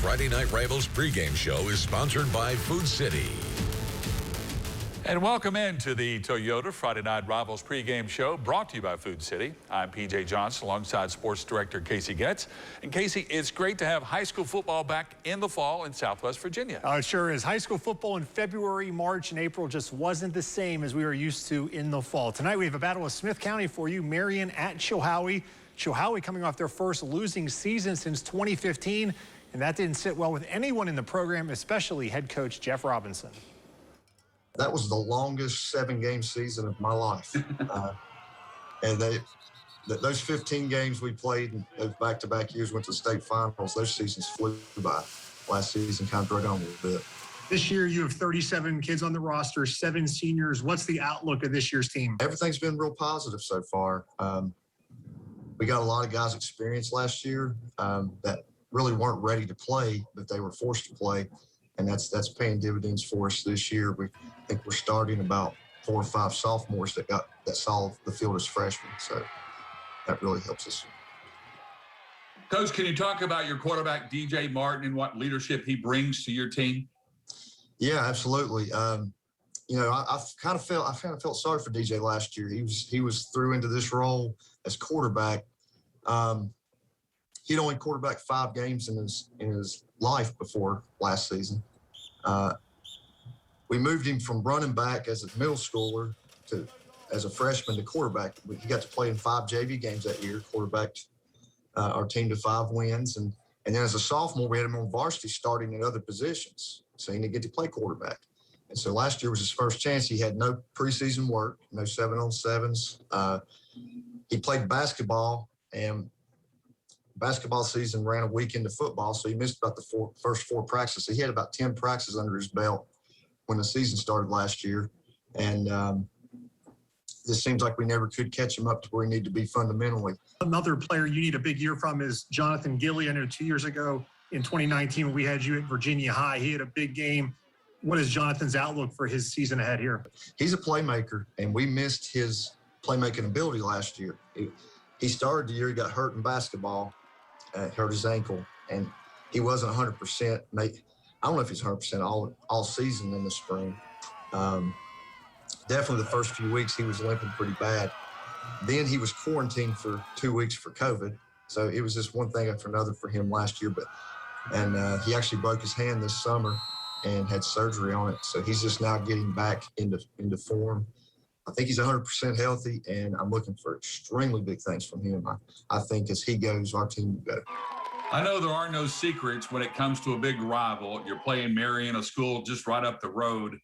Friday Night Rivals pregame show is sponsored by Food City. And welcome into the Toyota Friday Night Rivals pregame show, brought to you by Food City. I'm PJ Johnson alongside Sports Director Casey Getz. And Casey, it's great to have high school football back in the fall in Southwest Virginia. It sure is. High school football in February, March, and April just wasn't the same as we were used to in the fall. Tonight we have a battle of Smith County for you. Marion at Chilhowie. Chilhowie coming off their first losing season since 2015, and that didn't sit well with anyone in the program, especially head coach Jeff Robinson. That was the longest 7-game season of my life. And those 15 games we played, and those back-to-back years went to the state finals, those seasons flew by. Last season kind of drug on a little bit. This year you have 37 kids on the roster, 7 seniors. What's the outlook of this year's team? Everything's been real positive so far. We got a lot of guys experienced last year that really weren't ready to play, but they were forced to play. And that's paying dividends for us this year. I think we're starting about 4 or 5 sophomores that saw the field as freshmen. So that really helps us. Coach, can you talk about your quarterback, DJ Martin, and what leadership he brings to your team? Yeah, absolutely. You know, I kind of felt sorry for DJ last year. He was through into this role as quarterback. He'd only quarterbacked 5 games in his life before last season. We moved him from running back as a middle schooler to as a freshman to quarterback. He got to play in 5 JV games that year, quarterbacked our team to 5 wins. And then as a sophomore, we had him on varsity starting at other positions. So he didn't get to play quarterback. And so last year was his first chance. He had no preseason work, no 7-on-7s. He played basketball, and basketball season ran a week into football, so he missed about the first 4 practices. He had about 10 practices under his belt when the season started last year. And this seems like we never could catch him up to where he needed to be fundamentally. Another player you need a big year from is Jonathan Gilly. I know 2 years ago in 2019 when we had you at Virginia High, he had a big game. What is Jonathan's outlook for his season ahead here? He's a playmaker, and we missed his playmaking ability last year. He started the year, he got hurt in basketball, hurt his ankle, and he wasn't 100%. I don't know if he's 100% all season in the spring. Definitely the first few weeks he was limping pretty bad. Then he was quarantined for 2 weeks for COVID. So it was just one thing after another for him last year. And he actually broke his hand this summer and had surgery on it. So he's just now getting back into form. I think he's 100% healthy, and I'm looking for extremely big things from him. I think as he goes, our team will go. I know there are no secrets when it comes to a big rival. You're playing Marion, a school just right up the road.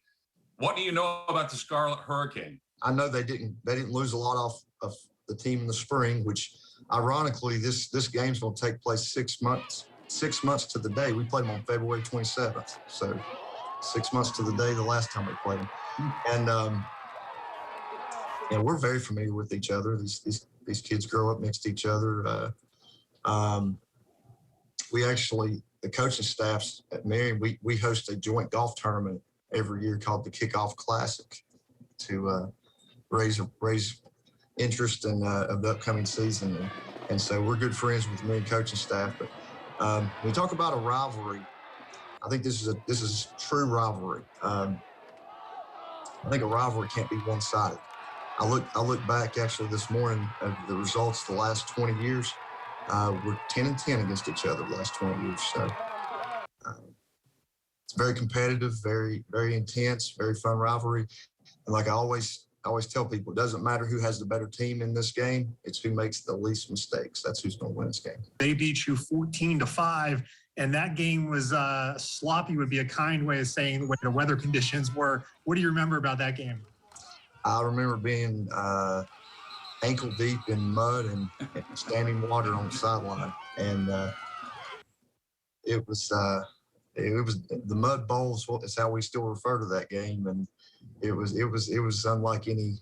What do you know about the Scarlet Hurricane? I know they didn't lose a lot off of the team in the spring, which ironically this game's going to take place 6 months to the day. We played them on February 27th, so 6 months to the day the last time we played them. And we're very familiar with each other. These kids grow up next to each other. We actually, the coaching staffs at Marion, we host a joint golf tournament every year called the Kickoff Classic to raise interest in of the upcoming season. And so we're good friends with the Marion coaching staff. But when you talk about a rivalry, I think this is true rivalry. I think a rivalry can't be one-sided. I look back actually this morning at the results the last 20 years. We're 10-10 against each other the last 20 years. So it's very competitive, very, very intense, very fun rivalry. And like I always tell people, it doesn't matter who has the better team in this game. It's who makes the least mistakes. That's who's going to win this game. They beat you 14-5, and that game was sloppy would be a kind way of saying the way the weather conditions were. What do you remember about that game? I remember being ankle deep in mud and standing water on the sideline, and it was the mud bowls. Is how we still refer to that game, and it was unlike any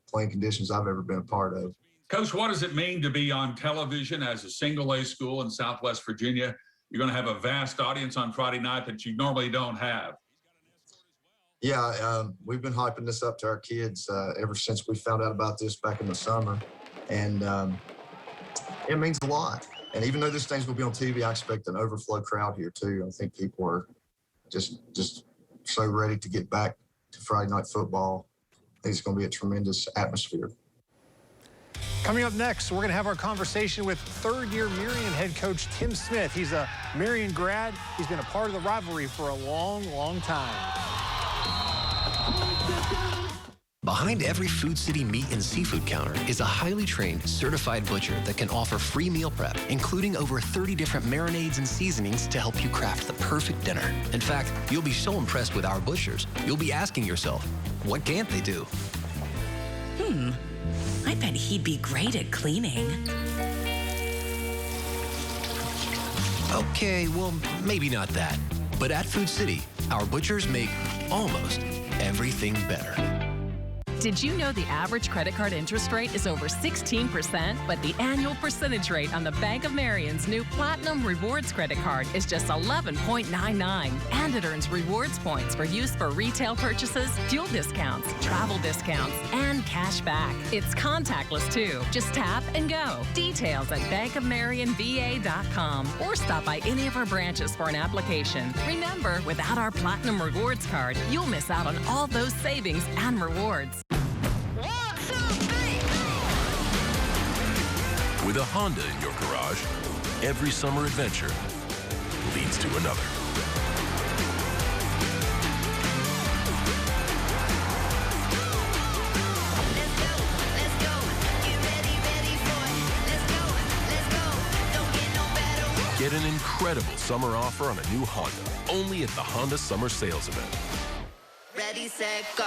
playing conditions I've ever been a part of. Coach, what does it mean to be on television as a single-A school in Southwest Virginia? You're going to have a vast audience on Friday night that you normally don't have. Yeah, we've been hyping this up to our kids ever since we found out about this back in the summer, and it means a lot. And even though this thing's going to be on TV, I expect an overflow crowd here too. I think people are just so ready to get back to Friday night football. I think it's going to be a tremendous atmosphere. Coming up next, we're going to have our conversation with third-year Marion head coach Tim Smith. He's a Marion grad. He's been a part of the rivalry for a long, long time. Behind every Food City meat and seafood counter is a highly trained, certified butcher that can offer free meal prep, including over 30 different marinades and seasonings to help you craft the perfect dinner. In fact, you'll be so impressed with our butchers, you'll be asking yourself, what can't they do? I bet he'd be great at cleaning. Okay, well, maybe not that. But at Food City, our butchers make almost everything better. Did you know the average credit card interest rate is over 16%, but the annual percentage rate on the Bank of Marion's new Platinum Rewards credit card is just 11.99, and it earns rewards points for use for retail purchases, fuel discounts, travel discounts, and cash back. It's contactless too. Just tap and go. Details at bankofmarionva.com or stop by any of our branches for an application. Remember, without our Platinum Rewards card, you'll miss out on all those savings and rewards. With a Honda in your garage, every summer adventure leads to another. Let's go. Get ready for it. Let's go. Don't get no better. Get an incredible summer offer on a new Honda, only at the Honda Summer Sales Event. Ready, set, go.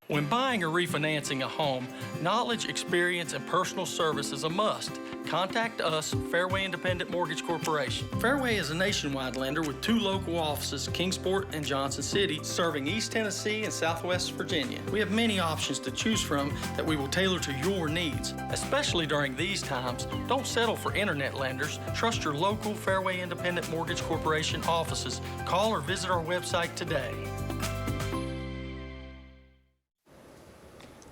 When buying or refinancing a home, knowledge, experience, and personal service is a must. Contact us, Fairway Independent Mortgage Corporation. Fairway is a nationwide lender with 2 local offices, Kingsport and Johnson City, serving East Tennessee and Southwest Virginia. We have many options to choose from that we will tailor to your needs. Especially during these times, don't settle for internet lenders. Trust your local Fairway Independent Mortgage Corporation offices. Call or visit our website today.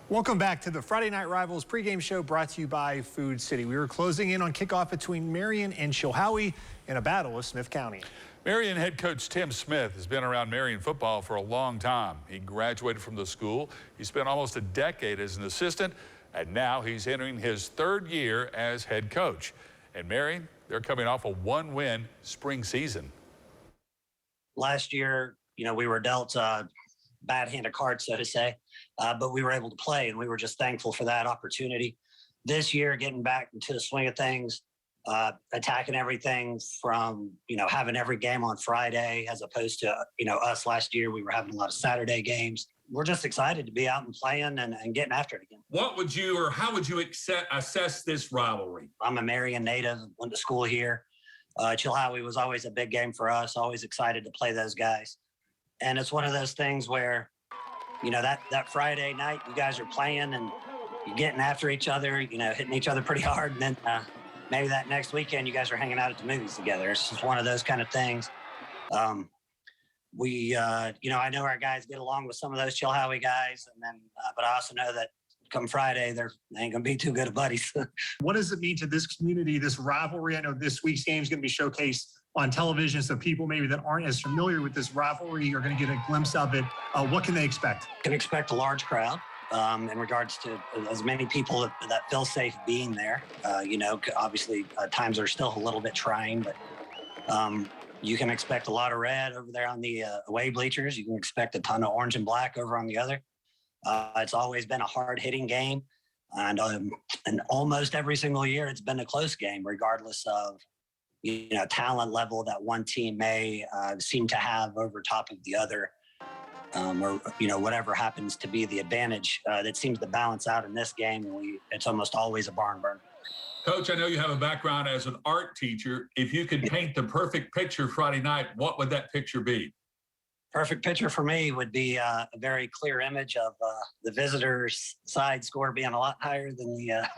Welcome back to the Friday Night Rivals pregame show brought to you by Food City. We were closing in on kickoff between Marion and Chilhowie in a battle with Smith County. Marion head coach Tim Smith has been around Marion football for a long time. He graduated from the school. He spent almost a decade as an assistant, and now he's entering his 3rd year as head coach. And Marion, they're coming off a 1-win spring season. Last year, we were dealt a bad hand of cards, so to say, but we were able to play, and we were just thankful for that opportunity. This year, getting back into the swing of things, attacking everything from, having every game on Friday as opposed to, us last year, we were having a lot of Saturday games. We're just excited to be out and playing and getting after it again. What would you, or how would you assess this rivalry? I'm a Marion native, went to school here. Chilhowie was always a big game for us, always excited to play those guys. And it's one of those things where, that Friday night, you guys are playing and you're getting after each other, hitting each other pretty hard. And then maybe that next weekend, you guys are hanging out at the movies together. It's just one of those kind of things. I know our guys get along with some of those Chilhowie guys. And then, but I also know that come Friday, they ain't going to be too good of buddies. What does it mean to this community, this rivalry? I know this week's game is going to be showcased on television, so people maybe that aren't as familiar with this rivalry are going to get a glimpse of it. What can they expect? Can expect a large crowd in regards to as many people that feel safe being there. Obviously times are still a little bit trying, but you can expect a lot of red over there on the away bleachers. You can expect a ton of orange and black over on the other. It's always been a hard-hitting game, and almost every single year it's been a close game, regardless of talent level that one team may seem to have over top of the other, or whatever happens to be the advantage that seems to balance out in this game. And it's almost always a barn burner. Coach, I know you have a background as an art teacher. If you could paint the perfect picture Friday night, what would that picture be? Perfect picture for me would be a very clear image of the visitors' side score being a lot higher than the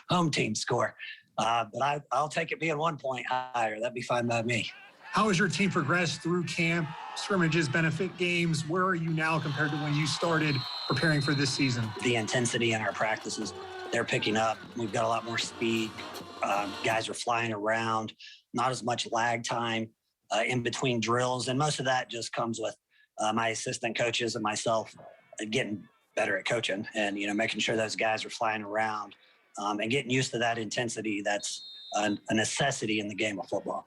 home team score. But I'll take it being 1 point higher. That'd be fine by me. How has your team progressed through camp, scrimmages, benefit games? Where are you now compared to when you started preparing for this season? The intensity in our practices, they're picking up. We've got a lot more speed. Guys are flying around, not as much lag time in between drills. And most of that just comes with my assistant coaches and myself getting better at coaching and, making sure those guys are flying around and getting used to that intensity. That's a necessity in the game of football.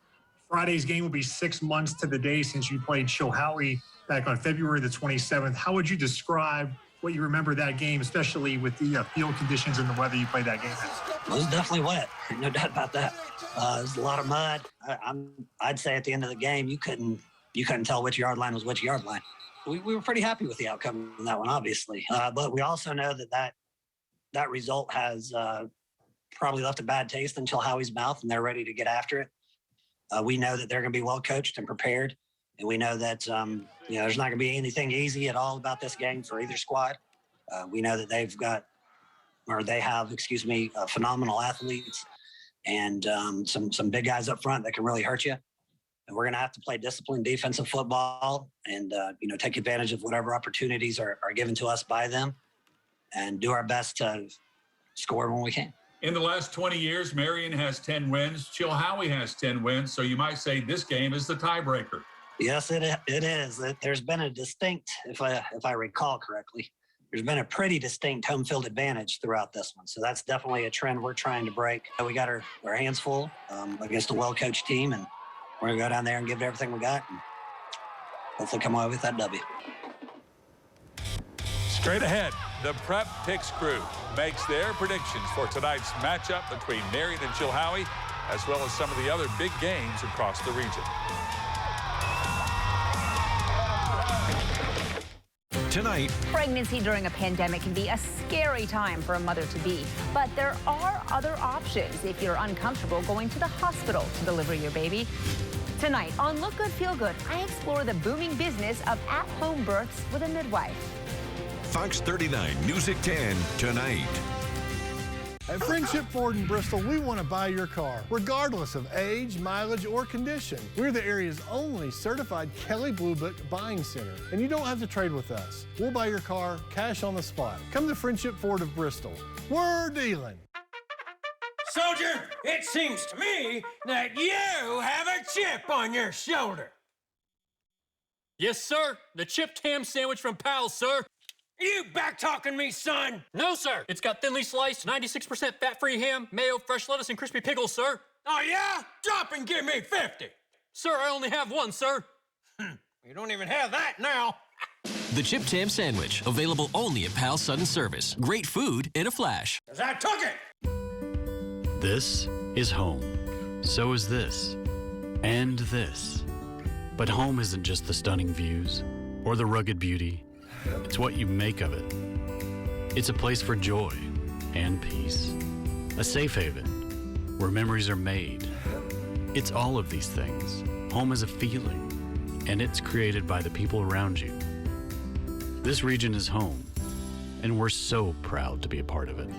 Friday's game will be 6 months to the day since you played Chilhowie back on February the 27th. How would you describe what you remember that game, especially with the field conditions and the weather you played that game in? It was definitely wet, no doubt about that. It was a lot of mud. I'd say at the end of the game, you couldn't tell which yard line was which yard line. We were pretty happy with the outcome in that one, obviously. But we also know that result has probably left a bad taste in Chilhowie's mouth, and they're ready to get after it. We know that they're going to be well coached and prepared, and we know that there's not going to be anything easy at all about this game for either squad. We know that they have phenomenal athletes and some big guys up front that can really hurt you. And we're going to have to play disciplined defensive football and take advantage of whatever opportunities are given to us by them, and do our best to score when we can. In the last 20 years, Marion has 10 wins. Chilhowie has 10 wins. So you might say this game is the tiebreaker. Yes, it is. There's been a distinct, if I recall correctly, there's been a pretty distinct home field advantage throughout this one. So that's definitely a trend we're trying to break. We got our hands full against a well-coached team, and we're going to go down there and give it everything we got and hopefully come away with that W. Straight ahead, the Prep Picks crew makes their predictions for tonight's matchup between Marion and Chilhowie, as well as some of the other big games across the region. Tonight, pregnancy during a pandemic can be a scary time for a mother-to-be, but there are other options if you're uncomfortable going to the hospital to deliver your baby. Tonight on Look Good, Feel Good, I explore the booming business of at-home births with a midwife. Fox 39 News at 10 tonight. At Friendship Ford in Bristol, we want to buy your car, regardless of age, mileage, or condition. We're the area's only certified Kelley Blue Book buying center, and you don't have to trade with us. We'll buy your car cash on the spot. Come to Friendship Ford of Bristol. We're dealing. Soldier, it seems to me that you have a chip on your shoulder. Yes, sir. The chipped ham sandwich from Pal's, sir. You back-talking me, son? No, sir. It's got thinly sliced, 96% fat-free ham, mayo, fresh lettuce, and crispy pickles, sir. Oh, yeah? Drop and give me 50. Sir, I only have one, sir. You don't even have that now. The chipped ham sandwich, available only at Pal's Sudden Service. Great food in a flash. 'Cause I took it. This is home. So is this. And this. But home isn't just the stunning views or the rugged beauty. It's what you make of it. It's a place for joy and peace. A safe haven where memories are made. It's all of these things. Home is a feeling, and it's created by the people around you. This region is home, and we're so proud to be a part of it.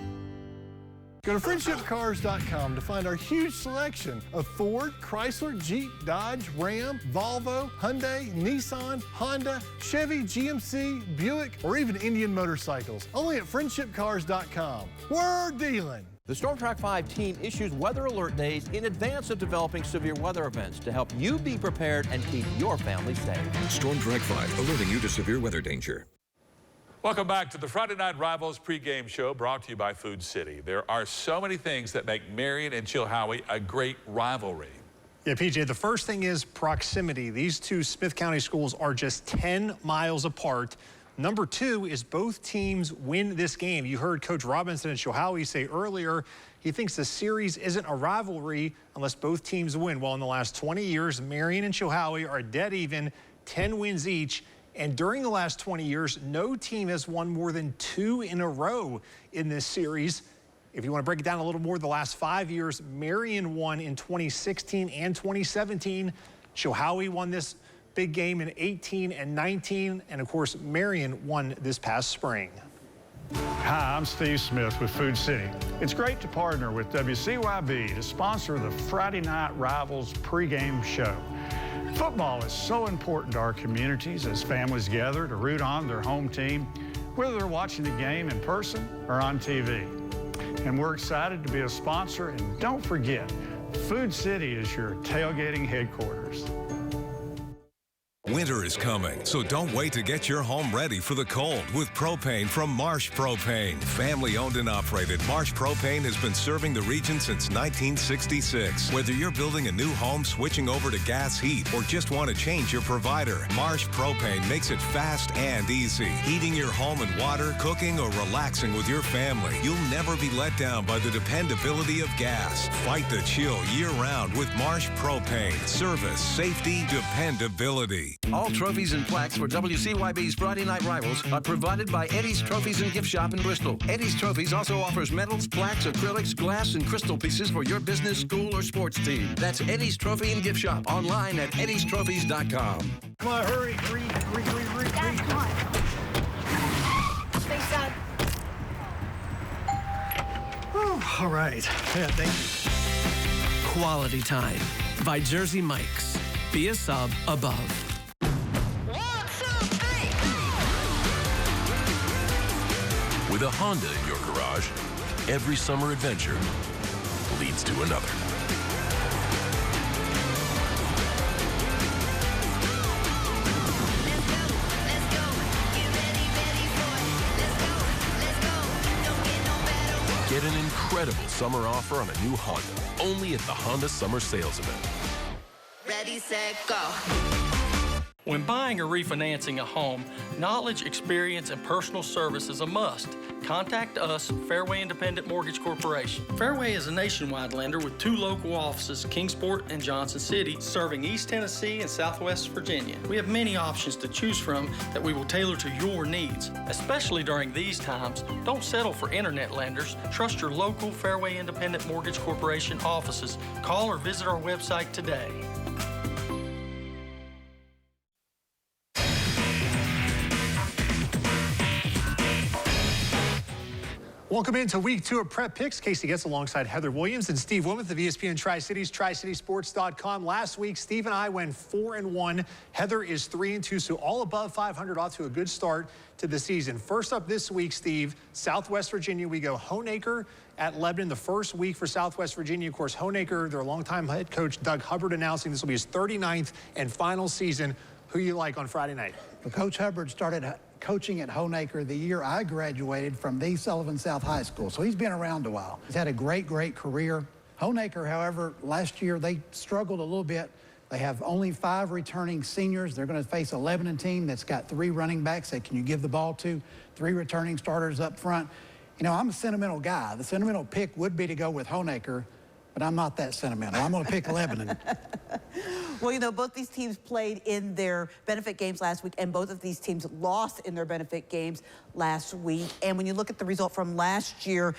Go to friendshipcars.com to find our huge selection of Ford, Chrysler, Jeep, Dodge, Ram, Volvo, Hyundai, Nissan, Honda, Chevy, GMC, Buick, or even Indian motorcycles. Only at friendshipcars.com. We're dealing. The Storm Track 5 team issues weather alert days in advance of developing severe weather events to help you be prepared and keep your family safe. Storm Track 5, alerting you to severe weather danger. Welcome back to the Friday Night Rivals pregame show brought to you by Food City. There are so many things that make Marion and Chilhowie a great rivalry. Yeah, PJ, the first thing is proximity. These two Smith County schools are just 10 miles apart. Number two is both teams win this game. You heard Coach Robinson and Chilhowie say earlier he thinks the series isn't a rivalry unless both teams win. Well, in the last 20 years, Marion and Chilhowie are dead even, 10 wins each. And during the last 20 years, no team has won more than 2 in a row in this series. If you want to break it down a little more, the last 5 years, Marion won in 2016 and 2017. Chilhowie won this big game in 18 and 19. And of course, Marion won this past spring. Hi, I'm Steve Smith with Food City. It's great to partner with WCYB to sponsor the Friday Night Rivals pregame show. Football is so important to our communities as families gather to root on their home team, whether they're watching the game in person or on TV. and we're excited to be a sponsor. And don't forget, Food City is your tailgating headquarters. Winter is coming, so don't wait to get your home ready for the cold with propane from Marsh Propane. Family owned and operated, Marsh Propane has been serving the region since 1966. Whether you're building a new home, switching over to gas heat, or just want to change your provider, Marsh Propane makes it fast and easy. Heating your home and water, cooking, or relaxing with your family, you'll never be let down by the dependability of gas. Fight the chill year-round with Marsh Propane. Service, safety, dependability. All trophies and plaques for WCYB's Friday Night Rivals are provided by Eddie's Trophies and Gift Shop in Bristol. Eddie's Trophies also offers medals, plaques, acrylics, glass, and crystal pieces for your business, school, or sports team. That's Eddie's Trophy and Gift Shop online at eddiestrophies.com. Come on, hurry. Dad, come on. Face up. All right. Yeah, thank you. Quality time by Jersey Mike's. Be a sub above. With a Honda in your garage, every summer adventure leads to another. Get an incredible summer offer on a new Honda, only at the Honda Summer Sales Event. Ready, set, go. When buying or refinancing a home, knowledge, experience, and personal service is a must. Contact us, Fairway Independent Mortgage Corporation. Fairway is a nationwide lender with 2 local offices, Kingsport and Johnson City, serving East Tennessee and Southwest Virginia. We have many options to choose from that we will tailor to your needs. Especially during these times, don't settle for internet lenders. Trust your local Fairway Independent Mortgage Corporation offices. Call or visit our website today. Welcome into week 2 of Prep Picks. Casey Getz alongside Heather Williams and Steve Wilmoth of ESPN Tri-Cities, TriCitySports.com. Last week, Steve and I went 4-1. Heather is 3-2, so all above 500, off to a good start to the season. First up this week, Steve, Southwest Virginia. We go Honaker at Lebanon. The first week for Southwest Virginia, of course, Honaker, their longtime head coach Doug Hubbard announcing this will be his 39th and final season. Who you like on Friday night? Well, Coach Hubbard started coaching at Honaker the year I graduated from the Sullivan South High School, so he's been around a while. He's had a great career. Honaker, however, last year they struggled a little bit. They have only 5 returning seniors. They're going to face a Lebanon team that's got 3 running backs that can you give the ball to, 3 returning starters up front. You know, I'm a sentimental guy. The sentimental pick would be to go with Honaker, but I'm not that sentimental. I'm going to pick Lebanon. Well, you know, both these teams played in their benefit games last week, and both of these teams lost in their benefit games last week. And when you look at the result from last year,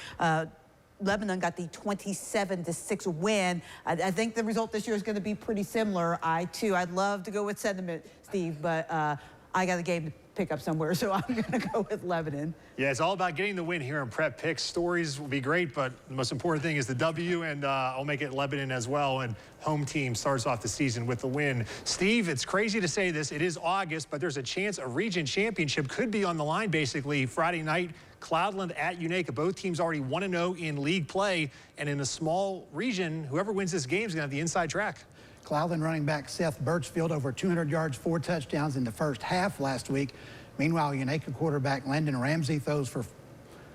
Lebanon got the 27-6 win. I think the result this year is going to be pretty similar. I'd love to go with sentiment, Steve, but I got a game to pick up somewhere, so I'm going to go with Lebanon. Yeah, it's all about getting the win here in Prep Picks. Stories will be great, but the most important thing is the W, and I'll make it Lebanon as well. And home team starts off the season with the win. Steve, it's crazy to say this. It is August, but there's a chance a region championship could be on the line, basically. Friday night, Cloudland at Unaka. Both teams already 1-0 in league play, and in a small region, whoever wins this game is going to have the inside track. Cloudland running back Seth Birchfield over 200 yards, 4 touchdowns in the first half last week. Meanwhile, Unaka quarterback Landon Ramsey throws for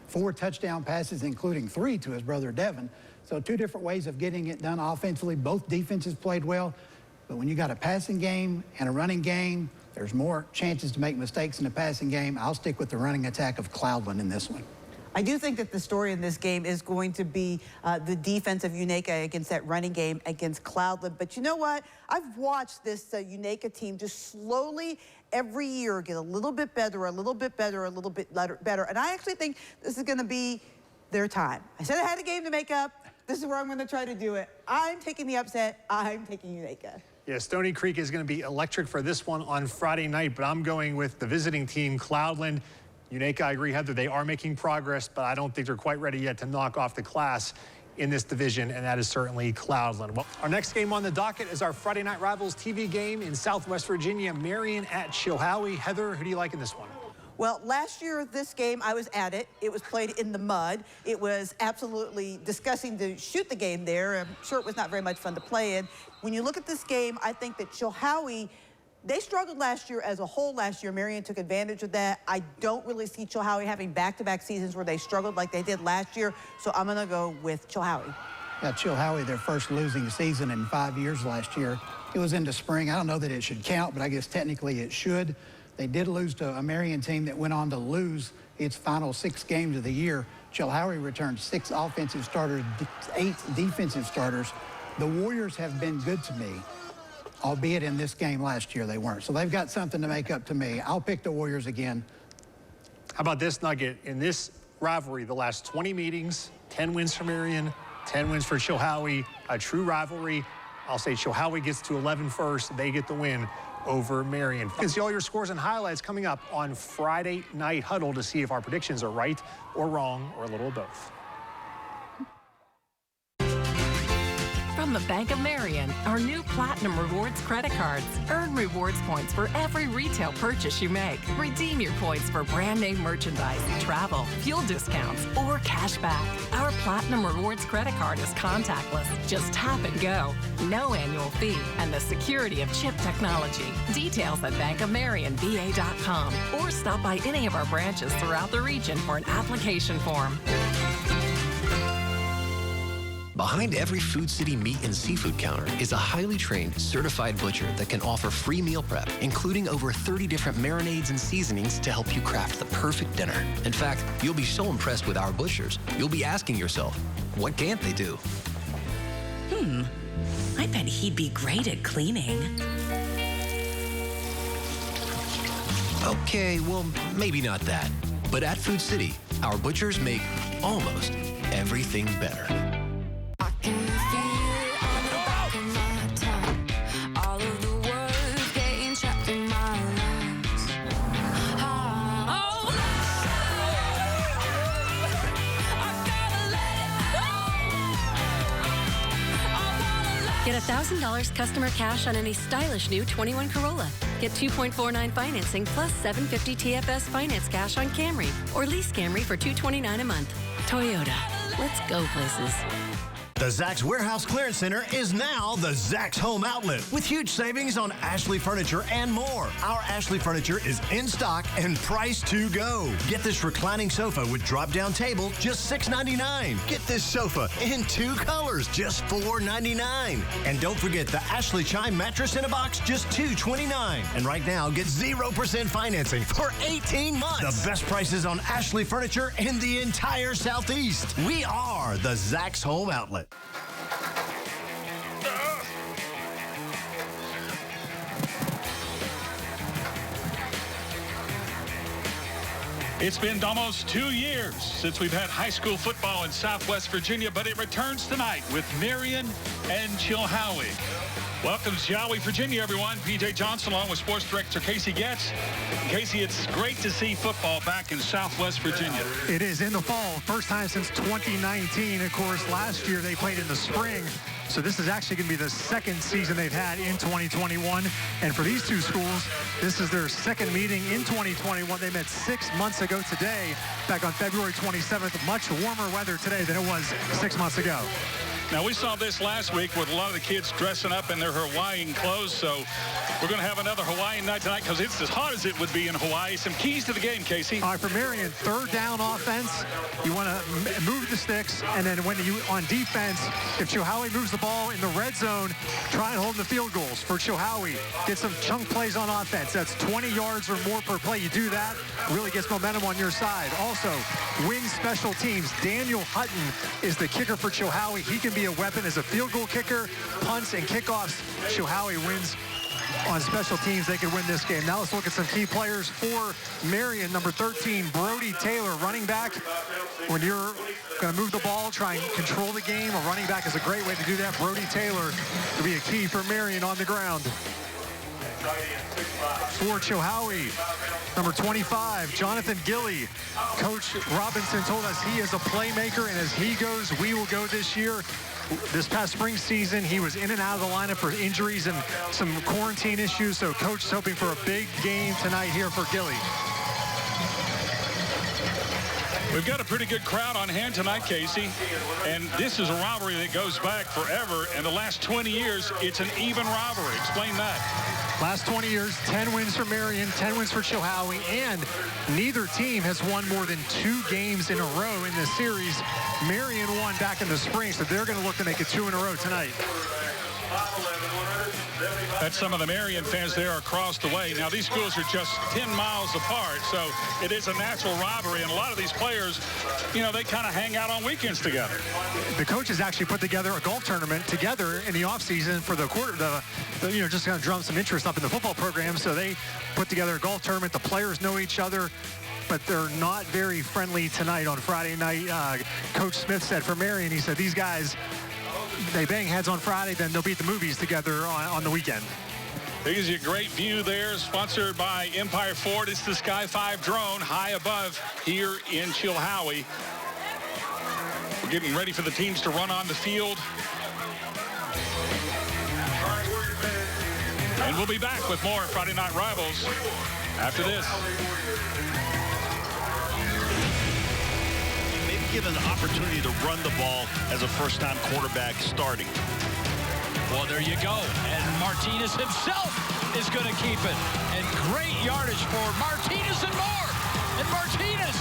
4 touchdown passes, including 3 to his brother Devin. So 2 different ways of getting it done offensively. Both defenses played well, but when you got a passing game and a running game, there's more chances to make mistakes in the passing game. I'll stick with the running attack of Cloudland in this one. I do think that the story in this game is going to be the defense of Unaka against that running game against Cloudland. But you know what? I've watched this Unaka team just slowly every year get a little bit better, a little bit better, a little bit better. And I actually think this is going to be their time. I said I had a game to make up. This is where I'm going to try to do it. I'm taking the upset. I'm taking Unaka. Yeah, Stony Creek is going to be electric for this one on Friday night, but I'm going with the visiting team, Cloudland. Unaka, I agree, Heather, they are making progress, but I don't think they're quite ready yet to knock off the class in this division, and that is certainly Cloudland. Well, our next game on the docket is our Friday Night Rivals TV game in Southwest Virginia, Marion at Chilhowie. Heather, who do you like in this one? Well, last year, this game, I was at it. It was played in the mud. It was absolutely disgusting to shoot the game there. I'm sure it was not very much fun to play in. When you look at this game, I think that Chilhowie, they struggled last year as a whole last year. Marion took advantage of that. I don't really see Chilhowie having back-to-back seasons where they struggled like they did last year, so I'm going to go with Chilhowie. Yeah, Chilhowie, their first losing season in 5 years last year. It was into spring. I don't know that it should count, but I guess technically it should. They did lose to a Marion team that went on to lose its final 6 games of the year. Chilhowie returned 6 offensive starters, 8 defensive starters. The Warriors have been good to me, albeit in this game last year they weren't. So they've got something to make up to me. I'll pick the Warriors again. How about this nugget? In this rivalry, the last 20 meetings, 10 wins for Marion, 10 wins for Chilhowie, a true rivalry. I'll say Chilhowie gets to 11 first. They get the win over Marion. You can see all your scores and highlights coming up on Friday Night Huddle to see if our predictions are right or wrong or a little of both. From the Bank of Marion, our new Platinum Rewards credit cards. Earn rewards points for every retail purchase you make. Redeem your points for brand name merchandise, travel, fuel discounts, or cash back. Our Platinum Rewards credit card is contactless. Just tap and go. No annual fee and the security of chip technology. Details at bankofmarionva.com or stop by any of our branches throughout the region for an application form. Behind every Food City meat and seafood counter is a highly trained, certified butcher that can offer free meal prep, including over 30 different marinades and seasonings to help you craft the perfect dinner. In fact, you'll be so impressed with our butchers, you'll be asking yourself, what can't they do? I bet he'd be great at cleaning. Okay, well, maybe not that. But at Food City, our butchers make almost everything better. Get $1,000 customer cash on any stylish new 21 Corolla. Get 2.49 financing plus $750 TFS finance cash on Camry or lease Camry for $229 a month. Toyota. Let's go places. The Zach's Warehouse Clearance Center is now the Zach's Home Outlet with huge savings on Ashley Furniture and more. Our Ashley Furniture is in stock and priced to go. Get this reclining sofa with drop-down table, just $6.99. Get this sofa in 2 colors, just $4.99. And don't forget the Ashley Chime mattress in a box, just $2.29. And right now, get 0% financing for 18 months. The best prices on Ashley Furniture in the entire Southeast. We are the Zach's Home Outlet. It's been almost 2 years since we've had high school football in Southwest Virginia, but it returns tonight with Marion and Chilhowie. Welcome to Chilhowie, Virginia, everyone. PJ Johnson along with Sports Director Casey Getz. Casey, it's great to see football back in Southwest Virginia. It is in the fall, first time since 2019. Of course, last year they played in the spring. So this is actually going to be the second season they've had in 2021. And for these two schools, this is their second meeting in 2021. They met 6 months ago today, back on February 27th. Much warmer weather today than it was 6 months ago. Now, we saw this last week with a lot of the kids dressing up in their Hawaiian clothes, so we're going to have another Hawaiian night tonight because it's as hot as it would be in Hawaii. Some keys to the game, Casey. All right, for Marion, third down offense, you want to move the sticks, and then when you on defense, if Chilhowie moves the ball in the red zone, try and hold the field goals. For Chilhowie, get some chunk plays on offense. That's 20 yards or more per play. You do that, really gets momentum on your side. Also, win special teams. Daniel Hutton is the kicker for Chilhowie. He can be a weapon as a field goal kicker, punts and kickoffs. Chilhowie wins on special teams. They could win this game. Now let's look at some key players for Marion. Number 13, Brody Taylor, running back. When you're going to move the ball, try and control the game, a running back is a great way to do that. Brody Taylor will be a key for Marion on the ground. For Chilhowie, number 25, Jonathan Gilly. Coach Robinson told us he is a playmaker, and as he goes, we will go this year. This past spring season, he was in and out of the lineup for injuries and some quarantine issues, so Coach is hoping for a big game tonight here for Gilly. We've got a pretty good crowd on hand tonight, Casey, and this is a rivalry that goes back forever. In the last 20 years, it's an even rivalry. Explain that. Last 20 years, 10 wins for Marion, 10 wins for Chilhowie, and neither team has won more than 2 games in a row in this series. Marion won back in the spring, so they're going to look to make it 2 in a row tonight. That's some of the Marion fans there across the way. Now, these schools are just 10 miles apart, so it is a natural rivalry. And a lot of these players, you know, they kind of hang out on weekends together. The coaches actually put together a golf tournament together in the offseason for the you know, just kind of drum some interest up in the football program. So they put together a golf tournament. The players know each other, but they're not very friendly tonight on Friday night. Coach Smith said for Marion, he said, these guys, they bang heads on Friday, then they'll be at the movies together on the weekend. It gives you a great view there, sponsored by Empire Ford. It's the Sky 5 drone high above here in Chilhowie. We're getting ready for the teams to run on the field. And we'll be back with more Friday Night Rivals after this. Given the opportunity to run the ball as a first-time quarterback starting. Well, there you go. And Martinez himself is going to keep it. And great yardage for Martinez and more. And Martinez,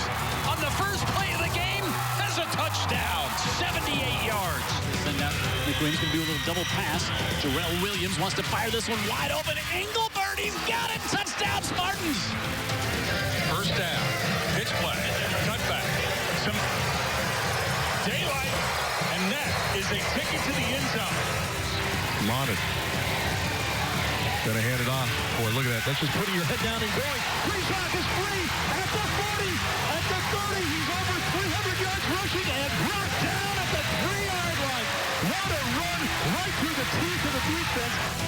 on the first play of the game, has a touchdown. 78 yards. And now McQueen's going to do a little double pass. Jarrell Williams wants to fire this one wide open. Engelbert, he's got it. Touchdown, Spartans. First down. Pitch play. Cutback. Some daylight, and that is a ticket to the end zone. Modded. Gonna hand it off. Boy, look at that. That's just putting your head down and going. Reebok is free at the 40, at the 30. He's over 300 yards rushing and brought down at the 3-yard line. What a run right through the teeth of the defense.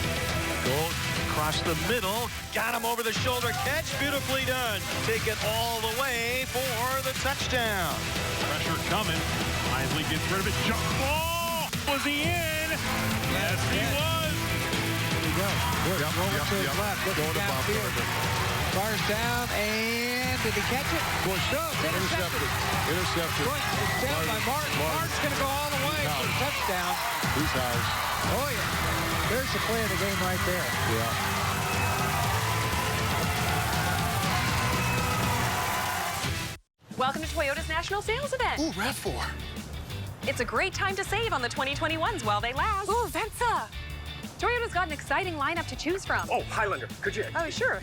Gold across the middle. Got him over the shoulder. Catch beautifully done. Take it all the way for the touchdown. Pressure coming. Isley gets rid of it. Jump ball. Was he in? Yes, he was. There you go. Good. Roll it to his left. Looking downfield. Fires down, and did he catch it? Push up. Intercepted. It's down by Martin. Martin's going to go all the way for the touchdown. Who's ours? Oh, yeah. There's the play of the game right there. Yeah. Welcome to Toyota's National Sales Event. Ooh, RAV4. It's a great time to save on the 2021s while they last. Ooh, Venza. Toyota's got an exciting lineup to choose from. Oh, Highlander, could you? Oh, sure.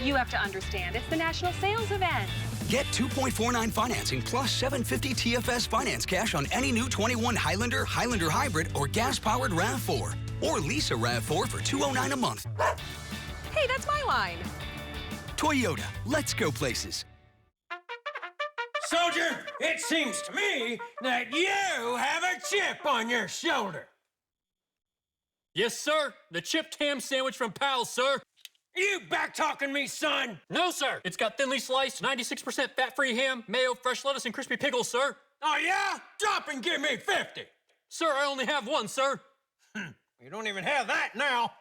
You have to understand, it's the National Sales Event. Get 2.49 financing plus 750 TFS finance cash on any new 21 Highlander, Highlander Hybrid, or gas-powered RAV4. Or lease a RAV4 for $209 a month. Hey, that's my line. Toyota, let's go places. Soldier, it seems to me that you have a chip on your shoulder. Yes, sir. The chipped ham sandwich from Pal's, sir. You back-talking me, son? No, sir. It's got thinly sliced, 96% fat-free ham, mayo, fresh lettuce, and crispy pickles, sir. Oh, yeah? Drop and give me 50. Sir, I only have one, sir. You don't even have that now.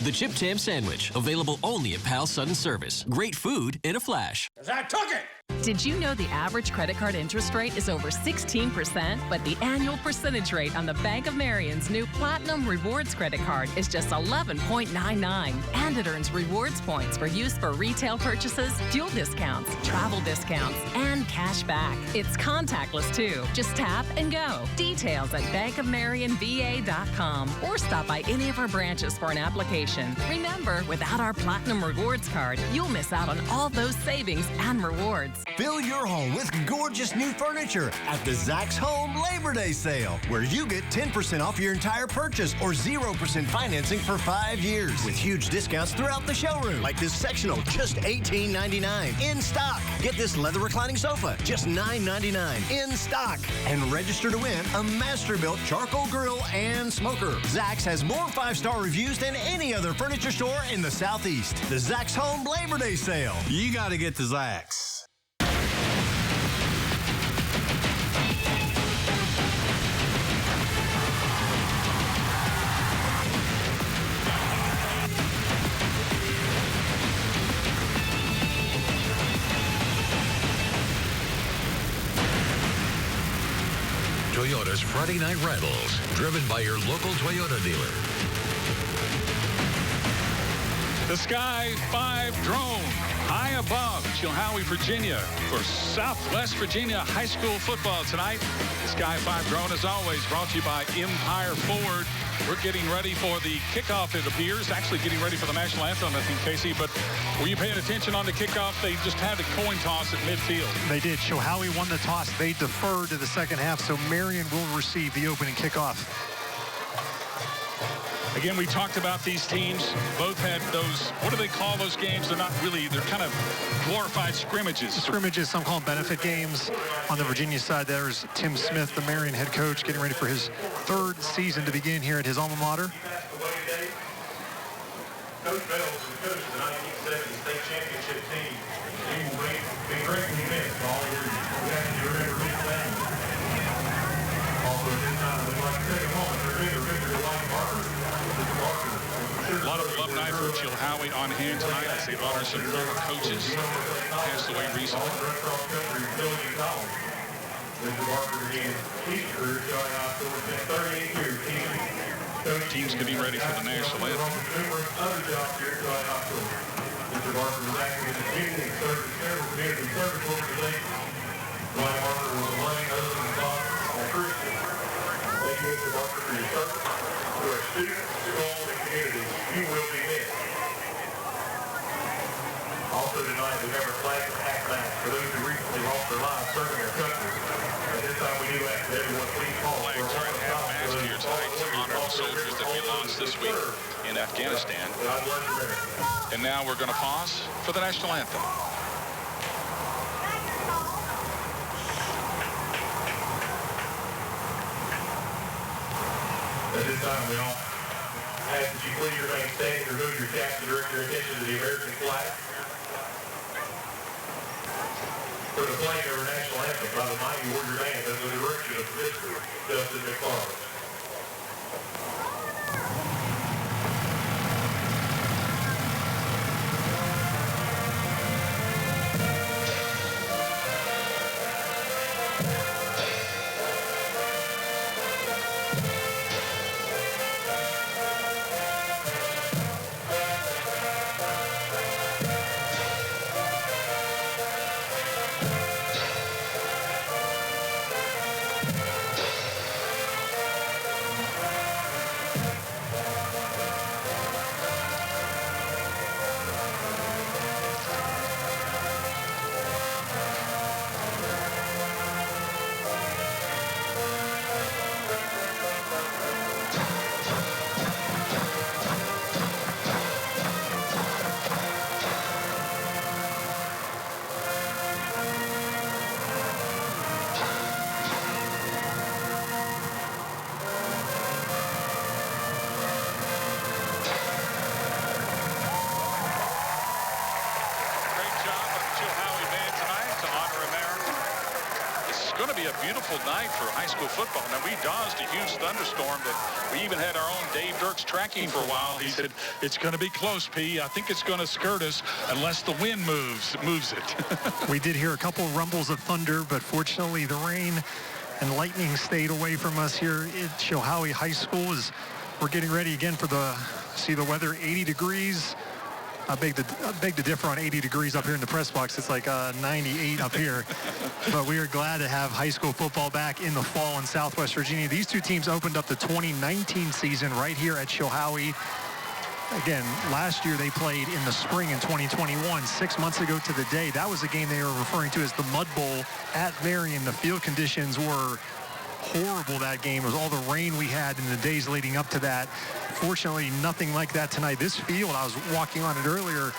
The chipped ham sandwich, available only at Pal's Sudden Service. Great food in a flash. 'Cause I took it. Did you know the average credit card interest rate is over 16%? But the annual percentage rate on the Bank of Marion's new Platinum Rewards credit card is just 11.99. And it earns rewards points for use for retail purchases, fuel discounts, travel discounts, and cash back. It's contactless, too. Just tap and go. Details at bankofmarionva.com or stop by any of our branches for an application. Remember, without our Platinum Rewards card, you'll miss out on all those savings and rewards. Fill your home with gorgeous new furniture at the Zach's Home Labor Day sale, where you get 10% off your entire purchase or 0% financing for 5 years with huge discounts throughout the showroom. Like this sectional, just $18.99 in stock. Get this leather reclining sofa, just $9.99 in stock. And register to win a Masterbuilt charcoal grill and smoker. Zach's has more 5-star reviews than any other furniture store in the Southeast. The Zach's Home Labor Day sale. You got to get to Zach's. Toyota's Friday Night Rivals, driven by your local Toyota dealer. The Sky 5 drone high above Chilhowie, Virginia for Southwest Virginia high school football tonight. The Sky 5 drone, as always, brought to you by Empire Ford. We're getting ready for the kickoff, it appears. Actually getting ready for the national anthem, I think, Casey. But were you paying attention on the kickoff? They just had a coin toss at midfield. They did. Chilhowie won the toss. They deferred to the second half, so Marion will receive the opening kickoff. Again, we talked about these teams. Both had those, what do they call those games? They're not really, they're kind of glorified scrimmages. Scrimmages, some call them benefit games. On the Virginia side, there's Tim Smith, the Marion head coach, getting ready for his third season to begin here at his alma mater. Coach Bell was the coach of the 1970 state championship team. He will be greatly missed all year. We have to remember his name. Also, at this time, we'd like to take a moment to remember Victor White Barker. A lot of alumni from Chilhowie on hand tonight as they honor some former coaches passed away recently. Mr. Barker began his career starting out for 38 years teaching. Teams getting ready for the national anthem. Numerous other jobs here starting out for Mr. Barker was active in the community and served in several community service organizations. White Barker was a loving husband and father and Christian. Thank you, Mr. Barker, for your service to our students, schools, and communities. You will be missed. Also tonight, we have our flag and hat match for those who recently lost their lives serving our country. At this time, we do ask that everyone please call for a Flags are at half mast here tonight to honor the soldiers that we lost this week in Afghanistan. And now we're going to pause for the national anthem. At this time, we all ask that you please remain standing or move your cap to direct your attention to the American flag. For the playing of our national anthem by the mighty warrior band under the direction of Mr. Justin McFarland. A beautiful night for high school football. Now, we dodged a huge thunderstorm that we even had our own Dave Dirks tracking for a while. He said, it's going to be close, P. I think it's going to skirt us unless the wind moves it. We did hear a couple rumbles of thunder, but fortunately the rain and lightning stayed away from us here at Chilhowie High School as we're getting ready again for the weather, 80 degrees. I beg to differ on 80 degrees up here in the press box. It's like 98 up here. But we are glad to have high school football back in the fall in Southwest Virginia. These two teams opened up the 2019 season right here at Chilhowie. Again, last year they played in the spring in 2021, 6 months ago to the day. That was the game they were referring to as the Mud Bowl at Marion. The field conditions were horrible that game. It was all the rain we had in the days leading up to that. Fortunately, nothing like that tonight. This field, I was walking on it earlier,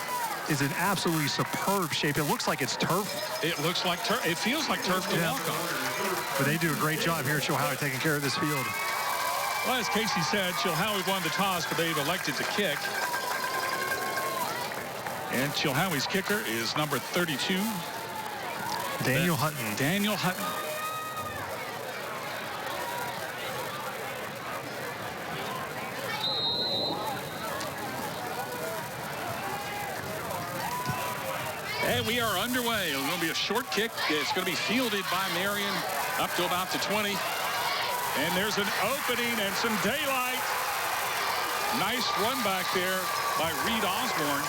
is in absolutely superb shape. It looks like it's turf. It looks like turf. It feels like turf to walk on. But they do a great job here at Chilhowie taking care of this field. Well, as Casey said, Chilhowie won the toss, but they've elected to kick. And Chilhowie's kicker is number 32. Daniel Hutton. Daniel Hutton. And we are underway. It's going to be a short kick. It's going to be fielded by Marion up to about the 20. And there's an opening and some daylight. Nice run back there by Reed Osborne.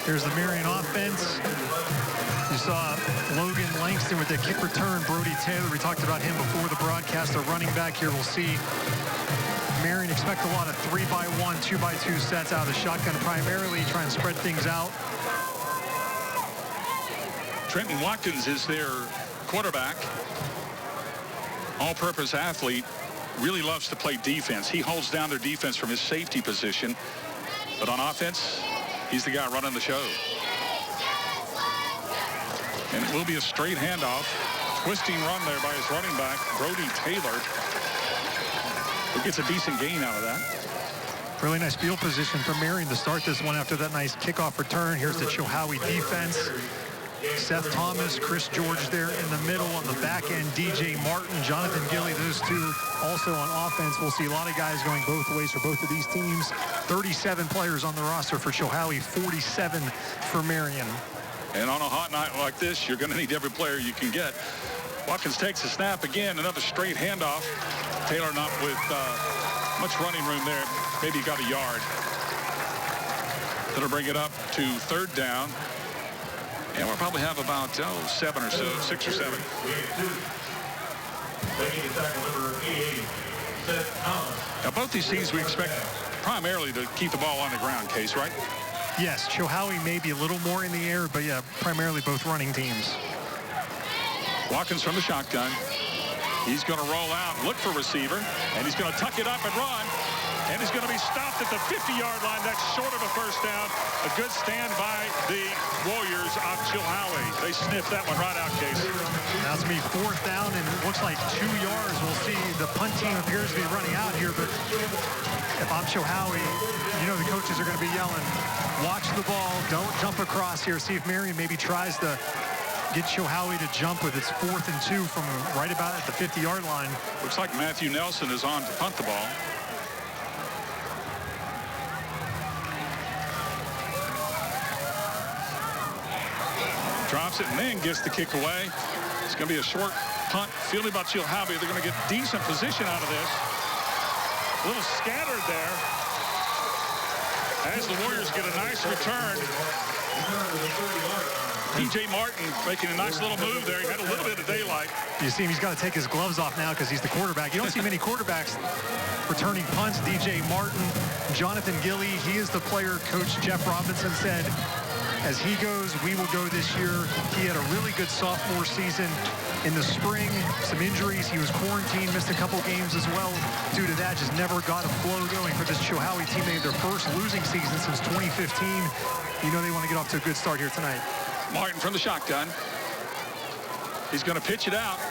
Here's the Marion offense. You saw Logan Langston with the kick return. Brody Taylor, we talked about him before the broadcast. A running back here, we'll see. Marion expect a lot of 3x1, 2x2 sets out of the shotgun, primarily try and spread things out. Trenton Watkins is their quarterback. All-purpose athlete, really loves to play defense. He holds down their defense from his safety position. But on offense, he's the guy running the show. And it will be a straight handoff. Twisting run there by his running back, Brody Taylor, who gets a decent gain out of that. Really nice field position for Marion to start this one after that nice kickoff return. Here's the Chilhowie defense. Seth Thomas, Chris George there in the middle. On the back end, DJ Martin, Jonathan Gilly, those two also on offense. We'll see a lot of guys going both ways for both of these teams. 37 players on the roster for Chilhowie, 47 for Marion. And on a hot night like this, you're going to need every player you can get. Watkins takes a snap again, another straight handoff. Taylor not with much running room there. Maybe got a yard. That'll bring it up to third down. And we'll probably have about 7 or so, 6 or 7. Now, both these teams we expect primarily to keep the ball on the ground, Case, right? Yes, Chilhowie may be a little more in the air, but yeah, primarily both running teams. Watkins from the shotgun. He's going to roll out, look for receiver, and he's going to tuck it up and run. And he's going to be stopped at the 50-yard line. That's short of a first down. A good stand by the Warriors of Chilhowie. They sniffed that one right out, Case. That's going to be fourth down, and it looks like 2 yards. We'll see the punt team appears to be running out here, but if I'm Chilhowie, you know the coaches are going to be yelling, watch the ball, don't jump across here. See if Marion maybe tries to get Chilhowie to jump with its 4th and 2 from right about at the 50-yard line. Looks like Matthew Nelson is on to punt the ball. Drops it and then gets the kick away. It's going to be a short punt. Fielded by Chilhowie. They're going to get decent position out of this. A little scattered there. As the Warriors get a nice return. DJ Martin making a nice little move there. He had a little bit of daylight. You see him, he's got to take his gloves off now because he's the quarterback. You don't see many quarterbacks returning punts. DJ Martin, Jonathan Gilly, he is the player Coach Jeff Robinson said, as he goes, we will go this year. He had a really good sophomore season. In the spring, some injuries. He was quarantined, missed a couple games as well. Due to that, just never got a flow going for this Chilhowie team. They had their first losing season since 2015. You know they want to get off to a good start here tonight. Martin from the shotgun. He's going to pitch it out.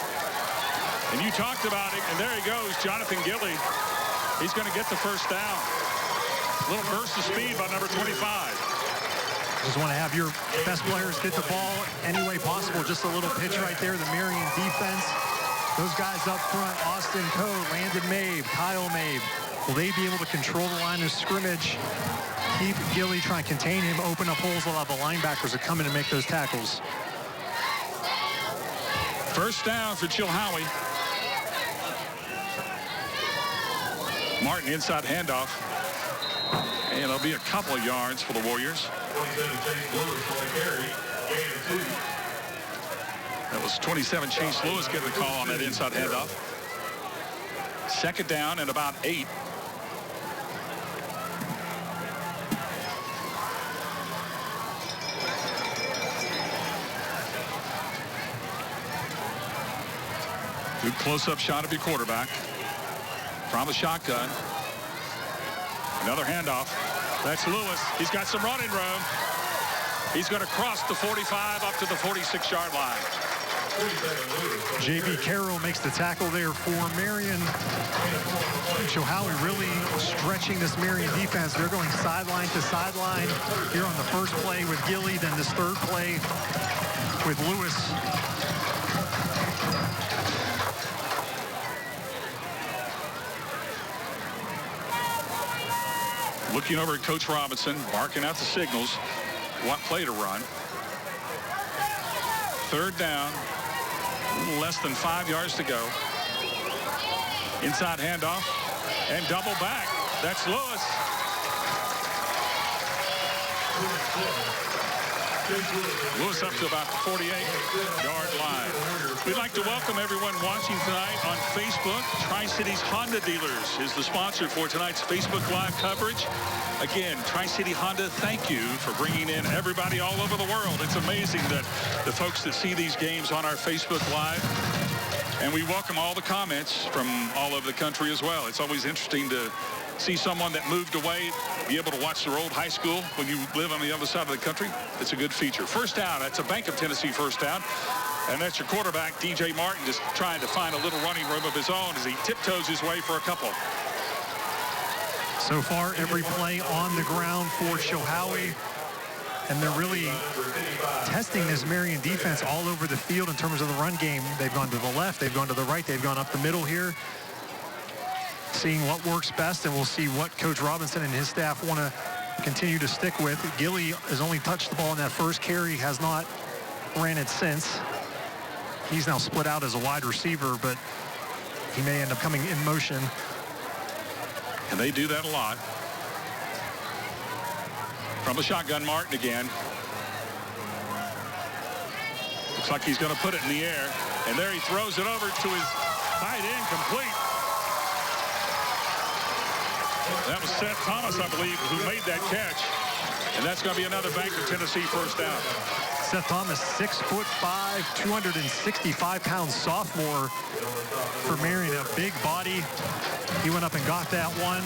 And you talked about it, and there he goes, Jonathan Gilly. He's going to get the first down. A little burst of speed by number 25. Just want to have your best players get the ball any way possible. Just a little pitch right there. The Marion defense. Those guys up front, Austin Coe, Landon Mabe, Kyle Mabe. Will they be able to control the line of scrimmage? Keep Gilly, try and contain him, open up holes. They'll have the linebackers that come in and make those tackles. First down for Chilhowie. Martin inside handoff. And it'll be a couple of yards for the Warriors. That was 27 Chase Lewis getting the call on that inside handoff. Second down and about 8. Good close-up shot of your quarterback from the shotgun. Another handoff. That's Lewis. He's got some running room. He's going to cross the 45 up to the 46-yard line. J.B. Carroll makes the tackle there for Marion. Chilhowie really stretching this Marion defense. They're going sideline to sideline here on the first play with Gilly, then this third play with Lewis. Looking over at Coach Robinson, barking out the signals, what play to run. Third down. A little less than 5 yards to go. Inside handoff. And double back. That's Lewis. Lewis up to about the 48-yard line. We'd like to welcome everyone watching tonight on Facebook. Tri-Cities Honda Dealers is the sponsor for tonight's Facebook Live coverage. Again, Tri-City Honda, thank you for bringing in everybody all over the world. It's amazing that the folks that see these games on our Facebook Live. And we welcome all the comments from all over the country as well. It's always interesting to see someone that moved away be able to watch their old high school when you live on the other side of the country. It's a good feature. First down. That's a Bank of Tennessee first down. And that's your quarterback, DJ Martin, just trying to find a little running room of his own as he tiptoes his way for a couple. So far, every play on the ground for Chilhowie. And they're really testing this Marion defense all over the field in terms of the run game. They've gone to the left, they've gone to the right, they've gone up the middle here. Seeing what works best, and we'll see what Coach Robinson and his staff want to continue to stick with. Gilly has only touched the ball in that first carry, has not ran it since. He's now split out as a wide receiver, but he may end up coming in motion. And they do that a lot. From the shotgun, Martin again. Looks like he's going to put it in the air. And there he throws it over to his tight end, complete. That was Seth Thomas, I believe, who made that catch. And that's going to be another Bank of Tennessee first down. Seth Thomas, 6'5", 265-pound sophomore for Marion, a big body. He went up and got that one.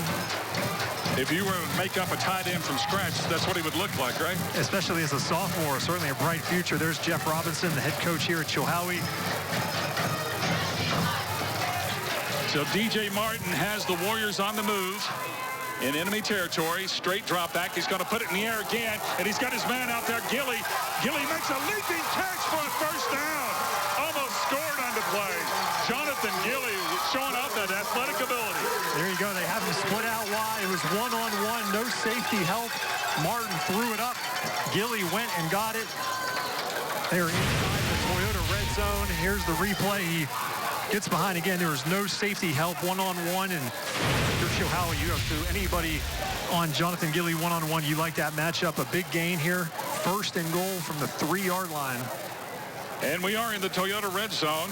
If you were to make up a tight end from scratch, that's what he would look like, right? Especially as a sophomore, certainly a bright future. There's Jeff Robinson, the head coach here at Chilhowie. So DJ Martin has the Warriors on the move in enemy territory. Straight drop back. He's going to put it in the air again, and he's got his man out there, Gilly. Gilly makes a leaping catch for a first down. Almost scored on the play. Jonathan Gilly showing off that athletic ability. There you go. They have him split out wide. It was one-on-one, no safety help. Martin threw it up. Gilly went and got it. They are inside the Toyota red zone. Here's the replay. He gets behind again. There was no safety help, one-on-one, and you're Chilhowie. You go to anybody on Jonathan Gilly one-on-one. You like that matchup. A big gain here. First and goal from the 3-yard line. And we are in the Toyota red zone.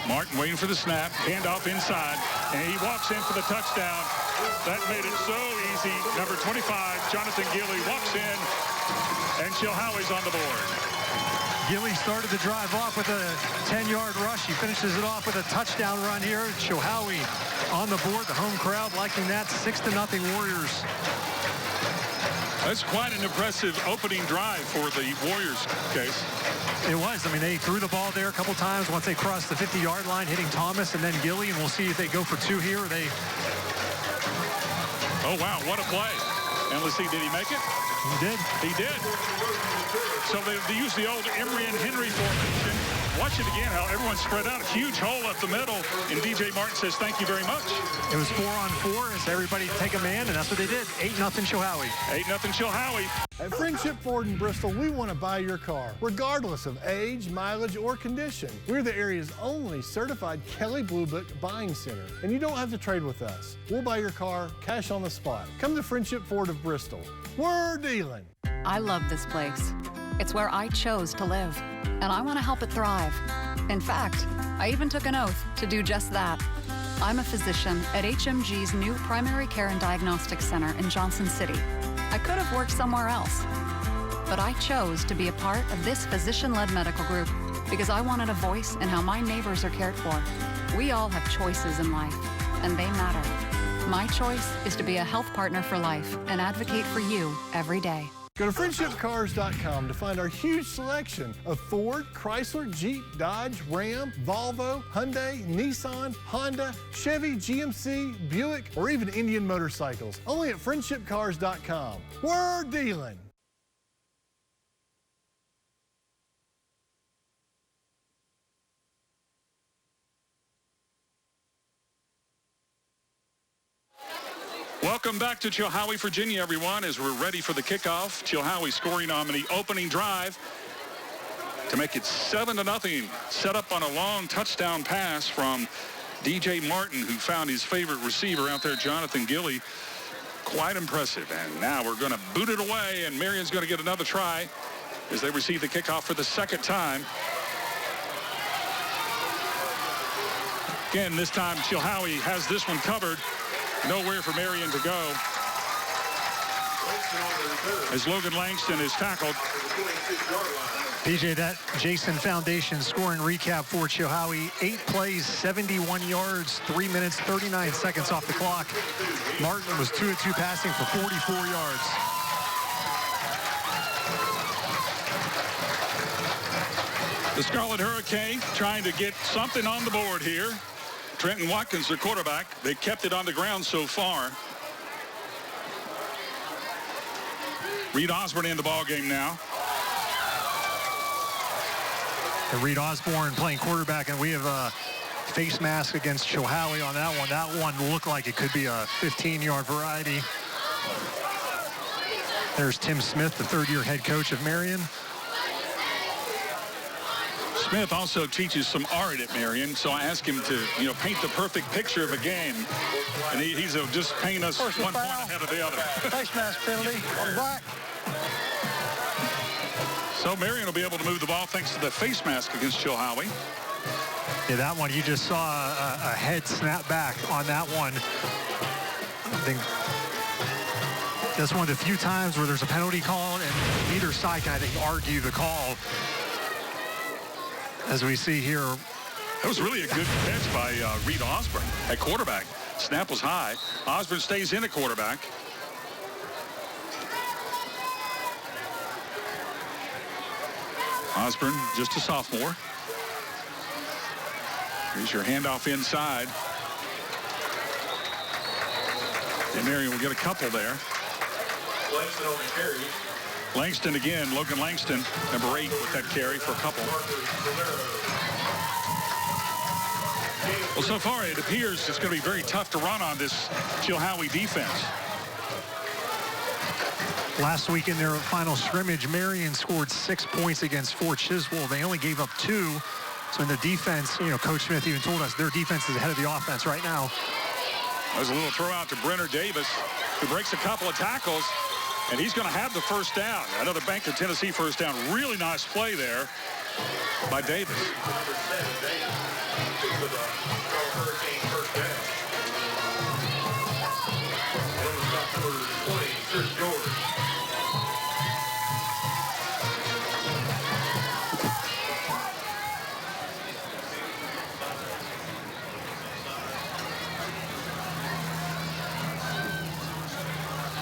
Martin waiting for the snap, handoff inside, and he walks in for the touchdown. That made it so easy. Number 25, Jonathan Gilly, walks in, and Chilhowie's on the board. Gilly started the drive off with a 10-yard rush. He finishes it off with a touchdown run here. Chilhowie on the board. The home crowd liking that. 6-0 Warriors. That's quite an impressive opening drive for the Warriors, Case. It was. I mean, they threw the ball there a couple times once they crossed the 50-yard line, hitting Thomas and then Gilly, and we'll see if they go for 2 here or they... Oh, wow, what a play. And let's see, did he make it? He did. He did. So they used the old Emery and Henry formation. Watch it again, how everyone's spread out. A huge hole up the middle, and DJ Martin says, thank you very much. It was 4-on-4 as everybody take a man, and that's what they did. 8-0 Chilhowie. 8-0 Chilhowie. At Friendship Ford in Bristol, we want to buy your car, regardless of age, mileage, or condition. We're the area's only certified Kelley Blue Book buying center, and you don't have to trade with us. We'll buy your car cash on the spot. Come to Friendship Ford of Bristol. We're dealing. I love this place. It's where I chose to live, and I want to help it thrive. In fact, I even took an oath to do just that. I'm a physician at HMG's new Primary Care and Diagnostic Center in Johnson City. I could have worked somewhere else, but I chose to be a part of this physician-led medical group because I wanted a voice in how my neighbors are cared for. We all have choices in life, and they matter. My choice is to be a health partner for life and advocate for you every day. Go to friendshipcars.com to find our huge selection of Ford, Chrysler, Jeep, Dodge, Ram, Volvo, Hyundai, Nissan, Honda, Chevy, GMC, Buick, or even Indian motorcycles. Only at friendshipcars.com. We're dealing. Welcome back to Chilhowie, Virginia, everyone, as we're ready for the kickoff. Chilhowie scoring on the opening drive to make it 7-0. Set up on a long touchdown pass from DJ Martin, who found his favorite receiver out there, Jonathan Gilly. Quite impressive. And now we're going to boot it away, and Marion's going to get another try as they receive the kickoff for the second time. Again, this time Chilhowie has this one covered. Nowhere for Marion to go as Logan Langston is tackled. PJ, that Jason Foundation scoring recap for Chilhowie. 8 plays, 71 yards, 3 minutes, 39 seconds off the clock. Martin was 2 of 2 passing for 44 yards. The Scarlet Hurricane trying to get something on the board here. Trenton Watkins, their quarterback. They kept it on the ground so far. Reed Osborne in the ball game now. And Reed Osborne playing quarterback, and we have a face mask against Chilhowie on that one. That one looked like it could be a 15-yard variety. There's Tim Smith, the third-year head coach of Marion. Smith also teaches some art at Marion, so I asked him to, paint the perfect picture of a game. And he's just paint us one point ahead of the other. Face mask penalty on the back. So Marion will be able to move the ball thanks to the face mask against Chilhowie. Yeah, that one, you just saw a head snap back on that one. I think that's one of the few times where there's a penalty call, and neither side can, I think, argue the call. As we see here. That was really a good catch by Reed Osborne at quarterback. Snap was high. Osborne stays in at quarterback. Osborne, just a sophomore. Here's your handoff inside. And Marion will get a couple there. Langston on the carry. Langston again, Logan Langston, number 8 with that carry for a couple. Well, so far it appears it's going to be very tough to run on this Chilhowie defense. Last week in their final scrimmage, Marion scored 6 points against Fort Chiswell. They only gave up 2. So in the defense, Coach Smith even told us their defense is ahead of the offense right now. There's a little throw out to Brenner Davis, who breaks a couple of tackles. And he's going to have the first down. Another Bank of Tennessee first down. Really nice play there by Davis.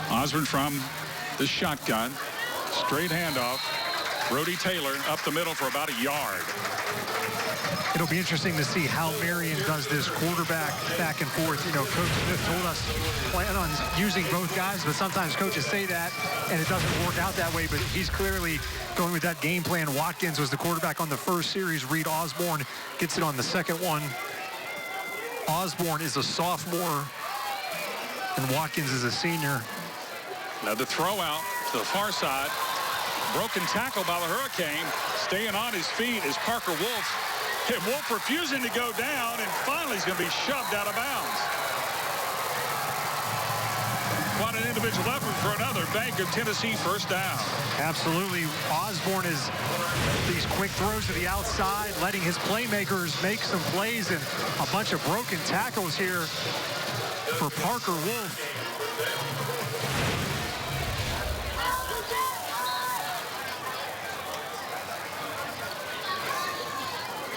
Osborne from the shotgun. Straight handoff. Brody Taylor up the middle for about a yard. It'll be interesting to see how Marion does this quarterback back and forth. Coach Smith told us plan on using both guys, but sometimes coaches say that and it doesn't work out that way, but he's clearly going with that game plan. Watkins was the quarterback on the first series. Reed Osborne gets it on the second one. Osborne is a sophomore and Watkins is a senior. Another throw out to the far side. Broken tackle by the Hurricane. Staying on his feet is Parker Wolf. And Wolf refusing to go down, and finally he's going to be shoved out of bounds. Quite an individual effort for another Bank of Tennessee first down. Absolutely. Osborne is these quick throws to the outside, letting his playmakers make some plays, and a bunch of broken tackles here for Parker Wolf.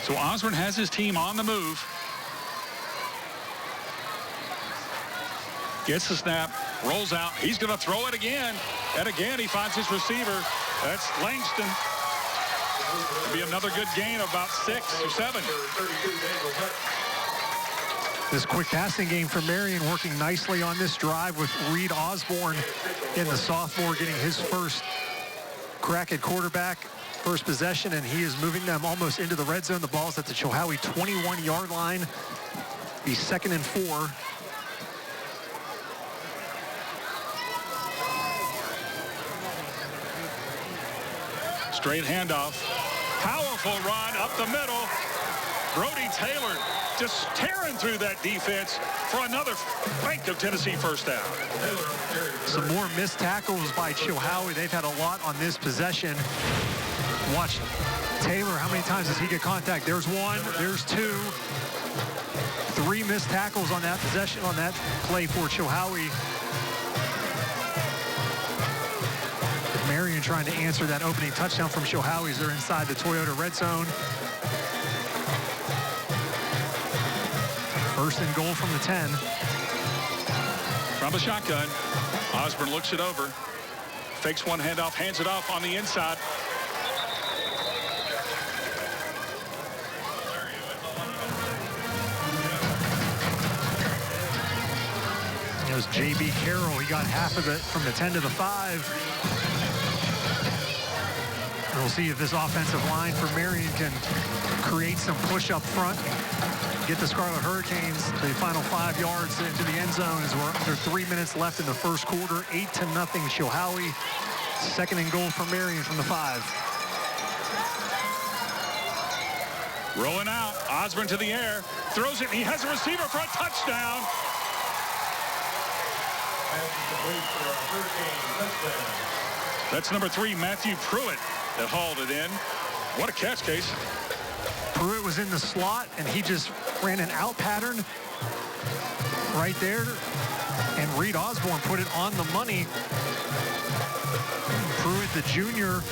So Osborne has his team on the move. Gets the snap, rolls out. He's going to throw it again. And again, he finds his receiver. That's Langston. It'll be another good gain of about 6 or 7. This quick passing game for Marion working nicely on this drive with Reed Osborne in the sophomore getting his first crack at quarterback. First possession, and he is moving them almost into the red zone. The ball's at the Chilhowie 21-yard line. Be 2nd and 4. Straight handoff. Powerful run up the middle. Brody Taylor just tearing through that defense for another Bank of Tennessee first down. Some more missed tackles by Chilhowie. They've had a lot on this possession. Watch Taylor. How many times does he get contact? There's one. There's two. 3 missed tackles on that possession, on that play for Chilhowie. Marion trying to answer that opening touchdown from Chilhowie as they're inside the Toyota red zone. First and goal from the 10. From the shotgun, Osborne looks it over. Fakes one handoff, hands it off on the inside. It was J.B. Carroll. He got half of it from the 10 to the 5. We'll see if this offensive line for Marion can create some push up front. Get the Scarlet Hurricanes the final 5 yards into the end zone as we're under 3 minutes left in the first quarter. 8-0 Chilhowie. Second and goal for Marion from the 5. Rolling out, Osborne to the air, throws it, he has a receiver for a touchdown. That's number 3, Matthew Pruitt, that hauled it in. What a catch, Case. Pruitt was in the slot, and he just ran an out pattern right there, and Reed Osborne put it on the money. Pruitt, the junior,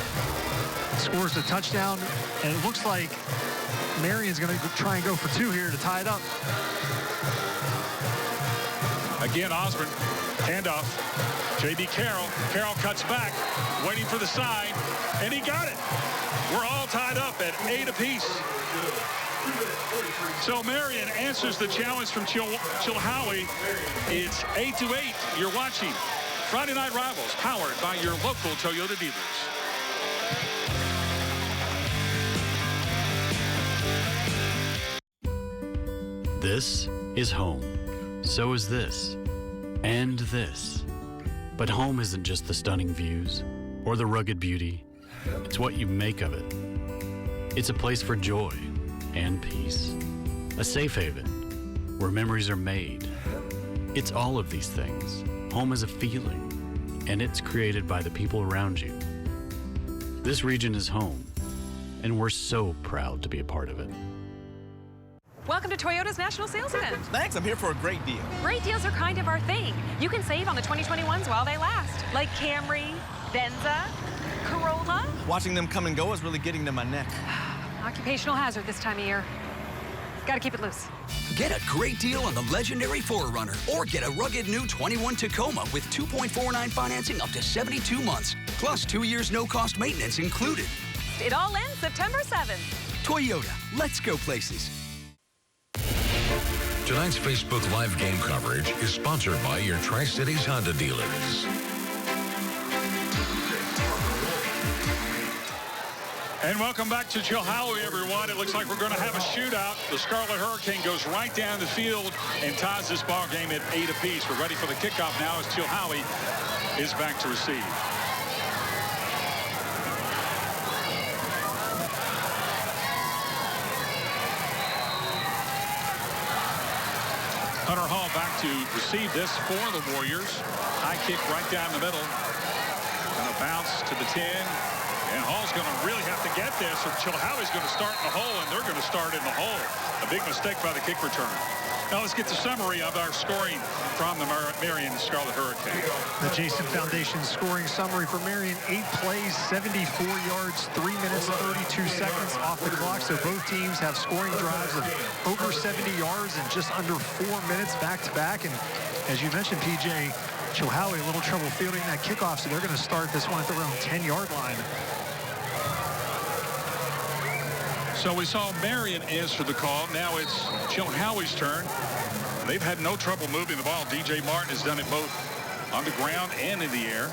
scores the touchdown, and it looks like Marion's going to try and go for 2 here to tie it up. Again, Osborne, handoff. J.B. Carroll. Carroll cuts back, waiting for the sign, and he got it. We're all tied up at 8 apiece. So Marion answers the challenge from Chilhowie. It's 8-8. You're watching Friday Night Rivals, powered by your local Toyota dealers. This is home. So is this. And this. But home isn't just the stunning views or the rugged beauty. It's what you make of it. It's a place for joy and peace. A safe haven where memories are made. It's all of these things. Home is a feeling, and it's created by the people around you. This region is home, and we're so proud to be a part of it. Welcome to Toyota's National Sales Event. Thanks, I'm here for a great deal. Great deals are kind of our thing. You can save on the 2021s while they last, like Camry, Venza, Corolla. Watching them come and go is really getting to my neck. Occupational hazard this time of year. Gotta keep it loose. Get a great deal on the legendary 4Runner, or get a rugged new 21 Tacoma with 2.49 financing up to 72 months, plus 2 years no-cost maintenance included. It all ends September 7th. Toyota, let's go places. Tonight's Facebook Live game coverage is sponsored by your Tri-Cities Honda dealers. And welcome back to Chilhowie, everyone. It looks like we're going to have a shootout. The Scarlet Hurricane goes right down the field and ties this ball game at 8 apiece. We're ready for the kickoff now as Chilhowie is back to receive. Hunter Hall back to receive this for the Warriors. High kick right down the middle. Going to bounce to the 10. And Hall's going to really have to get this, or Chilhowie's going to start in the hole, and they're going to start in the hole. A big mistake by the kick return. Now let's get the summary of our scoring from the Marion Scarlet Hurricane. The Jason Foundation scoring summary for Marion: 8 plays, 74 yards, 3 minutes, 32 seconds off the clock. So both teams have scoring drives of over 70 yards in just under 4 minutes back to back. And as you mentioned, PJ, Chilhowie a little trouble fielding that kickoff, so they're going to start this one at their own 10-yard line. So we saw Marion answer the call. Now it's Chilhowie's turn. They've had no trouble moving the ball. DJ Martin has done it both on the ground and in the air.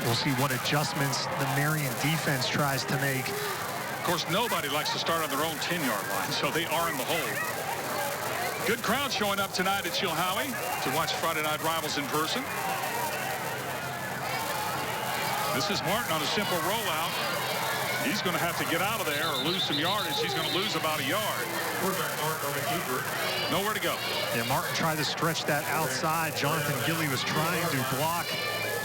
We'll see what adjustments the Marion defense tries to make. Of course, nobody likes to start on their own 10-yard line, so they are in the hole. Good crowd showing up tonight at Chilhowie to watch Friday Night Rivals in person. This is Martin on a simple rollout. He's going to have to get out of there or lose some yardage. He's going to lose about a yard. Nowhere to go. Yeah, Martin tried to stretch that outside. Jonathan Gilly was trying to block,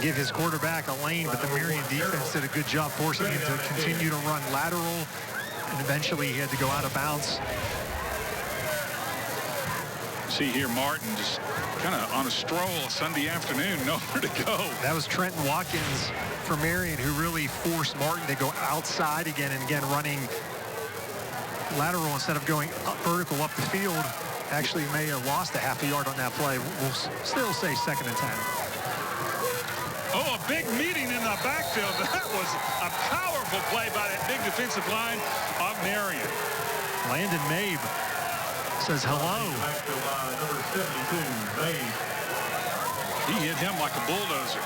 give his quarterback a lane, but the Marion defense did a good job forcing him to continue to run lateral, and eventually he had to go out of bounds. See here, Martin just kind of on a stroll Sunday afternoon, nowhere to go. That was Trenton Watkins for Marion, who really forced Martin to go outside again and again running lateral instead of going vertical up the field. Actually may have lost a half a yard on that play. We'll still say 2nd and 10. Oh, a big meeting in the backfield. That was a powerful play by that big defensive line of Marion. Landon Mabe says hello. He hit him like a bulldozer.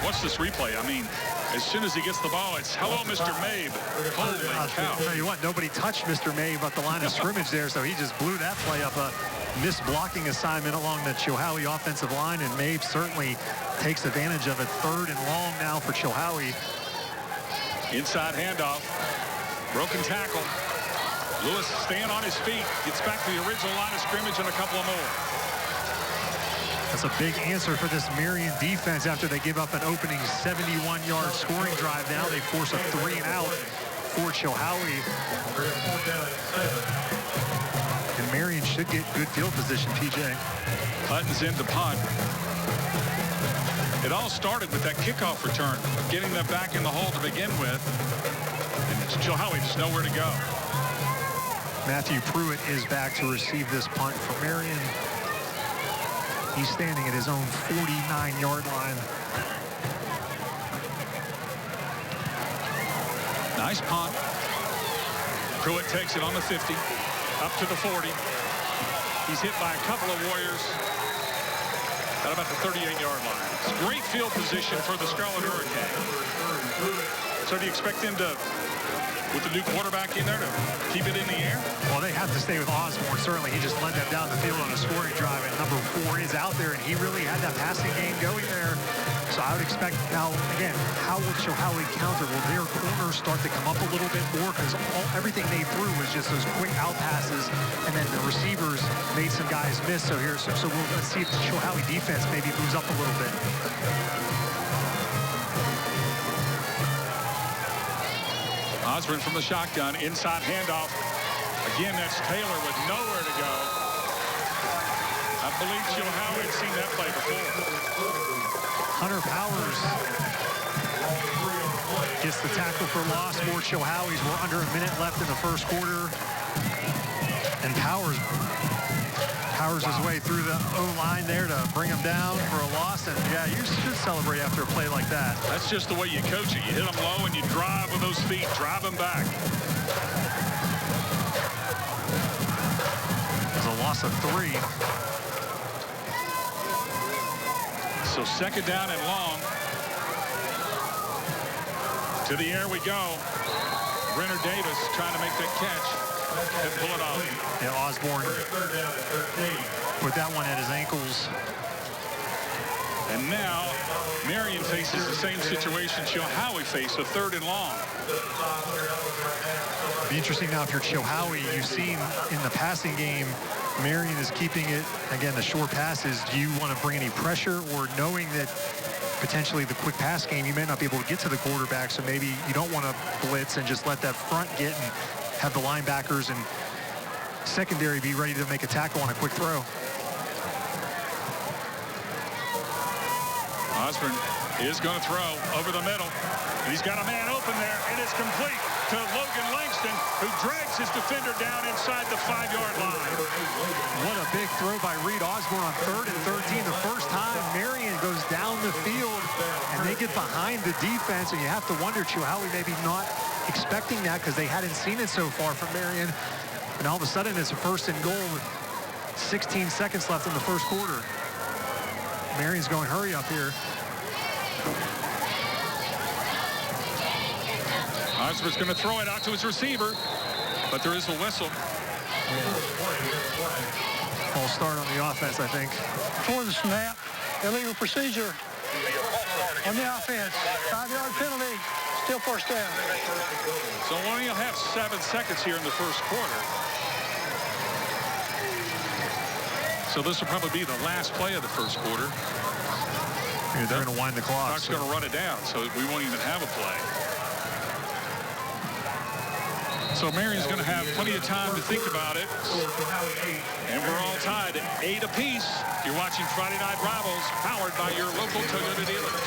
Watch this replay. I mean, as soon as he gets the ball, it's hello, Mr. Mabe. Holy cow. I'll tell you what, nobody touched Mr. Mabe at the line of scrimmage there, so he just blew that play up. A missed blocking assignment along the Chilhowie offensive line, and Mabe certainly takes advantage of it. 3rd and long now for Chilhowie. Inside handoff. Broken tackle. Lewis staying on his feet. Gets back to the original line of scrimmage and a couple of more. That's a big answer for this Marion defense after they give up an opening 71-yard scoring drive. Now they force a 3-and-out for Chilhowie. And Marion should get good field position, TJ. Hutton's in to punt. It all started with that kickoff return, getting them back in the hole to begin with. And Chilhowie just nowhere to go. Matthew Pruitt is back to receive this punt for Marion. He's standing at his own 49-yard line. Nice punt. Pruitt takes it on the 50, up to the 40. He's hit by a couple of Warriors at about the 38-yard line. It's great field position for the Scarlet Hurricane. So do you expect them to, with the new quarterback in there, to keep it in the air? Well, they have to stay with Osborne. Certainly, he just led them down the field on a scoring drive, and number 4 is out there, and he really had that passing game going there. So I would expect now, again, how will Chilhowie counter? Will their corners start to come up a little bit more? Because everything they threw was just those quick out passes, and then the receivers made some guys miss. So let's see if the Chilhowie defense maybe moves up a little bit. Osborne from the shotgun, inside handoff. Again, that's Taylor with nowhere to go. I believe Chilhowie had seen that play before. Hunter Powers gets the tackle for loss for Chilhowie's. We're under a minute left in the first quarter. And Powers his way through the O-line there to bring him down for a loss. And yeah, you should celebrate after a play like that. That's just the way you coach it. You hit them low and you drive with those feet, drive them back. There's a loss of 3. So 2nd down and long. To the air we go. Renner Davis trying to make that catch. And pull it off. Yeah, Osborne put that one at his ankles. And now Marion faces the same situation Chilhowie faced, a 3rd and long. It'll be interesting now if you're Chilhowie. You've seen in the passing game, Marion is keeping it, again, the short passes. Do you want to bring any pressure, or knowing that potentially the quick pass game, you may not be able to get to the quarterback, so maybe you don't want to blitz and just let that front get and have the linebackers and secondary be ready to make a tackle on a quick throw. Osborne is going to throw over the middle. And he's got a man open there. It is complete to Logan Langston, who drags his defender down inside the 5-yard line. What a big throw by Reed Osborne on 3rd and 13. The first time Marion goes down the field and they get behind the defense, and you have to wonder, Chilhowie maybe not expecting that because they hadn't seen it so far from Marion. And all of a sudden it's a 1st and goal with 16 seconds left in the first quarter. Marion's going hurry up here. Osborne's going to throw it out to his receiver, but there is a whistle. False start on the offense, I think. For the snap, illegal procedure. On the offense, 5-yard penalty, still first down. So we only have 7 seconds here in the first quarter. So this will probably be the last play of the first quarter. Yeah, they're going to wind the clock. Clock's going to run it down, so we won't even have a play. So Marion's going to have plenty of time to think about it. And we're all tied at 8 apiece. You're watching Friday Night Rivals, powered by your local Toyota dealers.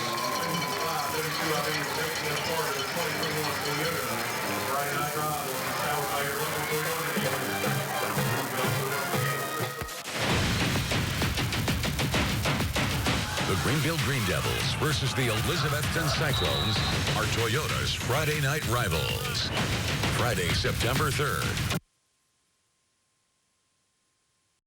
The Greenville Green Devils versus the Elizabethton Cyclones are Toyota's Friday Night Rivals. Friday, September 3rd.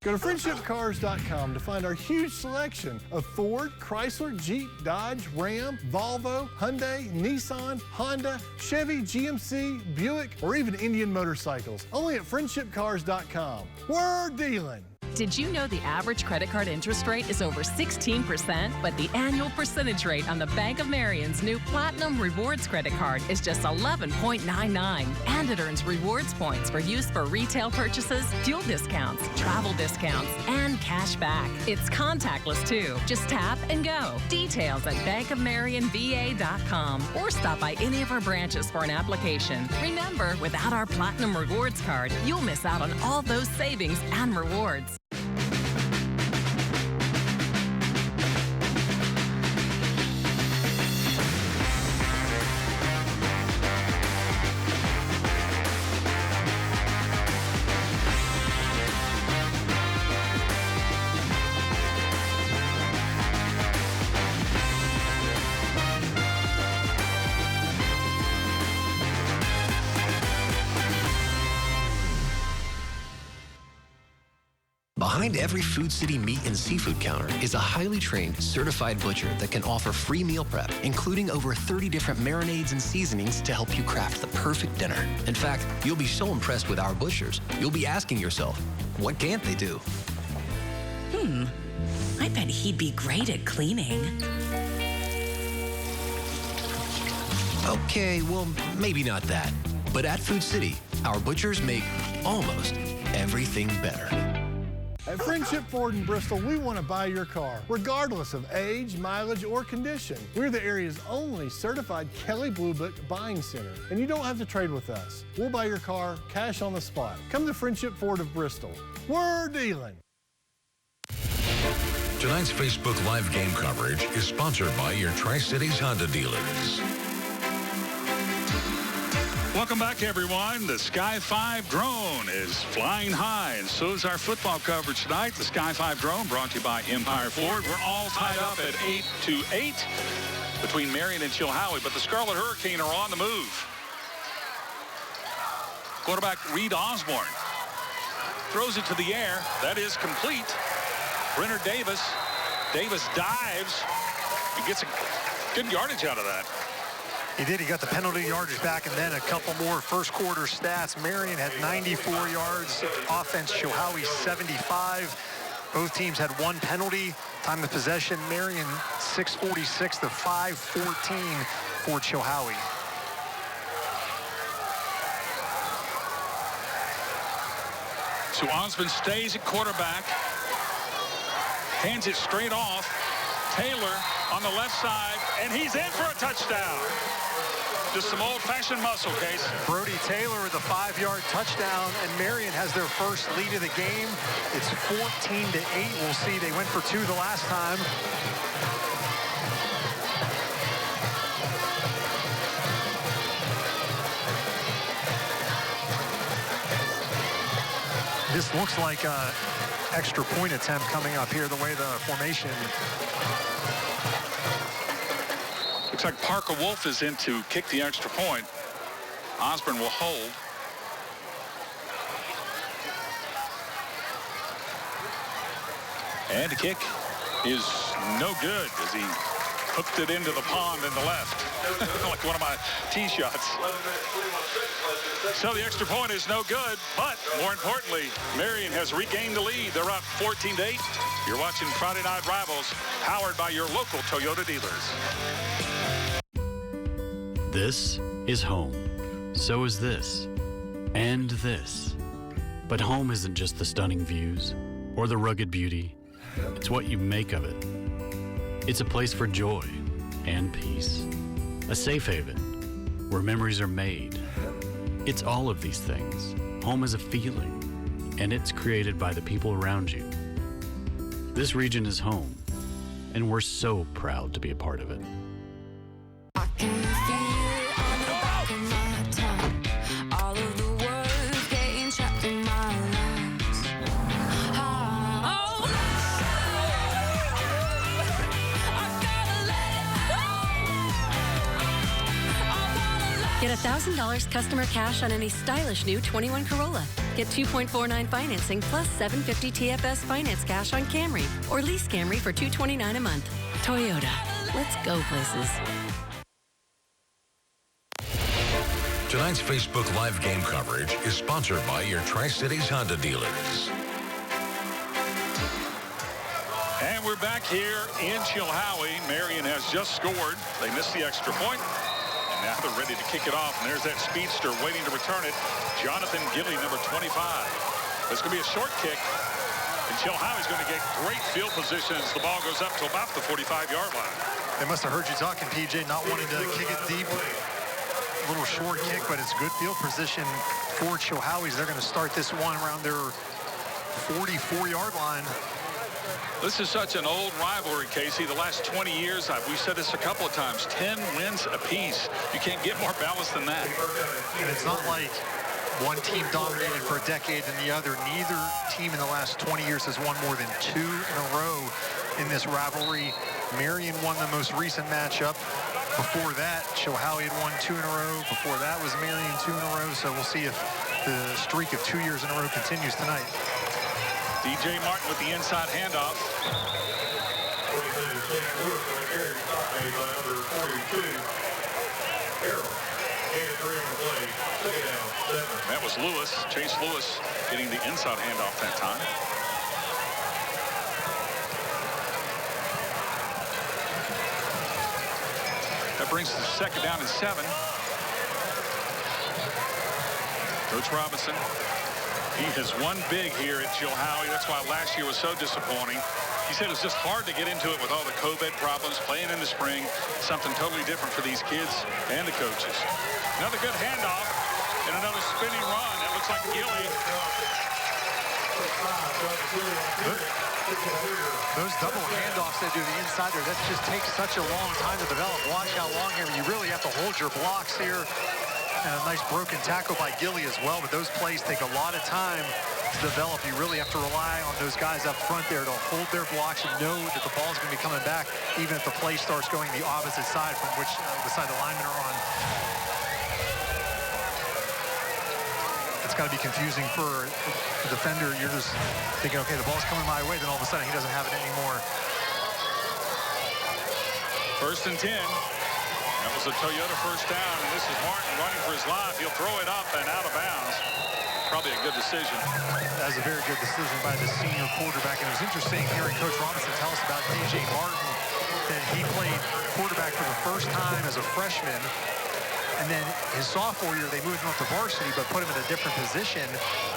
Go to friendshipcars.com to find our huge selection of Ford, Chrysler, Jeep, Dodge, Ram, Volvo, Hyundai, Nissan, Honda, Chevy, GMC, Buick, or even Indian motorcycles. Only at friendshipcars.com. We're dealing. Did you know the average credit card interest rate is over 16%? But the annual percentage rate on the Bank of Marion's new Platinum Rewards credit card is just 11.99. And it earns rewards points for use for retail purchases, fuel discounts, travel discounts, and cash back. It's contactless too. Just tap and go. Details at bankofmarionva.com or stop by any of our branches for an application. Remember, without our Platinum Rewards card, you'll miss out on all those savings and rewards. Behind every Food City meat and seafood counter is a highly trained, certified butcher that can offer free meal prep, including over 30 different marinades and seasonings to help you craft the perfect dinner. In fact, you'll be so impressed with our butchers, you'll be asking yourself, what can't they do? I bet he'd be great at cleaning. Okay, well, maybe not that. But at Food City, our butchers make almost everything better. At Friendship Ford in Bristol, we want to buy your car, regardless of age, mileage, or condition. We're the area's only certified Kelley Blue Book buying center, and you don't have to trade with us. We'll buy your car cash on the spot. Come to Friendship Ford of Bristol. We're dealing. Tonight's Facebook Live game coverage is sponsored by your Tri-Cities Honda dealers. Welcome back, everyone. The Sky 5 drone is flying high, and so is our football coverage tonight. The Sky 5 drone brought to you by Empire Ford. We're all tied up at 8-8 between Marion and Chilhowie, but the Scarlet Hurricane are on the move. Quarterback Reed Osborne throws it to the air. That is complete. Brenner Davis dives and gets a good yardage out of that. He did. He got the penalty yardage back and then a couple more first quarter stats. Marion had 94 yards. Offense, Chilhowie 75. Both teams had one penalty. Time of possession, Marion 6:46 to 5:14 for Chilhowie. So Osmond stays at quarterback. Hands it straight off. Taylor on the left side, and he's in for a touchdown. Just some old-fashioned muscle, Case. Brody Taylor with a 5-yard touchdown, and Marion has their first lead of the game. It's 14-8. We'll see. They went for 2 the last time. This looks like an extra point attempt coming up here, the way the formation. Looks like Parker Wolf is in to kick the extra point. Osborne will hold. And the kick is no good as he Hooked it into the pond in the left, like one of my tee shots. So the extra point is no good, but more importantly, Marion has regained the lead. They're up 14-8. You're watching Friday Night Rivals, powered by your local Toyota dealers. This is home. So is this. And this. But home isn't just the stunning views or the rugged beauty. It's what you make of it. It's a place for joy and peace. A safe haven where memories are made. It's all of these things. Home is a feeling, and it's created by the people around you. This region is home, and we're so proud to be a part of it. Get $1,000 customer cash on any stylish new 21 Corolla. Get 2.49 financing plus $750 TFS finance cash on Camry or lease Camry for $229 a month. Toyota. Let's go places. Tonight's Facebook Live game coverage is sponsored by your Tri-Cities Honda dealers. And we're back here in Chilhowie. Marion has just scored. They missed the extra point. Now they're ready to kick it off, and there's that speedster waiting to return it, Jonathan Gilly, number 25. It's going to be a short kick, and Chilhowie's going to get great field position as the ball goes up to about the 45-yard line. They must have heard you talking, PJ, not wanting to kick it deep. A little short kick, but it's good field position for Chilhowie's. They're going to start this one around their 44-yard line. This is such an old rivalry, Casey. The last 20 years, we've said this a couple of times, 10 wins apiece. You can't get more balanced than that. And it's not like one team dominated for a decade and the other. Neither team in the last 20 years has won more than 2 in a row in this rivalry. Marion won the most recent matchup. Before that, Chilhowie had won 2 in a row. Before that was Marion 2 in a row. So we'll see if the streak of 2 years in a row continues tonight. DJ Martin with the inside handoff. That was Lewis, Chase Lewis, getting the inside handoff that time. That brings the second down and 7. Coach Robinson. He has won big here at Chilhowie. That's why last year was so disappointing. He said it was just hard to get into it with all the COVID problems, playing in the spring. Something totally different for these kids and the coaches. Another good handoff and another spinning run. That looks like Gilly. Those double handoffs they do the inside there, that just takes such a long time to develop. Watch how long here. You really have to hold your blocks here. And a nice broken tackle by Gilly as well, but those plays take a lot of time to develop. You really have to rely on those guys up front there to hold their blocks and know that the ball's going to be coming back, even if the play starts going the opposite side from which the side the linemen are on. It's got to be confusing for the defender. You're just thinking, okay, the ball's coming my way, then all of a sudden he doesn't have it anymore. First and 10. That was a Toyota first down, and this is Martin running for his life. He'll throw it up and out of bounds. Probably a good decision. That was a very good decision by the senior quarterback, and it was interesting hearing Coach Robinson tell us about DJ Martin, that he played quarterback for the first time as a freshman. And then his sophomore year, they moved him up to varsity, but put him in a different position.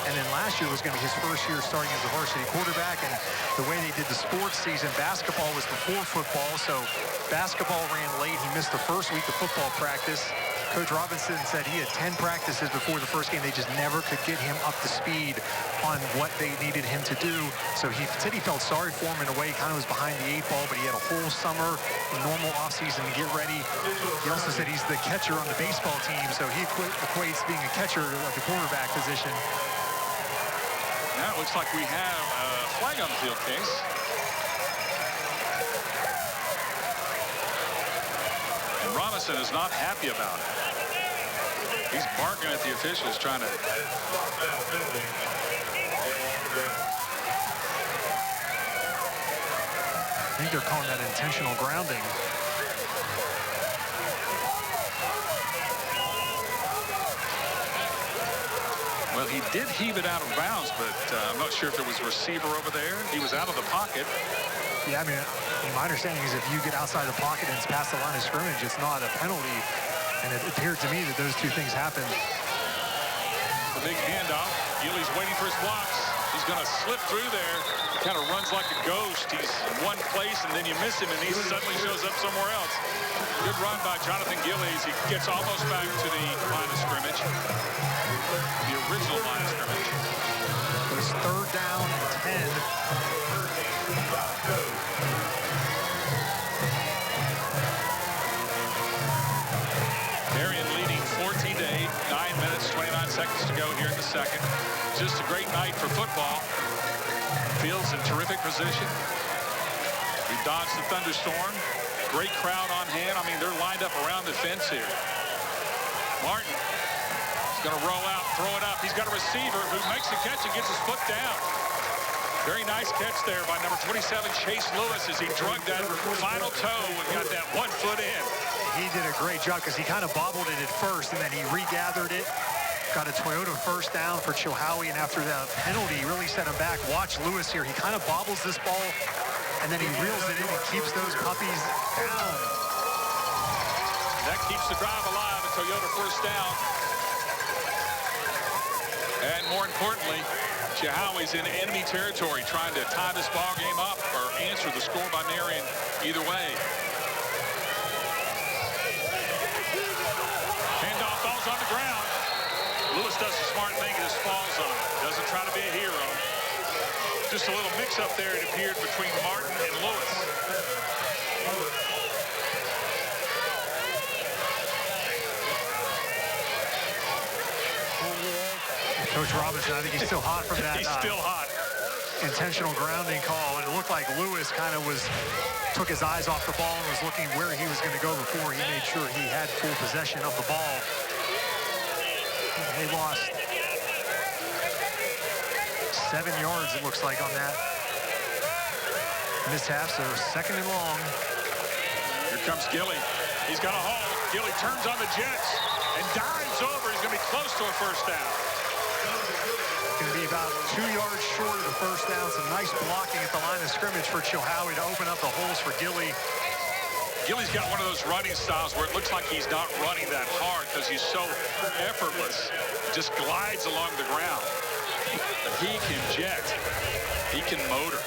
And then last year was going to be his first year starting as a varsity quarterback. And the way they did the sports season, basketball was before football. So basketball ran late. He missed the first week of football practice. Coach Robinson said he had 10 practices before the first game. They just never could get him up to speed on what they needed him to do. So he said he felt sorry for him in a way. He kind of was behind the 8 ball, but he had a whole summer, a normal offseason to get ready. He also said he's the catcher on the baseball team, so he equates being a catcher to like the quarterback position. Now it looks like we have a flag on the field, Case. And Robinson is not happy about it. He's barking at the officials, trying to... I think they're calling that intentional grounding. Well, he did heave it out of bounds, but I'm not sure if there was a receiver over there. He was out of the pocket. Yeah, I mean, my understanding is if you get outside the pocket and it's past the line of scrimmage, it's not a penalty. And it appeared to me that those two things happened. The big handoff. Gilly's waiting for his blocks. He's going to slip through there. He kind of runs like a ghost. He's in one place, and then you miss him, and he suddenly shows up somewhere else. Good run by Jonathan Gillies. He gets almost back to the line of scrimmage. The original line of scrimmage. It was 3rd down and 10. Marion leading 14-8, 9 minutes, 29 seconds to go here in the second. Just a great night for football. Field's in terrific position. We dodged the thunderstorm. Great crowd on hand. I mean, they're lined up around the fence here. Martin is going to roll out, throw it up. He's got a receiver who makes the catch and gets his foot down. Very nice catch there by number 27, Chase Lewis, as he drug that final toe and got that 1 foot in. He did a great job because he kind of bobbled it at first, and then he regathered it. Got a Toyota 1st down for Chilhowie, and after that penalty, really set him back. Watch Lewis here. He kind of bobbles this ball, and then he reels it in and keeps those puppies down. That keeps the drive alive. A Toyota 1st down. And more importantly, Chilhowie's in enemy territory, trying to tie this ball game up or answer the score by Marion either way. Handoff, ball's on the ground. Lewis does the smart thing and just falls on it. Doesn't try to be a hero. Just a little mix-up there, it appeared, between Martin and Lewis. Coach Robinson, I think he's still hot from that. He's still hot. Intentional grounding call, and it looked like Lewis kind of took his eyes off the ball and was looking where he was going to go before he made sure he had full possession of the ball. They lost 7 yards, it looks like, on that mishap, so 2nd and long. Here comes Gilly. He's got a hole. Gilly turns on the jets and dives over. He's going to be close to a 1st down. Going to be about 2 yards short of the 1st down. Some nice blocking at the line of scrimmage for Chilhowie to open up the holes for Gilly. Gilly's got one of those running styles where it looks like he's not running that hard because he's so effortless. Just glides along the ground. But he can jet. He can motor.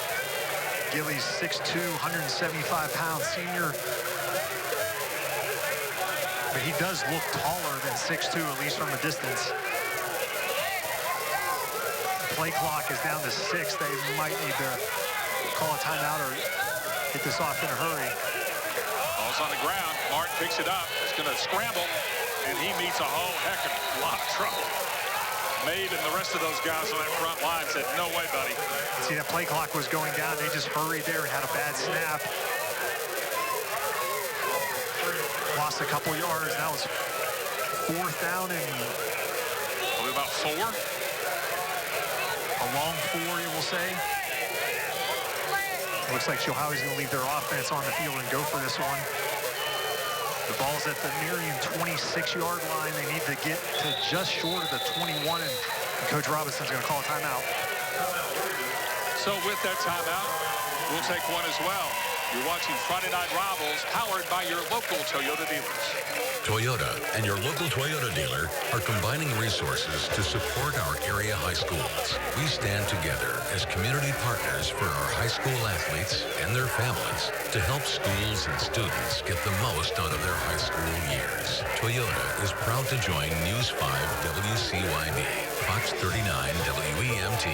Gilly's 6'2", 175-pound senior. But he does look taller than 6'2", at least from a distance. Play clock is down to 6. They might need to call a timeout or get this off in a hurry. Ball's on the ground. Martin picks it up. He's going to scramble, and he meets a whole heck of a lot of trouble. Mabe and the rest of those guys on that front line said, no way, buddy. See, that play clock was going down. They just hurried there and had a bad snap. Lost a couple yards. That was 4th down and probably about 4. A long 4, you will say. It looks like Chilhowie's going to leave their offense on the field and go for this one. The ball's at the Marion 26-yard line. They need to get to just short of the 21, and Coach Robinson's going to call a timeout. So with that timeout, we'll take one as well. You're watching Friday Night Rivals, powered by your local Toyota dealers. Toyota and your local Toyota dealer are combining resources to support our area high schools. We stand together as community partners for our high school athletes and their families to help schools and students get the most out of their high school years. Toyota is proud to join News 5 WCYD, Fox 39 WEMT,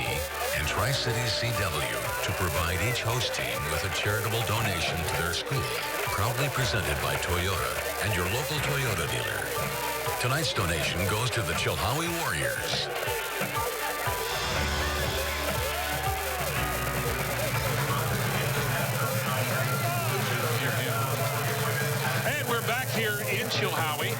and Tri-Cities CW to provide each host team with a charitable donation to their school. Proudly presented by Toyota and your local Toyota dealer. Tonight's donation goes to the Chilhowie Warriors. And we're back here in Chilhowie.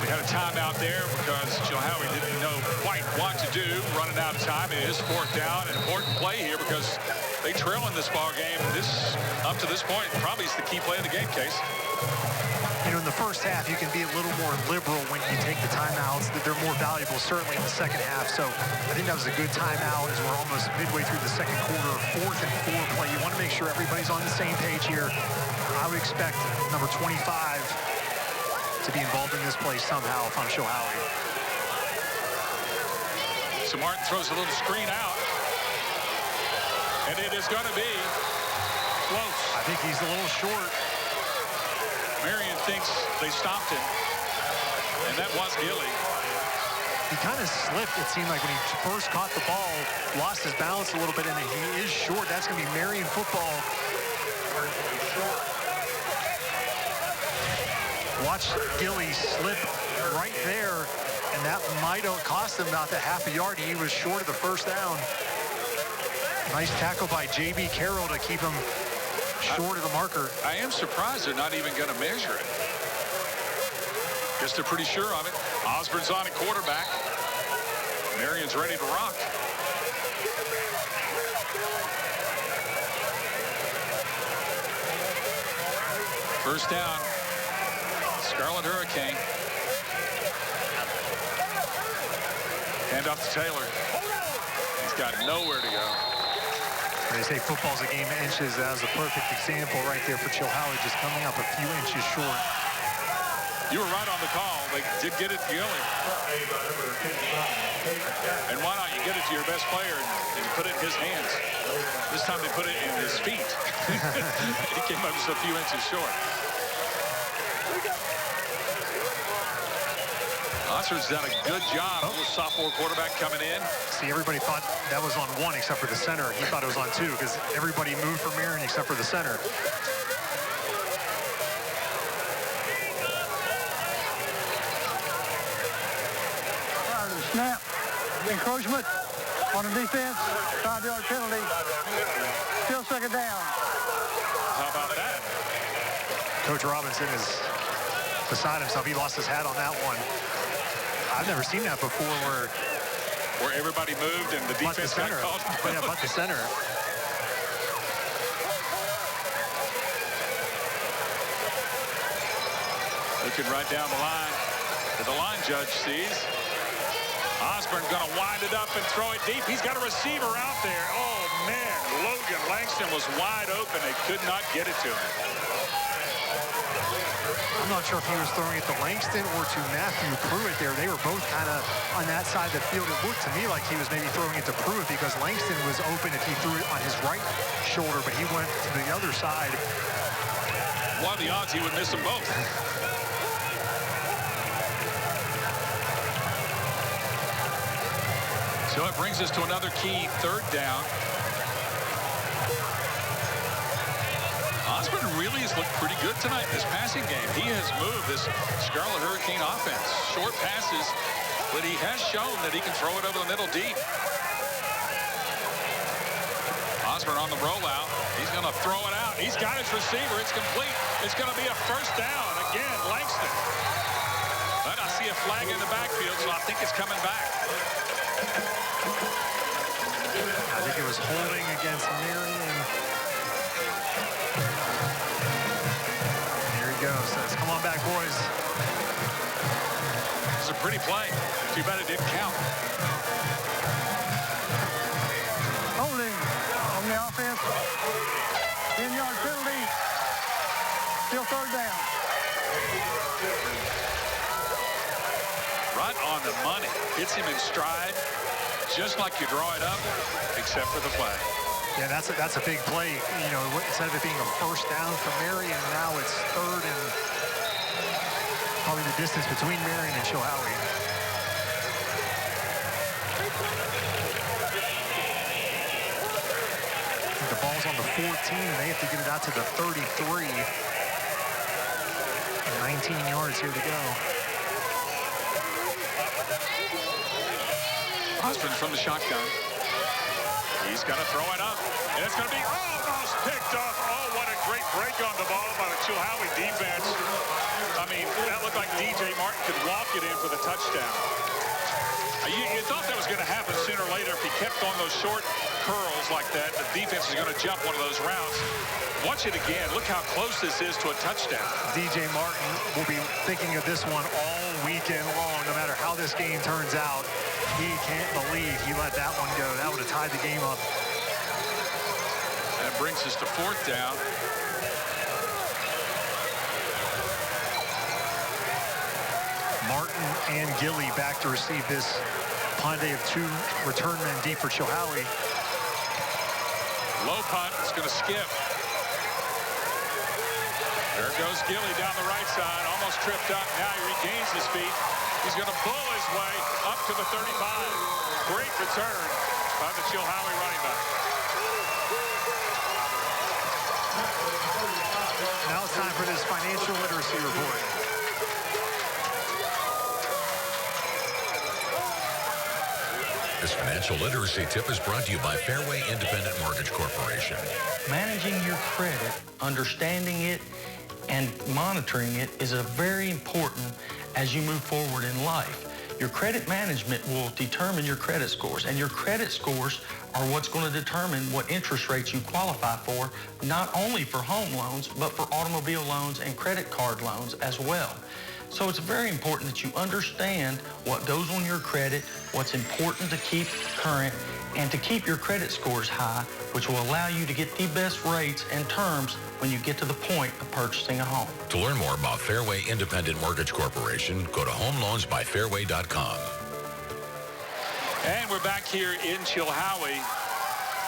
We had a timeout there because Chilhowie didn't know quite what to do. Running out of time. It is 4th down. An important play here because they trail in this ball game. This, up to this point, probably is the key play of the game, Case. You know, in the first half, you can be a little more liberal when you take the timeouts. They're more valuable, certainly, in the second half. So I think that was a good timeout as we're almost midway through the second quarter. 4th and 4 play. You want to make sure everybody's on the same page here. I would expect number 25 to be involved in this play somehow if I'm Chilhowie. So Martin throws a little screen out. And it is going to be close. I think he's a little short. Marion thinks they stopped him. And that was Gilly. He kind of slipped, it seemed like, when he first caught the ball, lost his balance a little bit, and he is short. That's going to be Marion football. Watch Gilly slip right there, and that might have cost him about the half a yard. He was short of the first down. Nice tackle by J.B. Carroll to keep him short of the marker. I am surprised they're not even going to measure it. Guess they're pretty sure of it. Osborne's on at quarterback. Marion's ready to rock. First down. Scarlet Hurricane. Hand off to Taylor. He's got nowhere to go. They say football's a game of inches. That was a perfect example right there for Chilhowie, just coming up a few inches short. You were right on the call. They did get it to Gilly. And why not? You get it to your best player and put it in his hands. This time they put it in his feet. He came up just a few inches short. Osborne's done a good job. Little sophomore quarterback coming in. See, everybody thought that was on 1 except for the center. He thought it was on 2 because everybody moved for Marion except for the center. Snap, encroachment on the defense, 5-yard penalty, still second down. How about that? Coach Robinson is beside himself. He lost his hat on that one. I've never seen that before where everybody moved and the defense got called. Yeah, but the center. Looking right down the line that the line judge sees. Osborne going to wind it up and throw it deep. He's got a receiver out there. Oh, man. Logan Langston was wide open. They could not get it to him. I'm not sure if he was throwing it to Langston or to Matthew Pruitt there. They were both kind of on that side of the field. It looked to me like he was maybe throwing it to Pruitt because Langston was open if he threw it on his right shoulder, but he went to the other side. What are the odds he would miss them both? So it brings us to another key third down. Osborne really has looked pretty good tonight in this passing game. He has moved this Scarlet Hurricane offense. Short passes, but he has shown that he can throw it over the middle deep. Osborne on the rollout. He's going to throw it out. He's got his receiver. It's complete. It's going to be a first down. Again, Langston. But I see a flag in the backfield, so I think it's coming back. I think it was holding against Marion. Here he goes. Says, come on back, boys. It's a pretty play. Too bad it didn't count. Holding on the offense. 10-yard penalty. Still third down. Right on the money. Hits him in stride. Just like you draw it up, except for the flag. Yeah, that's a big play. You know, instead of it being a first down for Marion, now it's third and probably the distance between Marion and Chilhowie. The ball's on the 14, and they have to get it out to the 33. 19 yards here to go. Osborne from the shotgun. He's going to throw it up. And it's going to be almost picked off. Oh, what a great break on the ball by the Chilhowie defense. I mean, that looked like DJ Martin could walk it in for the touchdown. You thought that was going to happen sooner or later if he kept on those short curls like that, the defense is going to jump one of those routes. Watch it again. Look how close this is to a touchdown. DJ Martin will be thinking of this one all weekend long, no matter how this game turns out. He can't believe he let that one go. That would have tied the game up. That brings us to 4th down. Martin and Gilly back to receive this punt. They have 2 return men deep for Chilhowie. Low punt. It's going to skip. There goes Gilly down the right side. Almost tripped up. Now he regains his feet. He's going to bull his way up to the 35. Great return by the Chilhowie running back. Now it's time for this financial literacy report. This financial literacy tip is brought to you by Fairway Independent Mortgage Corporation. Managing your credit, understanding it, and monitoring it is very important as you move forward in life. Your credit management will determine your credit scores, and your credit scores are what's going to determine what interest rates you qualify for, not only for home loans, but for automobile loans and credit card loans as well. So it's very important that you understand what goes on your credit, what's important to keep current, and to keep your credit scores high, which will allow you to get the best rates and terms when you get to the point of purchasing a home. To learn more about Fairway Independent Mortgage Corporation, go to homeloansbyfairway.com. And we're back here in Chilhowie.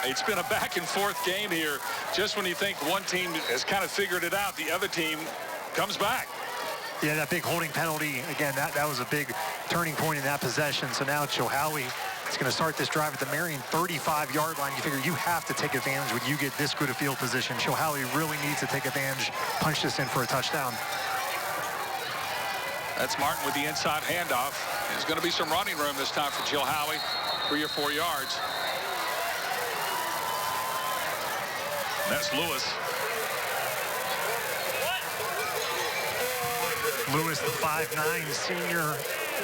It's been a back and forth game here. Just when you think one team has kind of figured it out, the other team comes back. Yeah, that big holding penalty, again, that was a big turning point in that possession. So now Chilhowie is going to start this drive at the Marion 35-yard line. You figure you have to take advantage when you get this good a field position. Chilhowie really needs to take advantage, punch this in for a touchdown. That's Martin with the inside handoff. There's going to be some running room this time for Chilhowie, 3 or 4 yards. That's Lewis. Lewis, the 5'9" senior,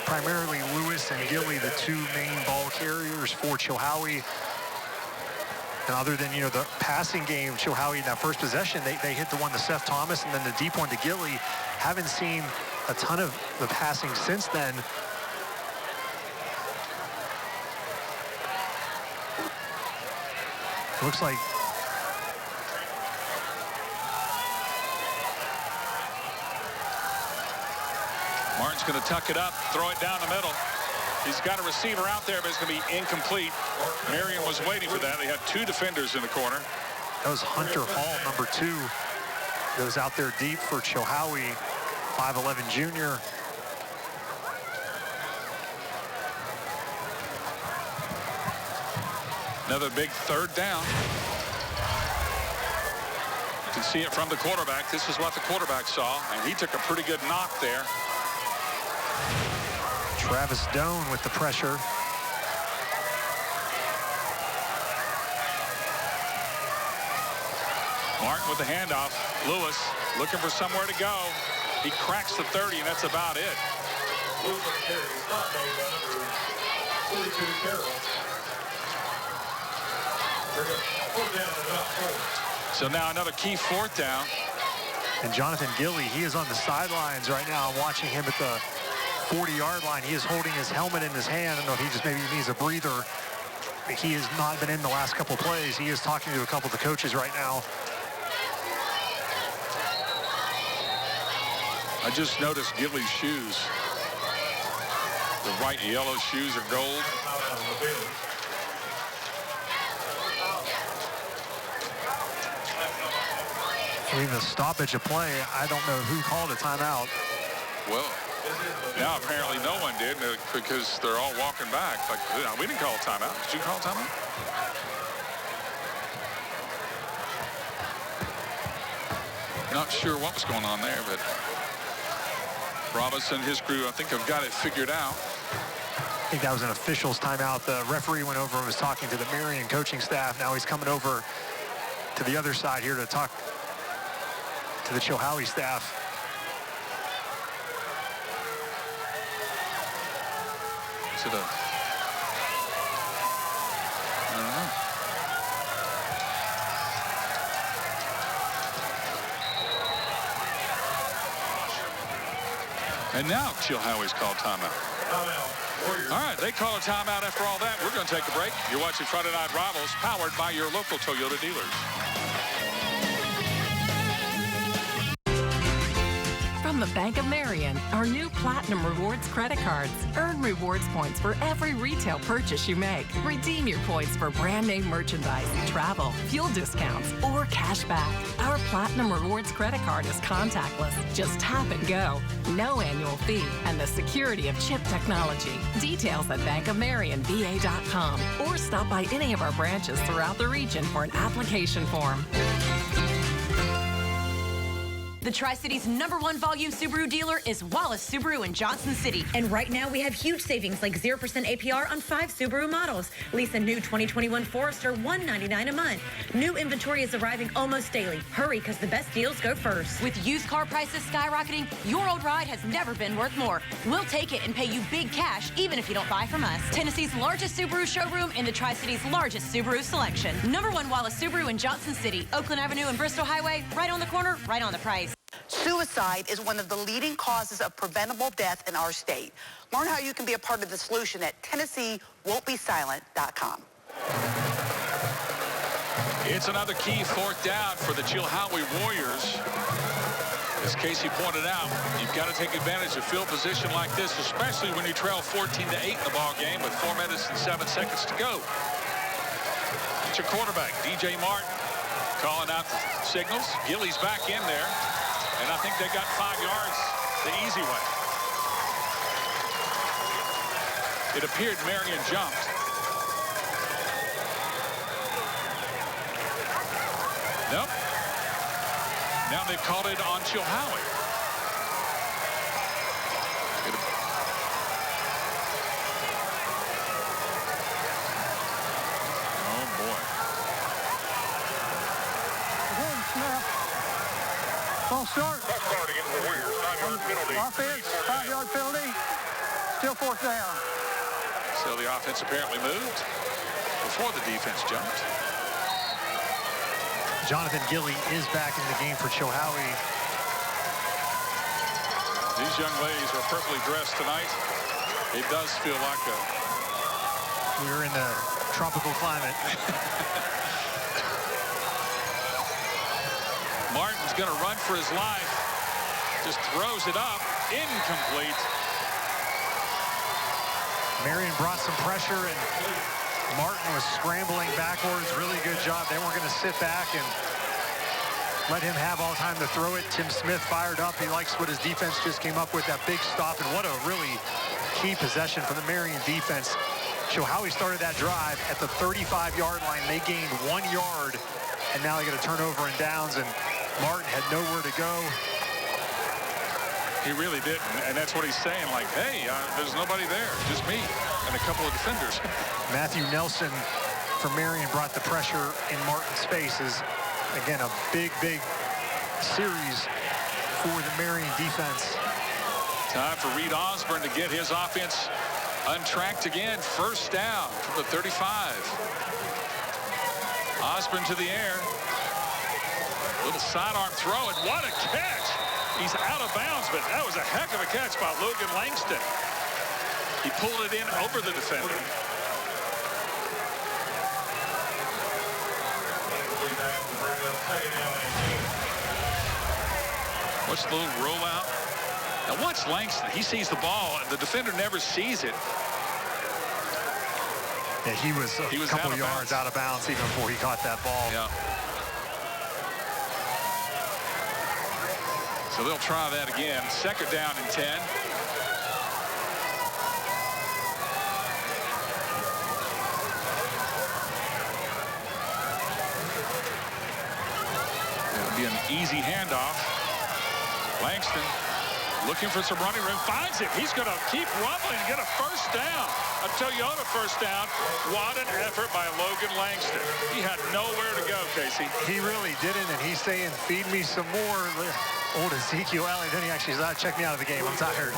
primarily Lewis and Gilly, the 2 main ball carriers for Chilhowie. And other than, the passing game, Chilhowie in that first possession, they hit the one to Seth Thomas and then the deep one to Gilly. Haven't seen a ton of the passing since then. Looks like Martin's going to tuck it up, throw it down the middle. He's got a receiver out there, but it's going to be incomplete. Marion was waiting for that. They had 2 defenders in the corner. That was Hunter Hall, number 2. That was out there deep for Chilhowie, 5'11" junior. Another big 3rd down. You can see it from the quarterback. This is what the quarterback saw, and he took a pretty good knock there. Travis Doan with the pressure. Martin with the handoff. Lewis looking for somewhere to go. He cracks the 30, and that's about it. So now another key 4th down. And Jonathan Gilly, he is on the sidelines right now. I'm watching him at the 40-yard line. He is holding his helmet in his hand. I don't know if he just maybe needs a breather. He has not been in the last couple plays. He is talking to a couple of the coaches right now. I just noticed Gilly's shoes. The white and yellow shoes are gold. In the stoppage of play, I don't know who called a timeout. Well, now apparently no one did because they're all walking back. Like, we didn't call a timeout. Did you call a timeout? Not sure what was going on there, but Robinson, his crew, I think have got it figured out. I think that was an official's timeout. The referee went over and was talking to the Marion coaching staff. Now he's coming over to the other side here to talk to the Chilhowie staff. Is it I don't know. And now Chilhowie's called timeout. All right, they call a timeout after all that. We're going to take a break. You're watching Friday Night Rivals, powered by your local Toyota dealers. From the Bank of Marion, our new Platinum Rewards credit cards. Earn rewards points for every retail purchase you make. Redeem your points for brand name merchandise, travel, fuel discounts, or cash back. Our Platinum Rewards credit card is contactless. Just tap and go. No annual fee and the security of chip technology. Details at bankofmarionva.com or stop by any of our branches throughout the region for an application form. The Tri-City's #1 volume Subaru dealer is Wallace Subaru in Johnson City. And right now we have huge savings like 0% APR on 5 Subaru models. Lease a new 2021 Forester, $199 a month. New inventory is arriving almost daily. Hurry, because the best deals go first. With used car prices skyrocketing, your old ride has never been worth more. We'll take it and pay you big cash, even if you don't buy from us. Tennessee's largest Subaru showroom in the Tri-City's largest Subaru selection. #1 Wallace Subaru in Johnson City. Oakland Avenue and Bristol Highway, right on the corner, right on the price. Suicide is one of the leading causes of preventable death in our state. Learn how you can be a part of the solution at TennesseeWon'tBeSilent.com. It's another key 4th down for the Chilhowie Warriors. As Casey pointed out, you've got to take advantage of field position like this, especially when you trail 14-8 in the ball game with 4 minutes and 7 seconds to go. It's your quarterback, DJ Martin, calling out the signals. Gilly's back in there. And I think they got 5 yards the easy way. It appeared Marion jumped. Nope. Now they've called it on Chilhowie. Oh, boy. False start. Offense, 5-yard penalty. Still 4th down. So the offense apparently moved before the defense jumped. Jonathan Gilly is back in the game for Chilhowie. These young ladies are perfectly dressed tonight. It does feel like we're in a tropical climate. Martin's going to run for his life. Just throws it up. Incomplete. Marion brought some pressure, and Martin was scrambling backwards. Really good job. They weren't going to sit back and let him have all time to throw it. Tim Smith fired up. He likes what his defense just came up with, that big stop, and what a really key possession for the Marion defense. Chilhowie started that drive at the 35-yard line. They gained 1 yard, and now they get a turnover and downs, and Martin had nowhere to go. He really didn't, and that's what he's saying, like, hey, there's nobody there, just me and a couple of defenders. Matthew Nelson for Marion brought the pressure in Martin's faces. Again, a big series for the Marion defense. Time for Reed Osborne to get his offense untracked again. 1st down from the 35. Osborne to the air. Little sidearm throw, and what a catch! He's out of bounds, but that was a heck of a catch by Logan Langston. He pulled it in over the defender. What's the little rollout? Now watch Langston. He sees the ball, and the defender never sees it. Yeah, he was a couple yards out of bounds even before he caught that ball. Yeah. So they'll try that again. 2nd down and 10. It'll be an easy handoff. Langston looking for some running room. Finds it. He's going to keep rumbling and get a 1st down. A Toyota 1st down. What an effort by Logan Langston. He had nowhere to go, Casey. He really didn't, and he's saying, feed me some more. Old Ezekiel Elliott, then he actually said, check me out of the game, I'm tired.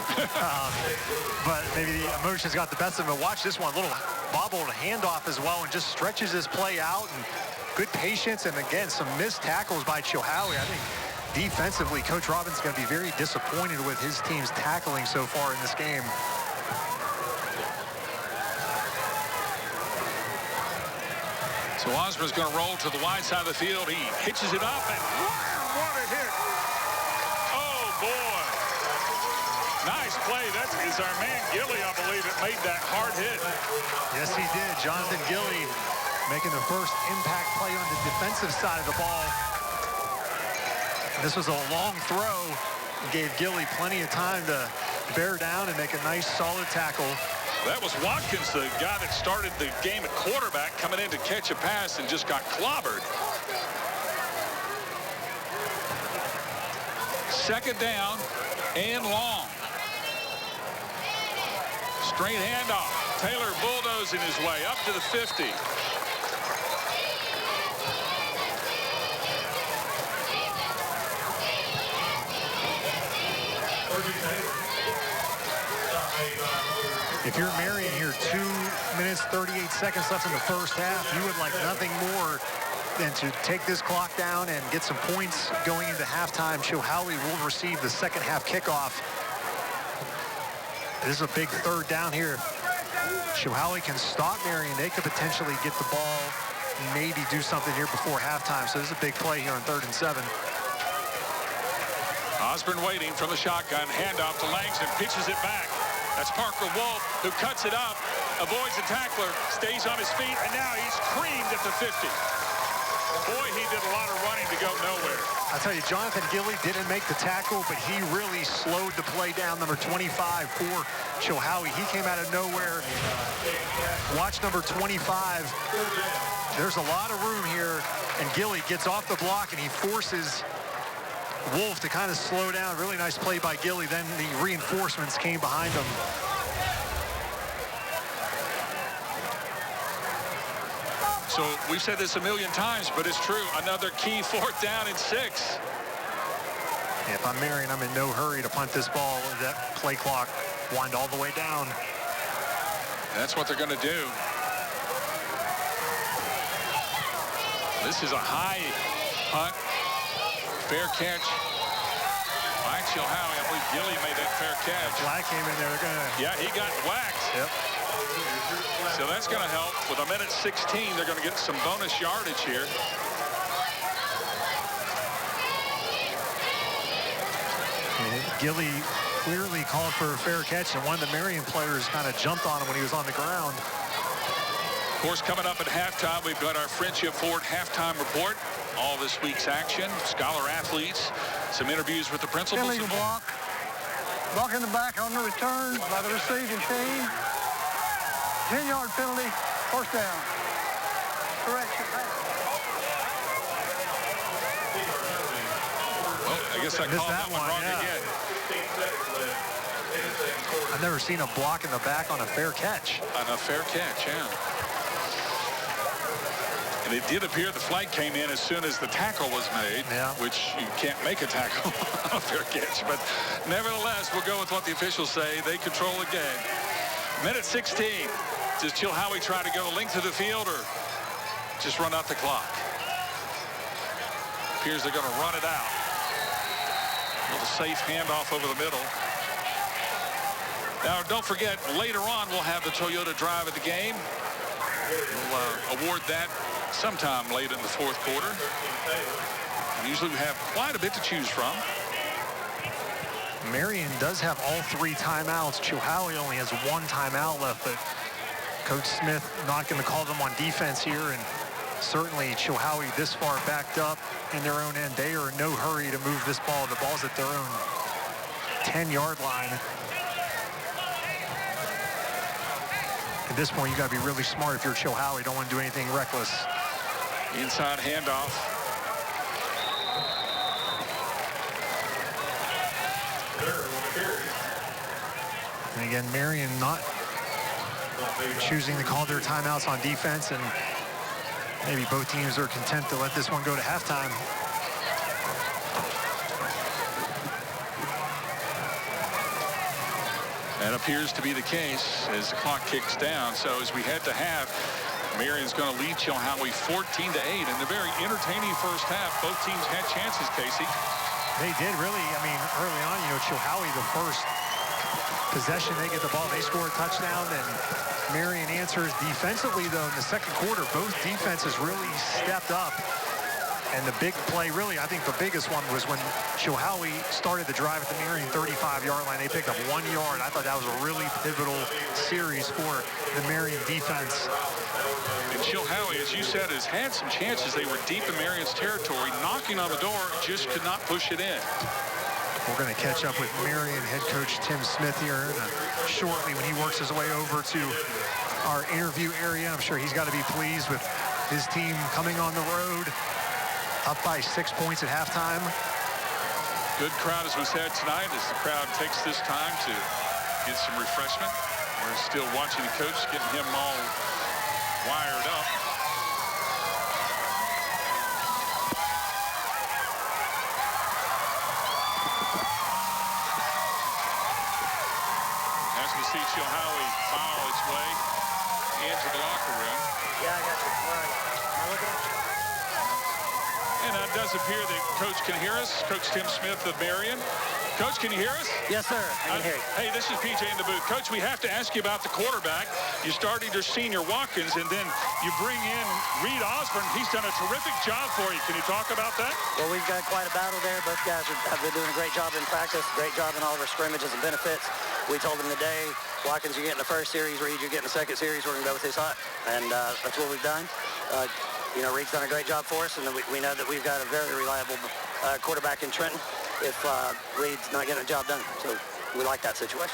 But maybe the emotions got the best of him. Watch this one, little bobbled handoff as well, and just stretches this play out, and good patience, and again, some missed tackles by Chilhowie. I think defensively, Coach Robbins is going to be very disappointed with his team's tackling so far in this game. So Osborne's going to roll to the wide side of the field. He hitches it up, and wow, what a hit. Oh, boy. Nice play. That is our man Gilly, I believe, that made that hard hit. Yes, he did. Jonathan Gilly making the first impact play on the defensive side of the ball. This was a long throw. Gave Gilly plenty of time to bear down and make a nice, solid tackle. That was Watkins, the guy that started the game at quarterback, coming in to catch a pass and just got clobbered. Second down and long. Straight handoff. Taylor bulldozing his way up to the 50. If you're Marion here, 2 minutes, 38 seconds left in the first half, you would like nothing more than to take this clock down and get some points going into halftime. Chilhowie will receive the second half kickoff. This is a big third down here. Chilhowie can stop Marion. They could potentially get the ball, maybe do something here before halftime. So this is a big play here on 3rd and 7. Osborne waiting from the shotgun. Handoff to Langston. Pitches it back. That's Parker Wolf, who cuts it up, avoids the tackler, stays on his feet, and now he's creamed at the 50. Boy, he did a lot of running to go nowhere. I'll tell you, Jonathan Gilly didn't make the tackle, but he really slowed the play down. Number 25 for Chilhowie. He came out of nowhere. Watch number 25. There's a lot of room here, and Gilly gets off the block, and he forces Wolf to kind of slow down. Really nice play by Gilly. Then the reinforcements came behind him. So we've said this a million times, but it's true. Another key 4th down and 6. Yeah, if I'm Marion, I'm in no hurry to punt this ball. That play clock wind all the way down. That's what they're going to do. This is a high punt. Fair catch by Chilhowie. I believe Gilly made that fair catch. Flag came in there. They're gonna. Yeah, he got whacked. Yep. So that's going to help. With 1:16, they're going to get some bonus yardage here. And Gilly clearly called for a fair catch, and one of the Marion players kind of jumped on him when he was on the ground. Of course, coming up at halftime, we've got our Friendship Ford halftime report. All this week's action, scholar athletes, some interviews with the principals. Illegal block. Block in the back on the return by the receiving team. 10-yard penalty, 1st down. Correction. Well, I guess I called that one wrong again. I've never seen a block in the back on a fair catch. On a fair catch, yeah. And it did appear the flag came in as soon as the tackle was made, which you can't make a tackle on a fair catch. But nevertheless, we'll go with what the officials say. They control the game. 1:16. Does Chilhowie try to go the length of the field or just run out the clock? Appears they're going to run it out. A little safe handoff over the middle. Now, don't forget, later on, we'll have the Toyota Drive of the game. We'll award that sometime late in the 4th quarter. And usually we have quite a bit to choose from. Marion does have all 3 timeouts. Chilhowie only has 1 timeout left, but Coach Smith not going to call them on defense here, and certainly Chilhowie this far backed up in their own end. They are in no hurry to move this ball. The ball's at their own 10-yard line. At this point, you got to be really smart if you're Chilhowie. Don't want to do anything reckless. Inside handoff. And again, Marion not choosing to call their timeouts on defense, and maybe both teams are content to let this one go to halftime. That appears to be the case as the clock kicks down. So as we head to half, Marion's going to lead Chilhowie 14-8 in a very entertaining first half. Both teams had chances, Casey. They did really, I mean, early on, you know, Chilhowie, the first possession, they get the ball, they score a touchdown, and Marion answers defensively, though, in the second quarter. Both defenses really stepped up. And the big play, really, I think the biggest one was when Chilhowie started the drive at the Marion 35-yard line. They picked up 1 yard. I thought that was a really pivotal series for the Marion defense. And Chilhowie, as you said, has had some chances. They were deep in Marion's territory, knocking on the door, just could not push it in. We're going to catch up with Marion head coach Tim Smith here shortly when he works his way over to our interview area. I'm sure he's got to be pleased with his team coming on the road, up by 6 points at halftime. Good crowd, as we said tonight, as the crowd takes this time to get some refreshment. We're still watching the coach, getting him all wired up. As we see Chilhowie file its way into the locker room. Yeah, I got you. Where are you? Am I looking at you? And it does appear that Coach can hear us. Coach Tim Smith of Marion. Coach, can you hear us? Yes, sir. I can hear you. Hey, this is PJ in the booth. Coach, we have to ask you about the quarterback. You started your senior Watkins, and then you bring in Reed Osborne. He's done a terrific job for you. Can you talk about that? Well, we've got quite a battle there. Both guys have been doing a great job in practice, great job in all of our scrimmages and benefits. We told them today, Watkins, you're getting the first series. Reed, you're getting the second series. We're going to go with his hot, and that's what we've done. You know, Reed's done a great job for us, and we know that we've got a very reliable quarterback in Trenton if Reed's not getting the job done. So we like that situation.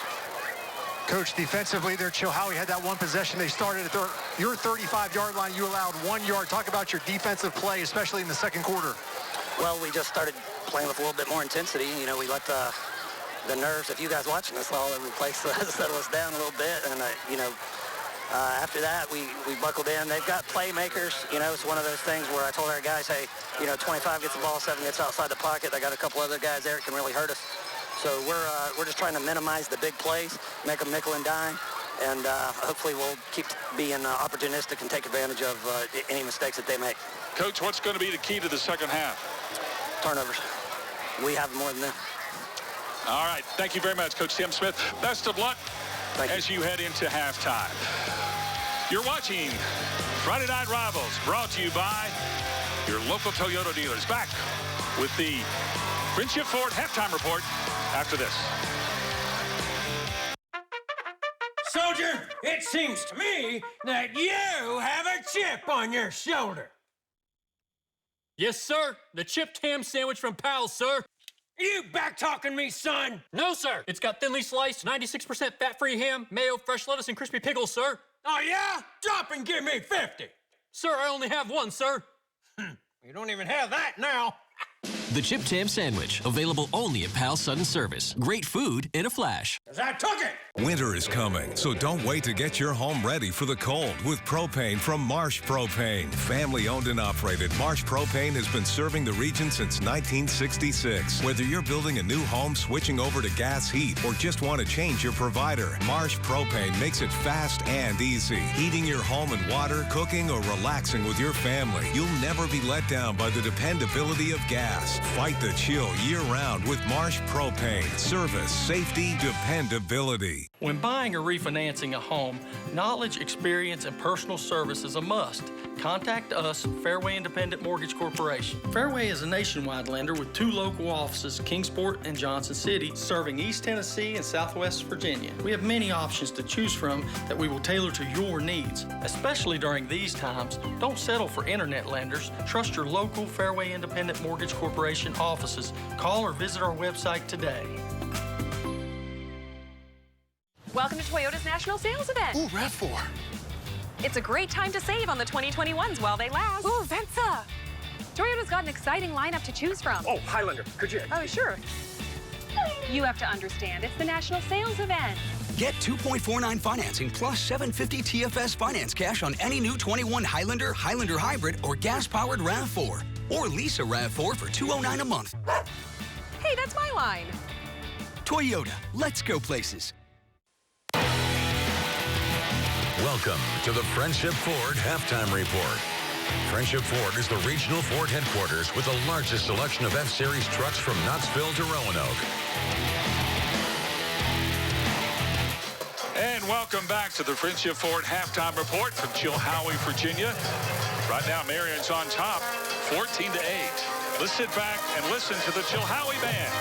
Coach, defensively there, Chilhowie had that one possession. They started at your 35-yard line. You allowed 1 yard. Talk about your defensive play, especially in the second quarter. Well, we just started playing with a little bit more intensity. You know, we let the nerves of you guys watching us all over the place settle us down a little bit. And, you know, after that, we buckled in. They've got playmakers. You know, it's one of those things where I told our guys, hey, you know, 25 gets the ball, 7 gets outside the pocket. They got a couple other guys there that can really hurt us. So we're just trying to minimize the big plays, make them nickel and dime, and hopefully we'll keep being opportunistic and take advantage of any mistakes that they make. Coach, what's going to be the key to the second half? Turnovers. We have more than them. All right. Thank you very much, Coach Tim Smith. Best of luck as you head into halftime. You're watching Friday Night Rivals, brought to you by your local Toyota dealers. Back with the Friendship Ford halftime report after this. Soldier, it seems to me that you have a chip on your shoulder. Yes, sir. The chipped ham sandwich from Powell's, sir. You back-talking me, son? No, sir. It's got thinly sliced, 96% fat-free ham, mayo, fresh lettuce, and crispy pickles, sir. Oh, yeah? Drop and give me 50. Sir, I only have one, sir. You don't even have that now. The chipped ham sandwich, available only at Pal's Sudden Service. Great food in a flash. 'Cause I took it. Winter is coming, so don't wait to get your home ready for the cold with propane from Marsh Propane. Family owned and operated, Marsh Propane has been serving the region since 1966. Whether you're building a new home, switching over to gas heat, or just want to change your provider, Marsh Propane makes it fast and easy. Heating your home and water, cooking, or relaxing with your family, you'll never be let down by the dependability of gas. Fight the chill year-round with Marsh Propane. Service, safety, dependability. When buying or refinancing a home, knowledge, experience, and personal service is a must. Contact us, Fairway Independent Mortgage Corporation. Fairway is a nationwide lender with 2 local offices, Kingsport and Johnson City, serving East Tennessee and Southwest Virginia. We have many options to choose from that we will tailor to your needs. Especially during these times, don't settle for internet lenders. Trust your local Fairway Independent Mortgage Corporation offices. Call or visit our website today. Welcome to Toyota's National Sales Event. Ooh, RAV4. It's a great time to save on the 2021s while they last. Ooh, Venza. Toyota's got an exciting lineup to choose from. Oh, Highlander, could you? Oh, sure. You have to understand, it's the National Sales Event. Get 2.49 financing plus 750 TFS finance cash on any new 21 Highlander, Highlander Hybrid, or gas-powered RAV4. Or lease a RAV4 for $209 a month. Hey, that's my line. Toyota, let's go places. Welcome to the Friendship Ford Halftime Report. Friendship Ford is the regional Ford headquarters with the largest selection of F-Series trucks from Knoxville to Roanoke. And welcome back to the Friendship Ford halftime report from Chilhowie, Virginia. Right now, Marion's on top, 14-8. Let's sit back and listen to the Chilhowie band.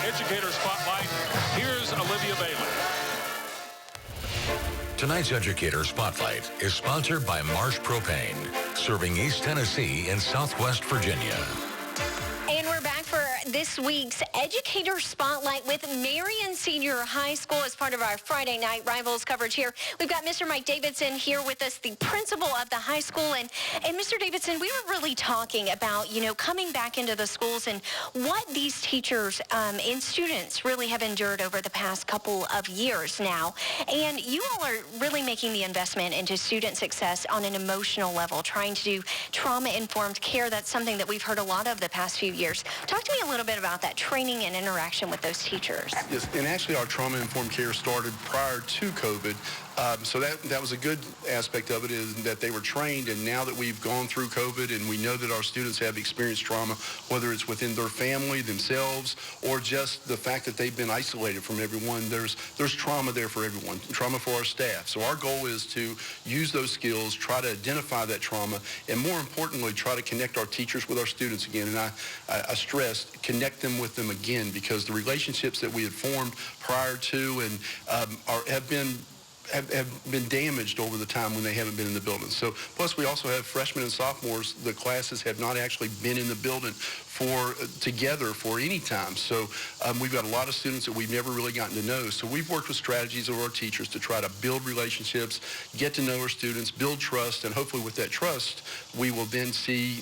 Educator Spotlight. Here's Olivia Bailey. Tonight's Educator Spotlight is sponsored by Marsh Propane, serving East Tennessee and Southwest Virginia. And we're back for this week's Educator Spotlight with Marion Senior High School as part of our Friday Night Rivals coverage here. We've got Mr. Mike Davidson here with us, the principal of the high school. And Mr. Davidson, we were really talking about, coming back into the schools and what these teachers and students really have endured over the past couple of years now. And you all are really making the investment into student success on an emotional level, trying to do trauma-informed care. That's something that we've heard a lot of the past few years. Talk to me a little bit about that training and interaction with those teachers. Yes, and actually our trauma-informed care started prior to COVID. So that was a good aspect of it, is that they were trained, and now that we've gone through COVID and we know that our students have experienced trauma, whether it's within their family, themselves, or just the fact that they've been isolated from everyone, there's trauma there for everyone, trauma for our staff. So our goal is to use those skills, try to identify that trauma, and more importantly, try to connect our teachers with our students again. And I stressed, connect them with them again, because the relationships that we had formed prior to and have been damaged over the time when they haven't been in the building. So plus we also have freshmen and sophomores. The classes have not actually been in the building together for any time. So we've got a lot of students that we've never really gotten to know. So we've worked with strategies of our teachers to try to build relationships, get to know our students, build trust, and hopefully with that trust, we will then see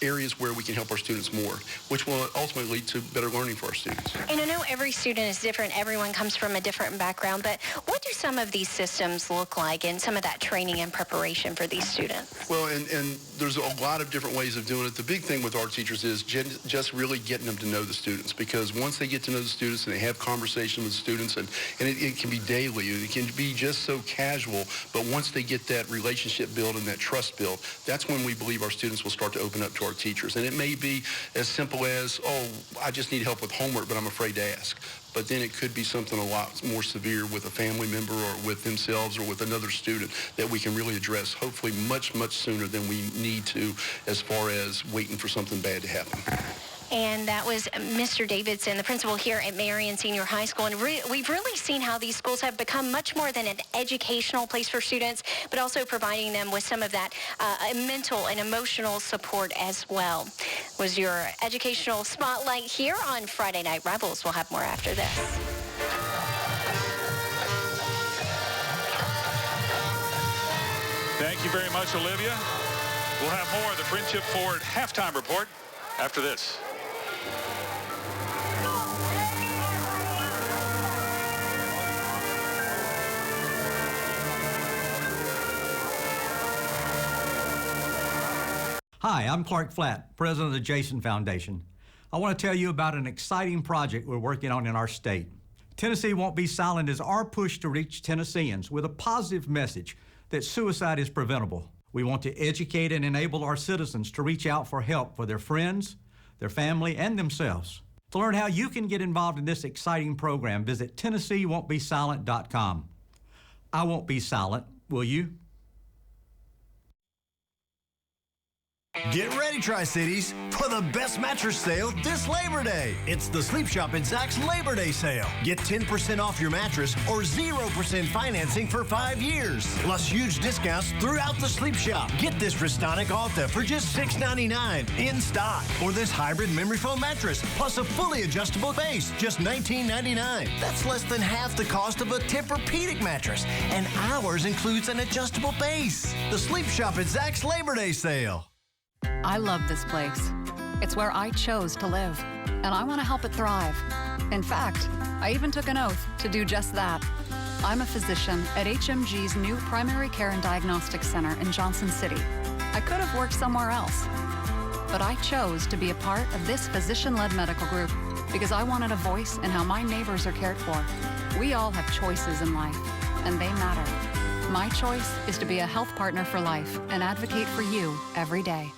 areas where we can help our students more, which will ultimately lead to better learning for our students. And I know every student is different. Everyone comes from a different background, but what do some of these systems look like and some of that training and preparation for these students? Well, and there's a lot of different ways of doing it. The big thing with our teachers is just really getting them to know the students, because once they get to know the students and they have conversation with the students, and it can be daily, it can be just so casual, but once they get that relationship built and that trust built, that's when we believe our students will start to open up to our teachers. And it may be as simple as, oh, I just need help with homework, but I'm afraid to ask. But then it could be something a lot more severe with a family member or with themselves or with another student that we can really address, hopefully much, much sooner than we need to, as far as waiting for something bad to happen. And that was Mr. Davidson, the principal here at Marion Senior High School. And we've really seen how these schools have become much more than an educational place for students, but also providing them with some of that mental and emotional support as well. Was your educational spotlight here on Friday Night Rivals. We'll have more after this. Thank you very much, Olivia. We'll have more of the Friendship Ford halftime report after this. Hi, I'm Clark Flatt, president of the Jason Foundation. I want to tell you about an exciting project we're working on in our state. Tennessee Won't Be Silent is our push to reach Tennesseans with a positive message that suicide is preventable. We want to educate and enable our citizens to reach out for help for their friends, their family, and themselves. To learn how you can get involved in this exciting program, visit TennesseeWon'tBeSilent.com. I won't be silent, will you? Get ready, Tri-Cities, for the best mattress sale this Labor Day. It's the Sleep Shop at Zach's Labor Day sale. Get 10% off your mattress or 0% financing for 5 years. Plus huge discounts throughout the Sleep Shop. Get this Restonic Alta for just $6.99 in stock. Or this hybrid memory foam mattress, plus a fully adjustable base, just $19.99. That's less than half the cost of a Tempur-Pedic mattress. And ours includes an adjustable base. The Sleep Shop at Zach's Labor Day sale. I love this place. It's where I chose to live, and I want to help it thrive. In fact, I even took an oath to do just that. I'm a physician at HMG's new Primary Care and Diagnostic Center in Johnson City. I could have worked somewhere else, but I chose to be a part of this physician-led medical group because I wanted a voice in how my neighbors are cared for. We all have choices in life, and they matter. My choice is to be a health partner for life and advocate for you every day.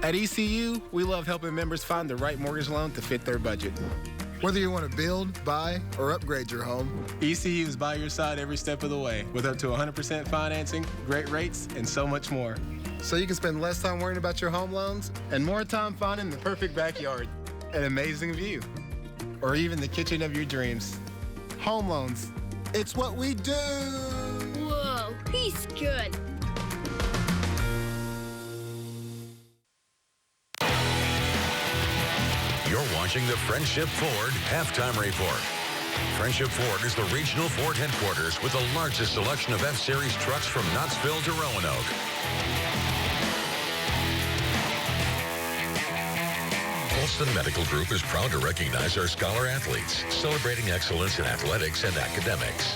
At ECU, we love helping members find the right mortgage loan to fit their budget. Whether you want to build, buy, or upgrade your home, ECU is by your side every step of the way with up to 100% financing, great rates, and so much more. So you can spend less time worrying about your home loans and more time finding the perfect backyard, an amazing view, or even the kitchen of your dreams. Home loans, it's what we do. Whoa, he's good. You're watching the Friendship Ford Halftime Report. Friendship Ford is the regional Ford headquarters with the largest selection of F-Series trucks from Knoxville to Roanoke. Holston Medical Group is proud to recognize our scholar athletes, celebrating excellence in athletics and academics.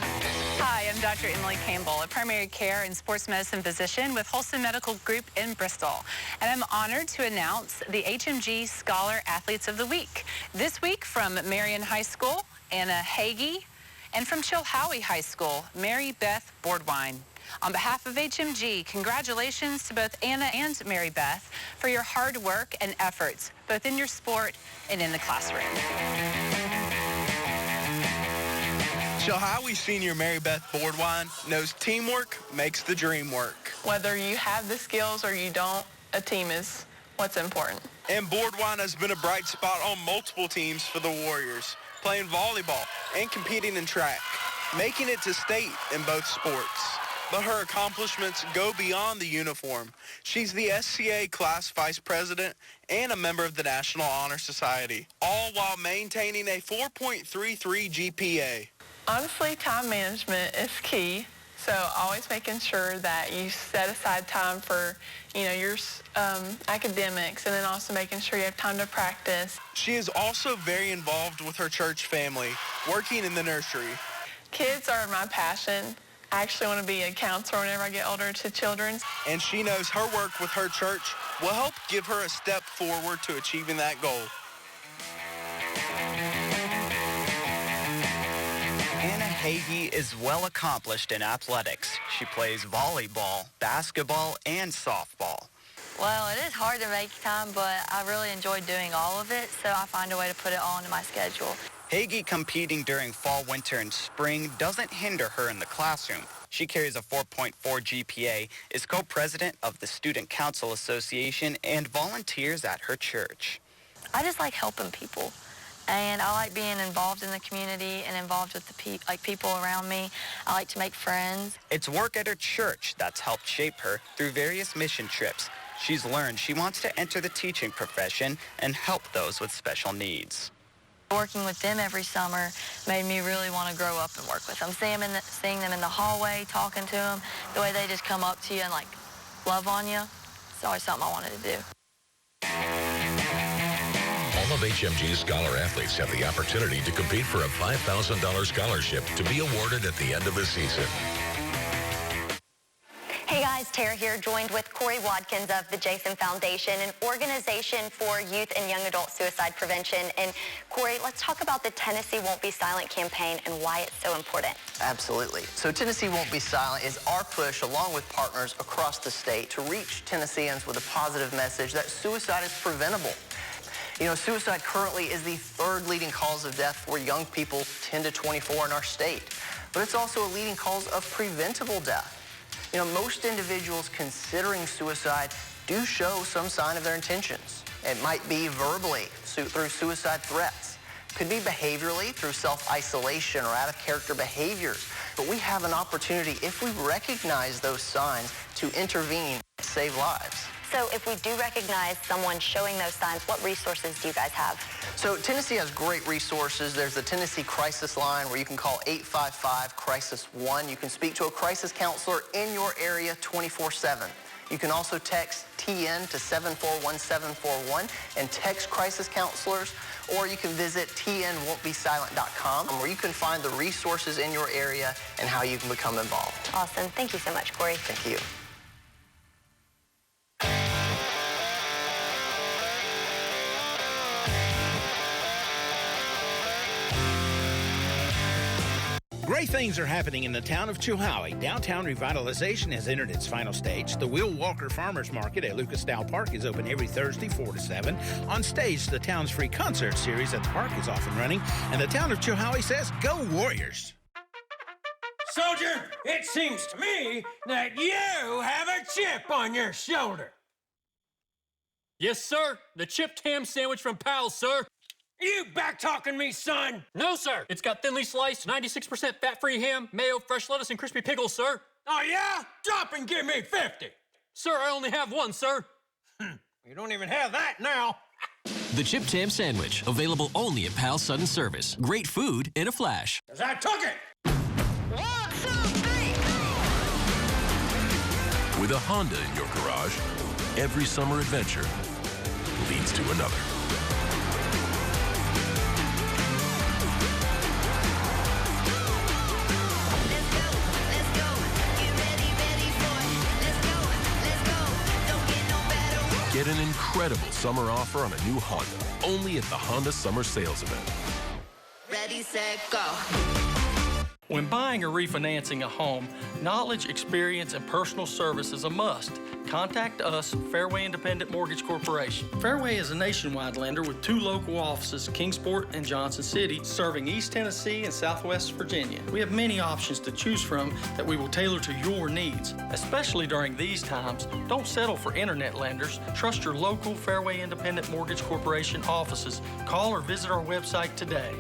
Hi, I'm Dr. Emily Campbell, a primary care and sports medicine physician with Holston Medical Group in Bristol. And I'm honored to announce the HMG Scholar Athletes of the Week. This week from Marion High School, Anna Hagee, and from Chilhowie High School, Mary Beth Boardwine. On behalf of HMG, congratulations to both Anna and Mary Beth for your hard work and efforts, both in your sport and in the classroom. Chilhowie senior Mary Beth Boardwine knows teamwork makes the dream work. Whether you have the skills or you don't, a team is what's important. And Boardwine has been a bright spot on multiple teams for the Warriors, playing volleyball and competing in track, making it to state in both sports. But her accomplishments go beyond the uniform. She's the SCA class vice president and a member of the National Honor Society, all while maintaining a 4.33 GPA. Honestly, time management is key. So always making sure that you set aside time for, your academics, and then also making sure you have time to practice. She is also very involved with her church family, working in the nursery. Kids are my passion. I actually want to be a counselor whenever I get older to children. And she knows her work with her church will help give her a step forward to achieving that goal. Anna Hagee is well accomplished in athletics. She plays volleyball, basketball, and softball. Well, it is hard to make time, but I really enjoy doing all of it, so I find a way to put it all into my schedule. Hagee competing during fall, winter, and spring doesn't hinder her in the classroom. She carries a 4.4 GPA, is co-president of the Student Council Association, and volunteers at her church. I just like helping people. And I like being involved in the community and involved with the people around me. I like to make friends. It's work at her church that's helped shape her through various mission trips. She's learned she wants to enter the teaching profession and help those with special needs. Working with them every summer made me really want to grow up and work with them. Seeing them in the hallway, talking to them, the way they just come up to you and love on you, it's always something I wanted to do. All of HMG's scholar athletes have the opportunity to compete for a $5,000 scholarship to be awarded at the end of the season. Hey guys, Tara here, joined with Corey Watkins of the Jason Foundation, an organization for youth and young adult suicide prevention. And Corey, let's talk about the Tennessee Won't Be Silent campaign and why it's so important. Absolutely. So Tennessee Won't Be Silent is our push, along with partners across the state, to reach Tennesseans with a positive message that suicide is preventable. You know, suicide currently is the third leading cause of death for young people 10 to 24 in our state. But it's also a leading cause of preventable death. You know, most individuals considering suicide do show some sign of their intentions. It might be verbally, through suicide threats. Could be behaviorally, through self-isolation or out-of-character behaviors. But we have an opportunity, if we recognize those signs, to intervene and save lives. So if we do recognize someone showing those signs, what resources do you guys have? So Tennessee has great resources. There's the Tennessee Crisis Line where you can call 855-CRISIS-1. You can speak to a crisis counselor in your area 24/7. You can also text TN to 741741 and text crisis counselors, or you can visit tnwon'tbesilent.com where you can find the resources in your area and how you can become involved. Awesome. Thank you so much, Corey. Thank you. Great things are happening in the town of Chilhowie. Downtown revitalization has entered its final stage. The Will Walker Farmers Market at Lucasdale Park is open every Thursday, 4 to 7. On stage, the town's free concert series at the park is off and running. And the town of Chilhowie says, go Warriors! Soldier, it seems to me that you have a chip on your shoulder. Yes, sir. The chipped ham sandwich from Powell's, sir. You back-talking me, son? No, sir. It's got thinly sliced, 96% fat-free ham, mayo, fresh lettuce, and crispy pickles, sir. Oh, yeah? Drop and give me 50. Sir, I only have one, sir. You don't even have that now. The chipped ham sandwich, available only at Powell's Sudden Service. Great food in a flash. 'Cause I took it. With a Honda in your garage, every summer adventure leads to another. Get an incredible summer offer on a new Honda, only at the Honda Summer Sales Event. Ready, set, go. When buying or refinancing a home, knowledge, experience, and personal service is a must. Contact us, Fairway Independent Mortgage Corporation. Fairway is a nationwide lender with 2 local offices, Kingsport and Johnson City, serving East Tennessee and Southwest Virginia. We have many options to choose from that we will tailor to your needs. Especially during these times, don't settle for internet lenders. Trust your local Fairway Independent Mortgage Corporation offices. Call or visit our website today.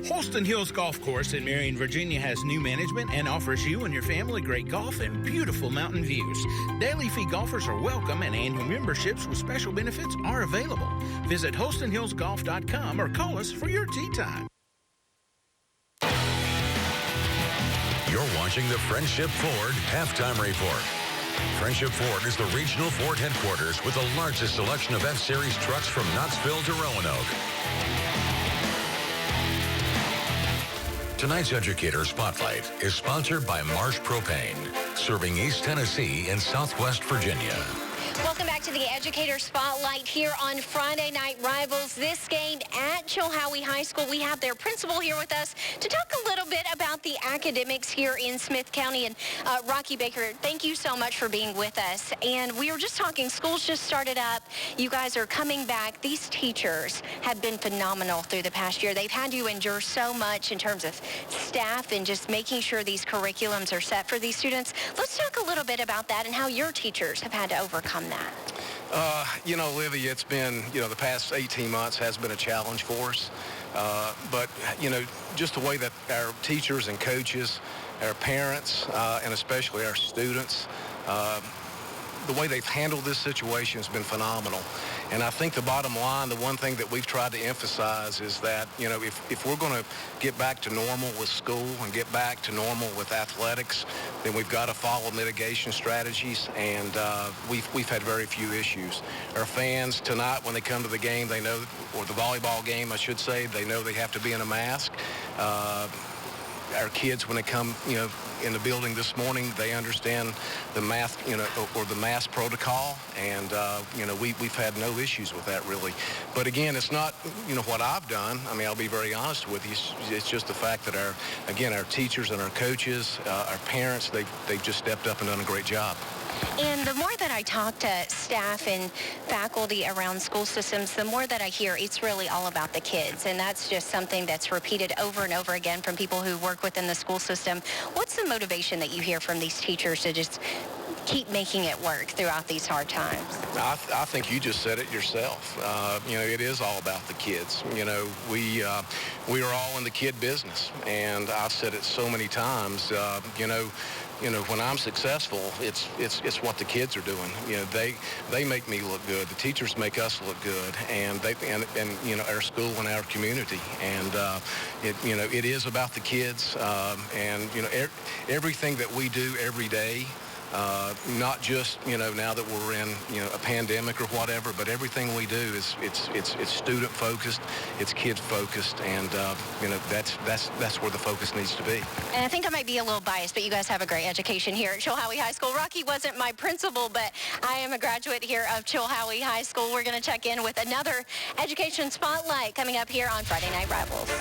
Holston Hills Golf Course in Marion, Virginia has new management and offers you and your family great golf and beautiful mountain views. Daily fee golfers are welcome and annual memberships with special benefits are available. Visit HolstonHillsGolf.com or call us for your tee time. You're watching the Friendship Ford Halftime Report. Friendship Ford is the regional Ford headquarters with the largest selection of F-Series trucks from Knoxville to Roanoke. Tonight's Educator Spotlight is sponsored by Marsh Propane, serving East Tennessee and Southwest Virginia. Welcome back to the Educator Spotlight here on Friday Night Rivals. This game at Chilhowie High School. We have their principal here with us to talk a little bit about the academics here in Smith County. And Rocky Baker, thank you so much for being with us. And we were just talking, school's just started up. You guys are coming back. These teachers have been phenomenal through the past year. They've had to endure so much in terms of staff and just making sure these curriculums are set for these students. Let's talk a little bit about that and how your teachers have had to overcome that. You know, Livy, it's been, the past 18 months has been a challenge for us. But, just the way that our teachers and coaches, our parents, and especially our students, the way they've handled this situation has been phenomenal. And I think the bottom line, the one thing that we've tried to emphasize is that, if we're going to get back to normal with school and get back to normal with athletics, then we've got to follow mitigation strategies, and we've had very few issues. Our fans tonight, when they come to the game, they know, or the volleyball game, I should say, they know they have to be in a mask. Our kids, when they come, in the building this morning. They understand the math, or the mask protocol, and we've had no issues with that really. But again, it's not what I've done. I mean, I'll be very honest with you. It's just the fact that our teachers and our coaches, our parents, they've just stepped up and done a great job. And the more that I talk to staff and faculty around school systems, the more that I hear it's really all about the kids. And that's just something that's repeated over and over again from people who work within the school system. What's the motivation that you hear from these teachers to just keep making it work throughout these hard times? I think you just said it yourself. It is all about the kids. We are all in the kid business, and I've said it so many times. When I'm successful, it's what the kids are doing. They make me look good. The teachers make us look good, and our school and our community. And it is about the kids. Everything that we do every day. Not just now that we're in a pandemic or whatever, but everything we do is it's student focused, it's kid focused, and that's where the focus needs to be. And I think I might be a little biased, but you guys have a great education here at Chilhowie High School. Rocky wasn't my principal, but I am a graduate here of Chilhowie High School. We're going to check in with another education spotlight coming up here on Friday Night Rivals.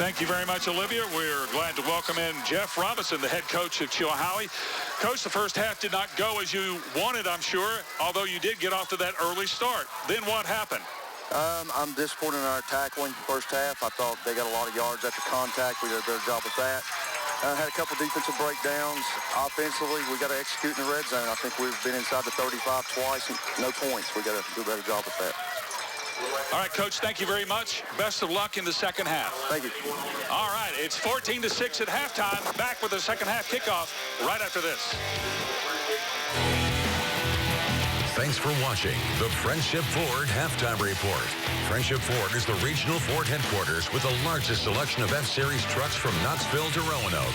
Thank you very much, Olivia. We're glad to welcome in Jeff Robinson, the head coach of Chilhowie. Coach, the first half did not go as you wanted, I'm sure, although you did get off to that early start. Then what happened? I'm disappointed in our tackling first half. I thought they got a lot of yards after contact. We did a better job with that. Had a couple defensive breakdowns. Offensively, we got to execute in the red zone. I think we've been inside the 35 twice and no points. We got to do a better job with that. All right, Coach, thank you very much. Best of luck in the second half. Thank you. All right, it's 14-6 at halftime. Back with the second half kickoff right after this. Thanks for watching the Friendship Ford Halftime Report. Friendship Ford is the regional Ford headquarters with the largest selection of F-Series trucks from Knoxville to Roanoke.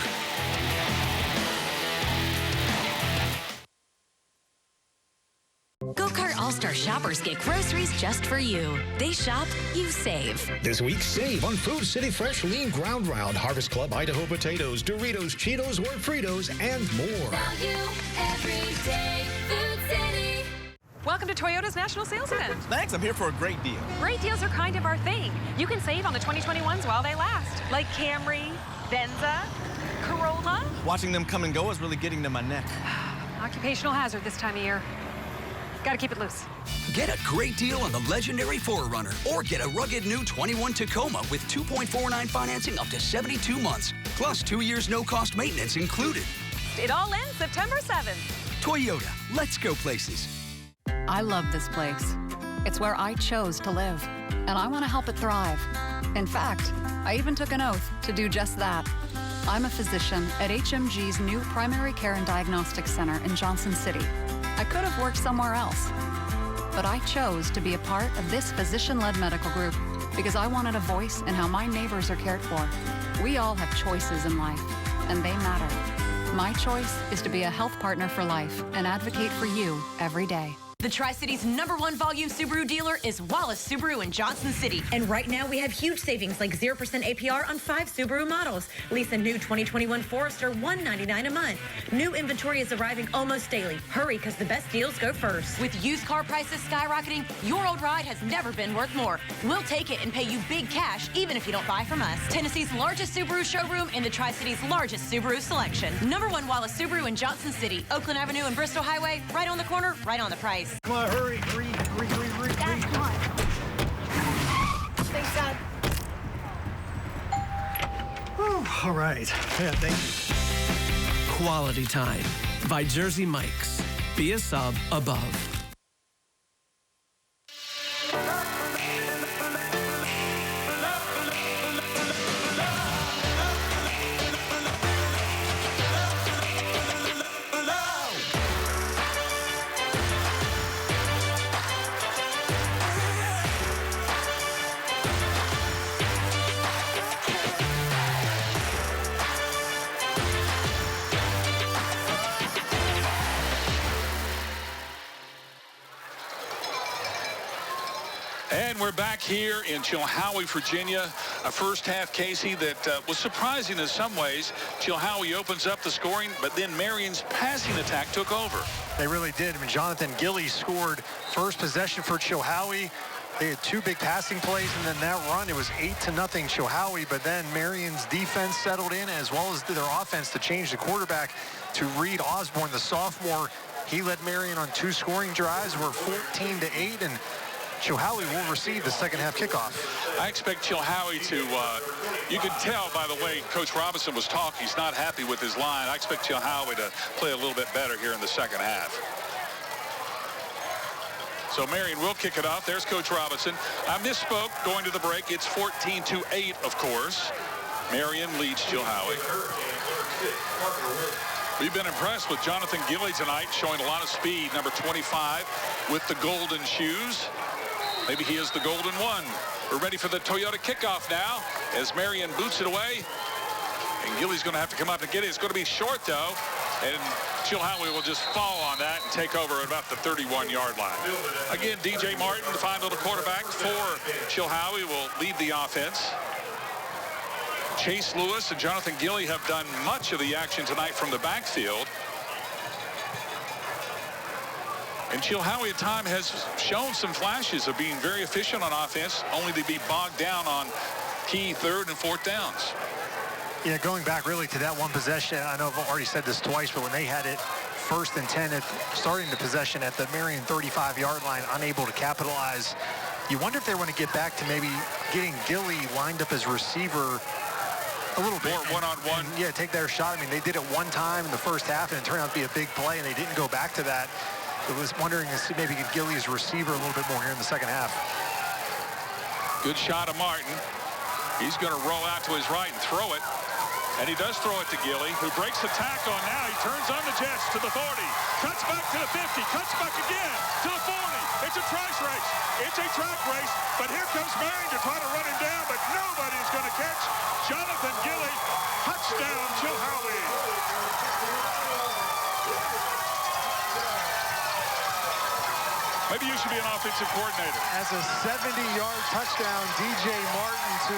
Go-Kart All-Star shoppers get groceries just for you. They shop, you save. This week, save on Food City Fresh Lean Ground Round, Harvest Club Idaho potatoes, Doritos, Cheetos, Word Fritos, and more. Value every day. Food City. Welcome to Toyota's National Sales Event. Thanks, I'm here for a great deal. Great deals are kind of our thing. You can save on the 2021s while they last, like Camry, Venza, Corolla. Watching them come and go is really getting to my neck. Occupational hazard this time of year. Gotta keep it loose. Get a great deal on the legendary 4Runner, or get a rugged new 21 Tacoma with 2.49 financing up to 72 months, plus 2 years no-cost maintenance included. It all ends September 7th. Toyota, let's go places. I love this place. It's where I chose to live, and I want to help it thrive. In fact, I even took an oath to do just that. I'm a physician at HMG's new Primary Care and Diagnostic Center in Johnson City. I could have worked somewhere else, but I chose to be a part of this physician-led medical group because I wanted a voice in how my neighbors are cared for. We all have choices in life, and they matter. My choice is to be a health partner for life and advocate for you every day. The Tri-City's #1 volume Subaru dealer is Wallace Subaru in Johnson City. And right now we have huge savings like 0% APR on 5 Subaru models. Lease a new 2021 Forester $199 a month. New inventory is arriving almost daily. Hurry, because the best deals go first. With used car prices skyrocketing, your old ride has never been worth more. We'll take it and pay you big cash even if you don't buy from us. Tennessee's largest Subaru showroom and the Tri-City's largest Subaru selection. #1 Wallace Subaru in Johnson City. Oakland Avenue and Bristol Highway. Right on the corner, right on the price. Come on, hurry. Dad, come on. Thanks, Dad. Whew, all right. Yeah, thank you. Quality Time by Jersey Mike's. Be a sub above. And we're back here in Chilhowie, Virginia. A first half, Casey, that was surprising in some ways. Chilhowie opens up the scoring, but then Marion's passing attack took over. They really did. I mean, Jonathan Gilly scored first possession for Chilhowie. They had 2 big passing plays, and then that run, it was 8-0 Chilhowie. But then Marion's defense settled in, as well as their offense, to change the quarterback to Reed Osborne, the sophomore. He led Marion on 2 scoring drives. We're 14-8, and Chilhowie will receive the second half kickoff. I expect Chilhowie to, you can tell by the way Coach Robinson was talking, he's not happy with his line. I expect Chilhowie to play a little bit better here in the second half. So Marion will kick it off. There's Coach Robinson. I misspoke going to the break. It's 14-8, of course. Marion leads Chilhowie. We've been impressed with Jonathan Gilly tonight, showing a lot of speed, number 25, with the golden shoes. Maybe he is the golden one. We're ready for the Toyota kickoff now as Marion boots it away. And Gilly's going to have to come up and get it. It's going to be short, though. And Chilhowie will just fall on that and take over at about the 31-yard line. Again, DJ Martin, the fine little quarterback for Chilhowie, will lead the offense. Chase Lewis and Jonathan Gilly have done much of the action tonight from the backfield. And Chilhowie at times has shown some flashes of being very efficient on offense, only to be bogged down on key 3rd and 4th downs. Yeah, going back really to that one possession, I know I've already said this twice, but when they had it 1st and 10, starting the possession at the Marion 35-yard line, unable to capitalize, you wonder if they want to get back to maybe getting Gilly lined up as receiver a little bit. More one-on-one. Yeah, take their shot. I mean, they did it one time in the first half, and it turned out to be a big play, and they didn't go back to that. I was wondering if maybe get Gilly as receiver a little bit more here in the second half. Good shot of Martin. He's going to roll out to his right and throw it. And he does throw it to Gilly, who breaks the tackle. Now he turns on the jets to the 40. Cuts back to the 50. Cuts back again to the 40. It's a track race. It's a track race. But here comes Marion to try to run him down, but nobody's going to catch Jonathan Gilly. Touchdown, Chilhowie. Maybe you should be an offensive coordinator. As a 70-yard touchdown, DJ Martin to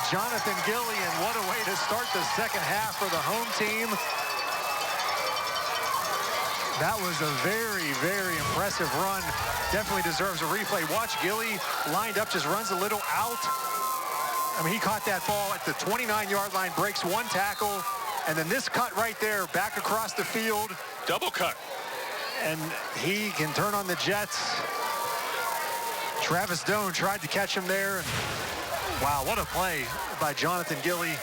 Jonathan Gilly, and what a way to start the second half for the home team. That was a very, very impressive run. Definitely deserves a replay. Watch Gilly lined up, just runs a little out. I mean, he caught that ball at the 29-yard line, breaks one tackle, and then this cut right there, back across the field. Double cut. And he can turn on the jets. Travis Doan tried to catch him there. And wow, what a play by Jonathan Gilly.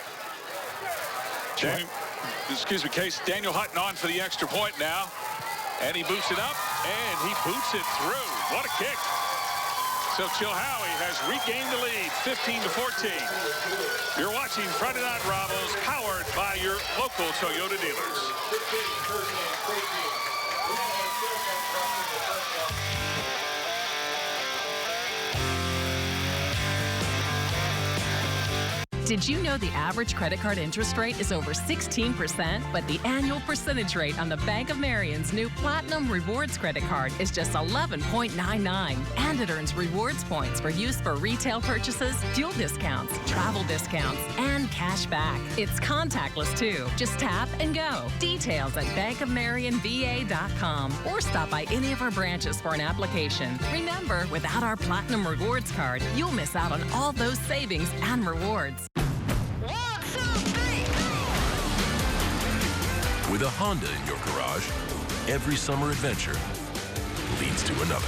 Excuse me, Case. Daniel Hutton on for the extra point now. And he boots it up, and he boots it through. What a kick. So Chilhowie has regained the lead, 15-14. You're watching Friday Night Rivals, powered by your local Toyota dealers. Did you know the average credit card interest rate is over 16%, but the annual percentage rate on the Bank of Marion's new Platinum Rewards credit card is just 11.99, and it earns rewards points for use for retail purchases, fuel discounts, travel discounts, and cash back. It's contactless too. Just tap and go. Details at bankofmarionva.com or stop by any of our branches for an application. Remember, without our Platinum Rewards card, you'll miss out on all those savings and rewards. With a Honda in your garage, every summer adventure leads to another.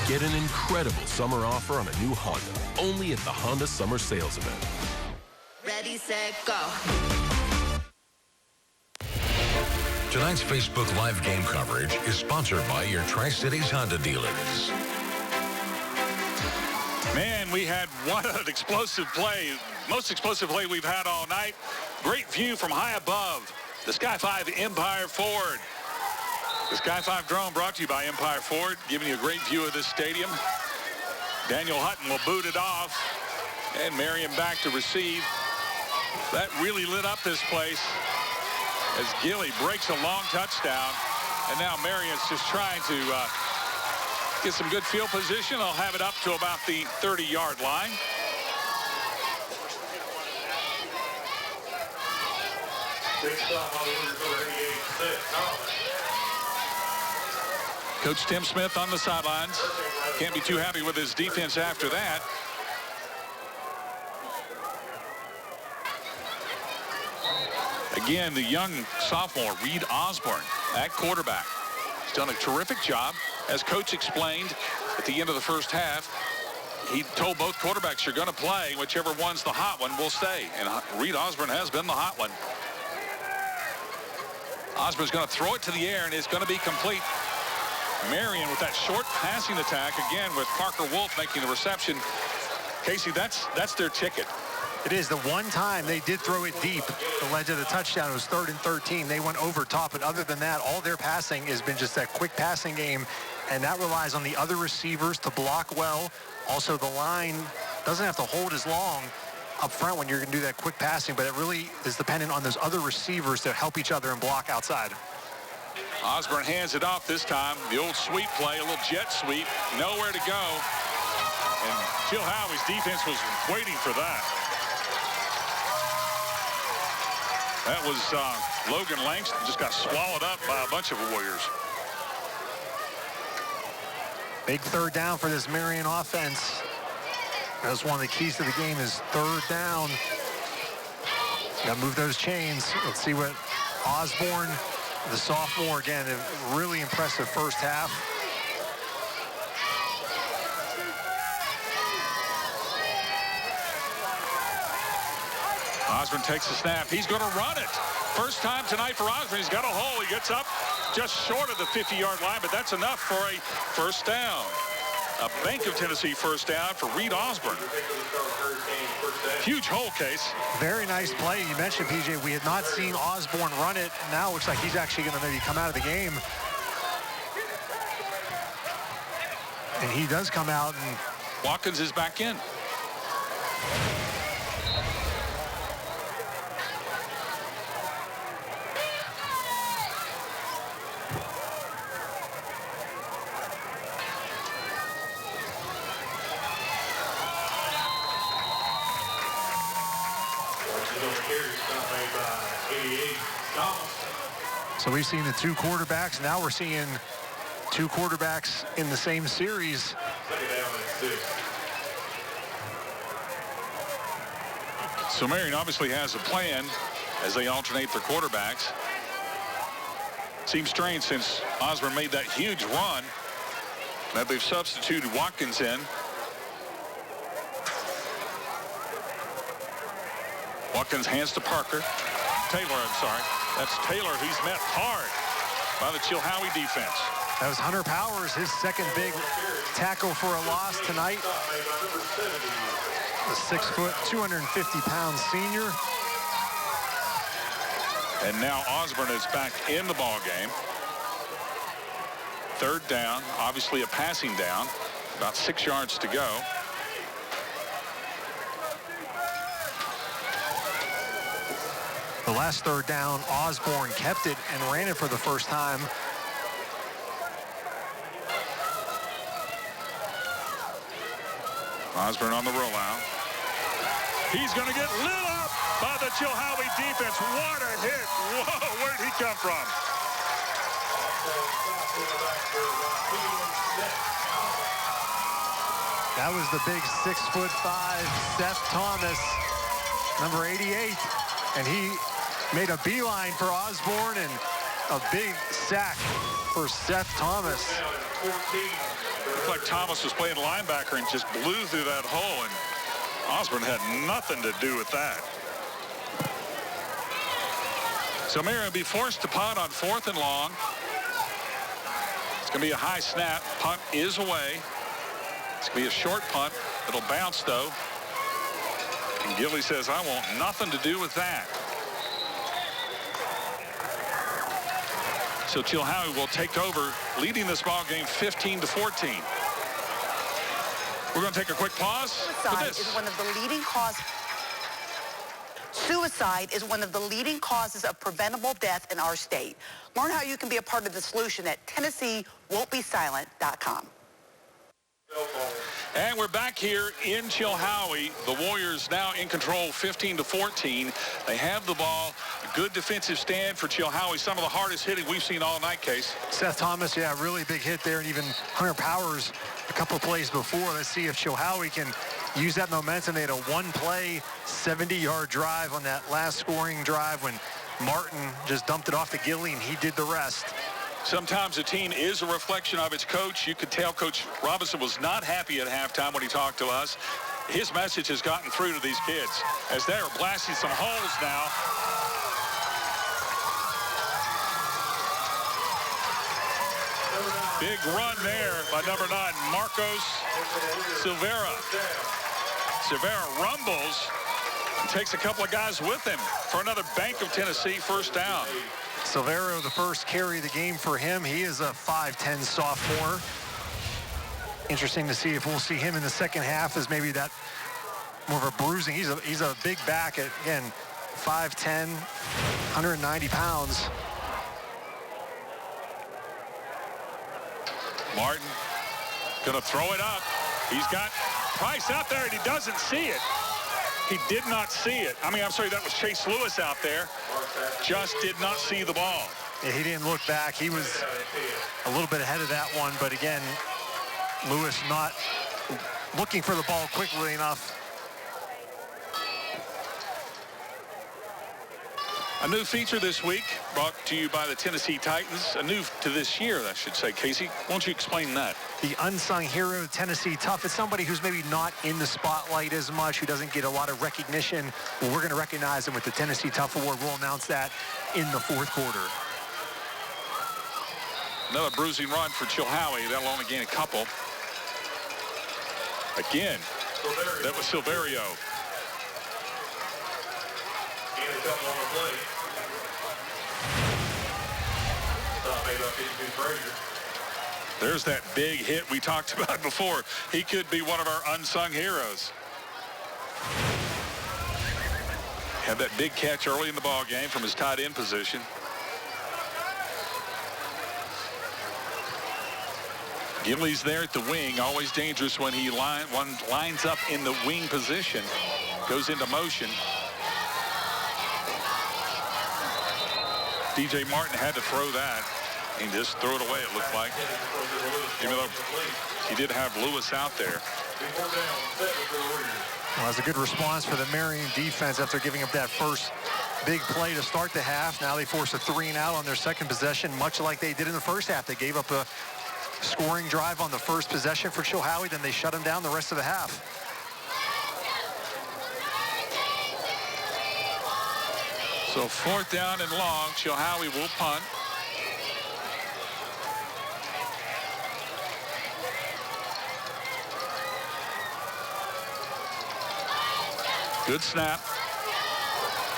Get an incredible summer offer on a new Honda, only at the Honda Summer Sales Event. Ready, set, go. Tonight's Facebook Live game coverage is sponsored by your Tri-Cities Honda dealers. Man, we had one explosive play, most explosive play we've had all night. Great view from high above the Sky 5 Empire Ford. The Sky 5 drone brought to you by Empire Ford, giving you a great view of this stadium. Daniel Hutton will boot it off. And Marion back to receive. That really lit up this place as Gilly breaks a long touchdown. And now Marion's just trying to get some good field position. They'll have it up to about the 30-yard line. Coach Tim Smith on the sidelines. Can't be too happy with his defense after that. Again, the young sophomore, Reed Osborne, at quarterback. He's done a terrific job. As Coach explained at the end of the first half, he told both quarterbacks, you're going to play. Whichever one's the hot one will stay. And Reed Osborne has been the hot one. Osborne's going to throw it to the air, and it's going to be complete. Marion with that short passing attack, again, with Parker Wolf making the reception. Casey, that's their ticket. It is. The one time they did throw it deep, the led to the touchdown. It was 3rd and 13. They went over top, but other than that, all their passing has been just that quick passing game, and that relies on the other receivers to block well. Also, the line doesn't have to hold as long up front when you're going to do that quick passing, but it really is dependent on those other receivers to help each other and block outside. Osborne hands it off this time. The old sweep play, a little jet sweep, nowhere to go. And Chilhowie's defense was waiting for that. That was Logan Langston, just got swallowed up by a bunch of Warriors. Big 3rd down for this Marion offense. That's one of the keys to the game is 3rd down. Got to move those chains. Let's see what Osborne, the sophomore, again, a really impressive first half. Osborne takes the snap. He's going to run it. First time tonight for Osborne. He's got a hole. He gets up just short of the 50-yard line, but that's enough for a first down. A Bank of Tennessee first down for Reed Osborne. Huge hole, Case. Very nice play. You mentioned, PJ, we had not seen Osborne run it. Now it looks like he's actually going to maybe come out of the game. And he does come out. And Watkins is back in. So we've seen the 2 quarterbacks. Now we're seeing 2 quarterbacks in the same series. So Marion obviously has a plan as they alternate their quarterbacks. Seems strange since Osborne made that huge run that they've substituted Watkins in. Watkins hands to Parker. Taylor, I'm sorry. That's Taylor, who's met hard by the Chilhowie defense. That was Hunter Powers, his second big tackle for a loss tonight. The 6-foot, 250-pound senior. And now Osborne is back in the ball game. 3rd down, obviously a passing down, about 6 yards to go. The last 3rd down, Osborne kept it and ran it for the first time. Osborne on the rollout. He's going to get lit up by the Chilhowie defense. What a hit. Whoa, where did he come from? That was the big 6'5" Seth Thomas, number 88. And he made a beeline for Osborne and a big sack for Seth Thomas. Looked like Thomas was playing linebacker and just blew through that hole, and Osborne had nothing to do with that. So Marion will be forced to punt on 4th and long. It's going to be a high snap. Punt is away. It's going to be a short punt. It'll bounce, though. And Gilly says, I want nothing to do with that. So Chilhowie will take over, leading this ball game 15-14. We're going to take a quick pause. Suicide is one of the leading causes of preventable death in our state. Learn how you can be a part of the solution at TennesseeWon'tBeSilent.com. And we're back here in Chilhowie. The Warriors now in control 15-14. They have the ball. Good defensive stand for Chilhowie. Some of the hardest hitting we've seen all night, Case. Seth Thomas, yeah, really big hit there, and even Hunter Powers a couple of plays before. Let's see if Chilhowie can use that momentum. They had a one-play, 70-yard drive on that last scoring drive when Martin just dumped it off to Gilly, and he did the rest. Sometimes a team is a reflection of its coach. You could tell Coach Robinson was not happy at halftime when he talked to us. His message has gotten through to these kids as they're blasting some holes now. Big run there by number 9, Marcos Silvera. Silvera rumbles and takes a couple of guys with him for another Bank of Tennessee first down. Silvera, the first carry of the game for him. He is a 5'10 sophomore. Interesting to see if we'll see him in the second half as maybe that more of a bruising. He's a big back at, again, 5'10", 190 pounds. Martin gonna throw it up. He's got Price out there and he doesn't see it. He did not see it. I mean, I'm sorry, that was Chase Lewis out there. Just did not see the ball. Yeah, he didn't look back. He was a little bit ahead of that one, but again, Lewis not looking for the ball quickly enough. A new feature this week brought to you by the Tennessee Titans. A new to this year, I should say. Casey, won't you explain that? The unsung hero of Tennessee Tough. It's somebody who's maybe not in the spotlight as much, who doesn't get a lot of recognition. Well, we're going to recognize him with the Tennessee Tough Award. We'll announce that in the fourth quarter. Another bruising run for Chilhowie. That'll only gain a couple. Again, that was Silverio. There's that big hit we talked about before. He could be one of our unsung heroes. Had that big catch early in the ball game from his tight end position. Gimley's there at the wing, always dangerous when he lines up in the wing position, goes into motion. DJ Martin had to throw that. He just threw it away, it looked like. Even though he did have Lewis out there. Well, that's a good response for the Marion defense after giving up that first big play to start the half. Now they force a 3-and-out on their second possession, much like they did in the first half. They gave up a scoring drive on the first possession for Chilhowie, then they shut him down the rest of the half. So 4th down and long, Chilhowie will punt. Good snap.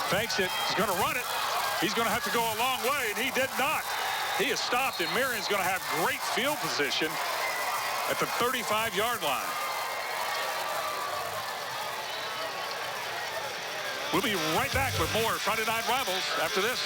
Fakes it. He's going to run it. He's going to have to go a long way, and he did not. He is stopped, and Marion's going to have great field position at the 35-yard line. We'll be right back with more Friday Night Rivals after this.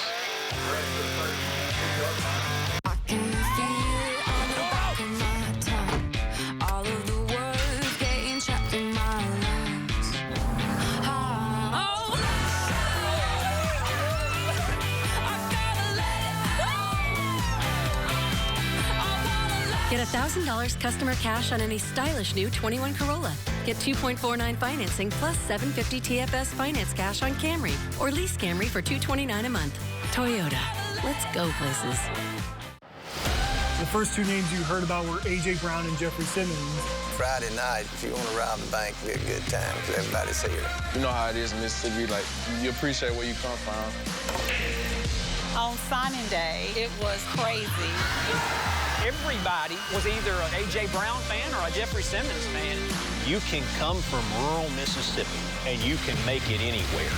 Get $1,000 customer cash on any stylish new 21 Corolla. Get 2.49 financing plus $750 TFS finance cash on Camry or lease Camry for $229 a month. Toyota. Let's go places. The first two names you heard about were A.J. Brown and Jeffrey Simmons. Friday night, if you want to rob the bank, it'll be a good time because everybody's here. You know how it is in Mississippi. Like, you appreciate where you come from. On signing day, it was crazy. Everybody was either an A.J. Brown fan or a Jeffrey Simmons fan. You can come from rural Mississippi, and you can make it anywhere.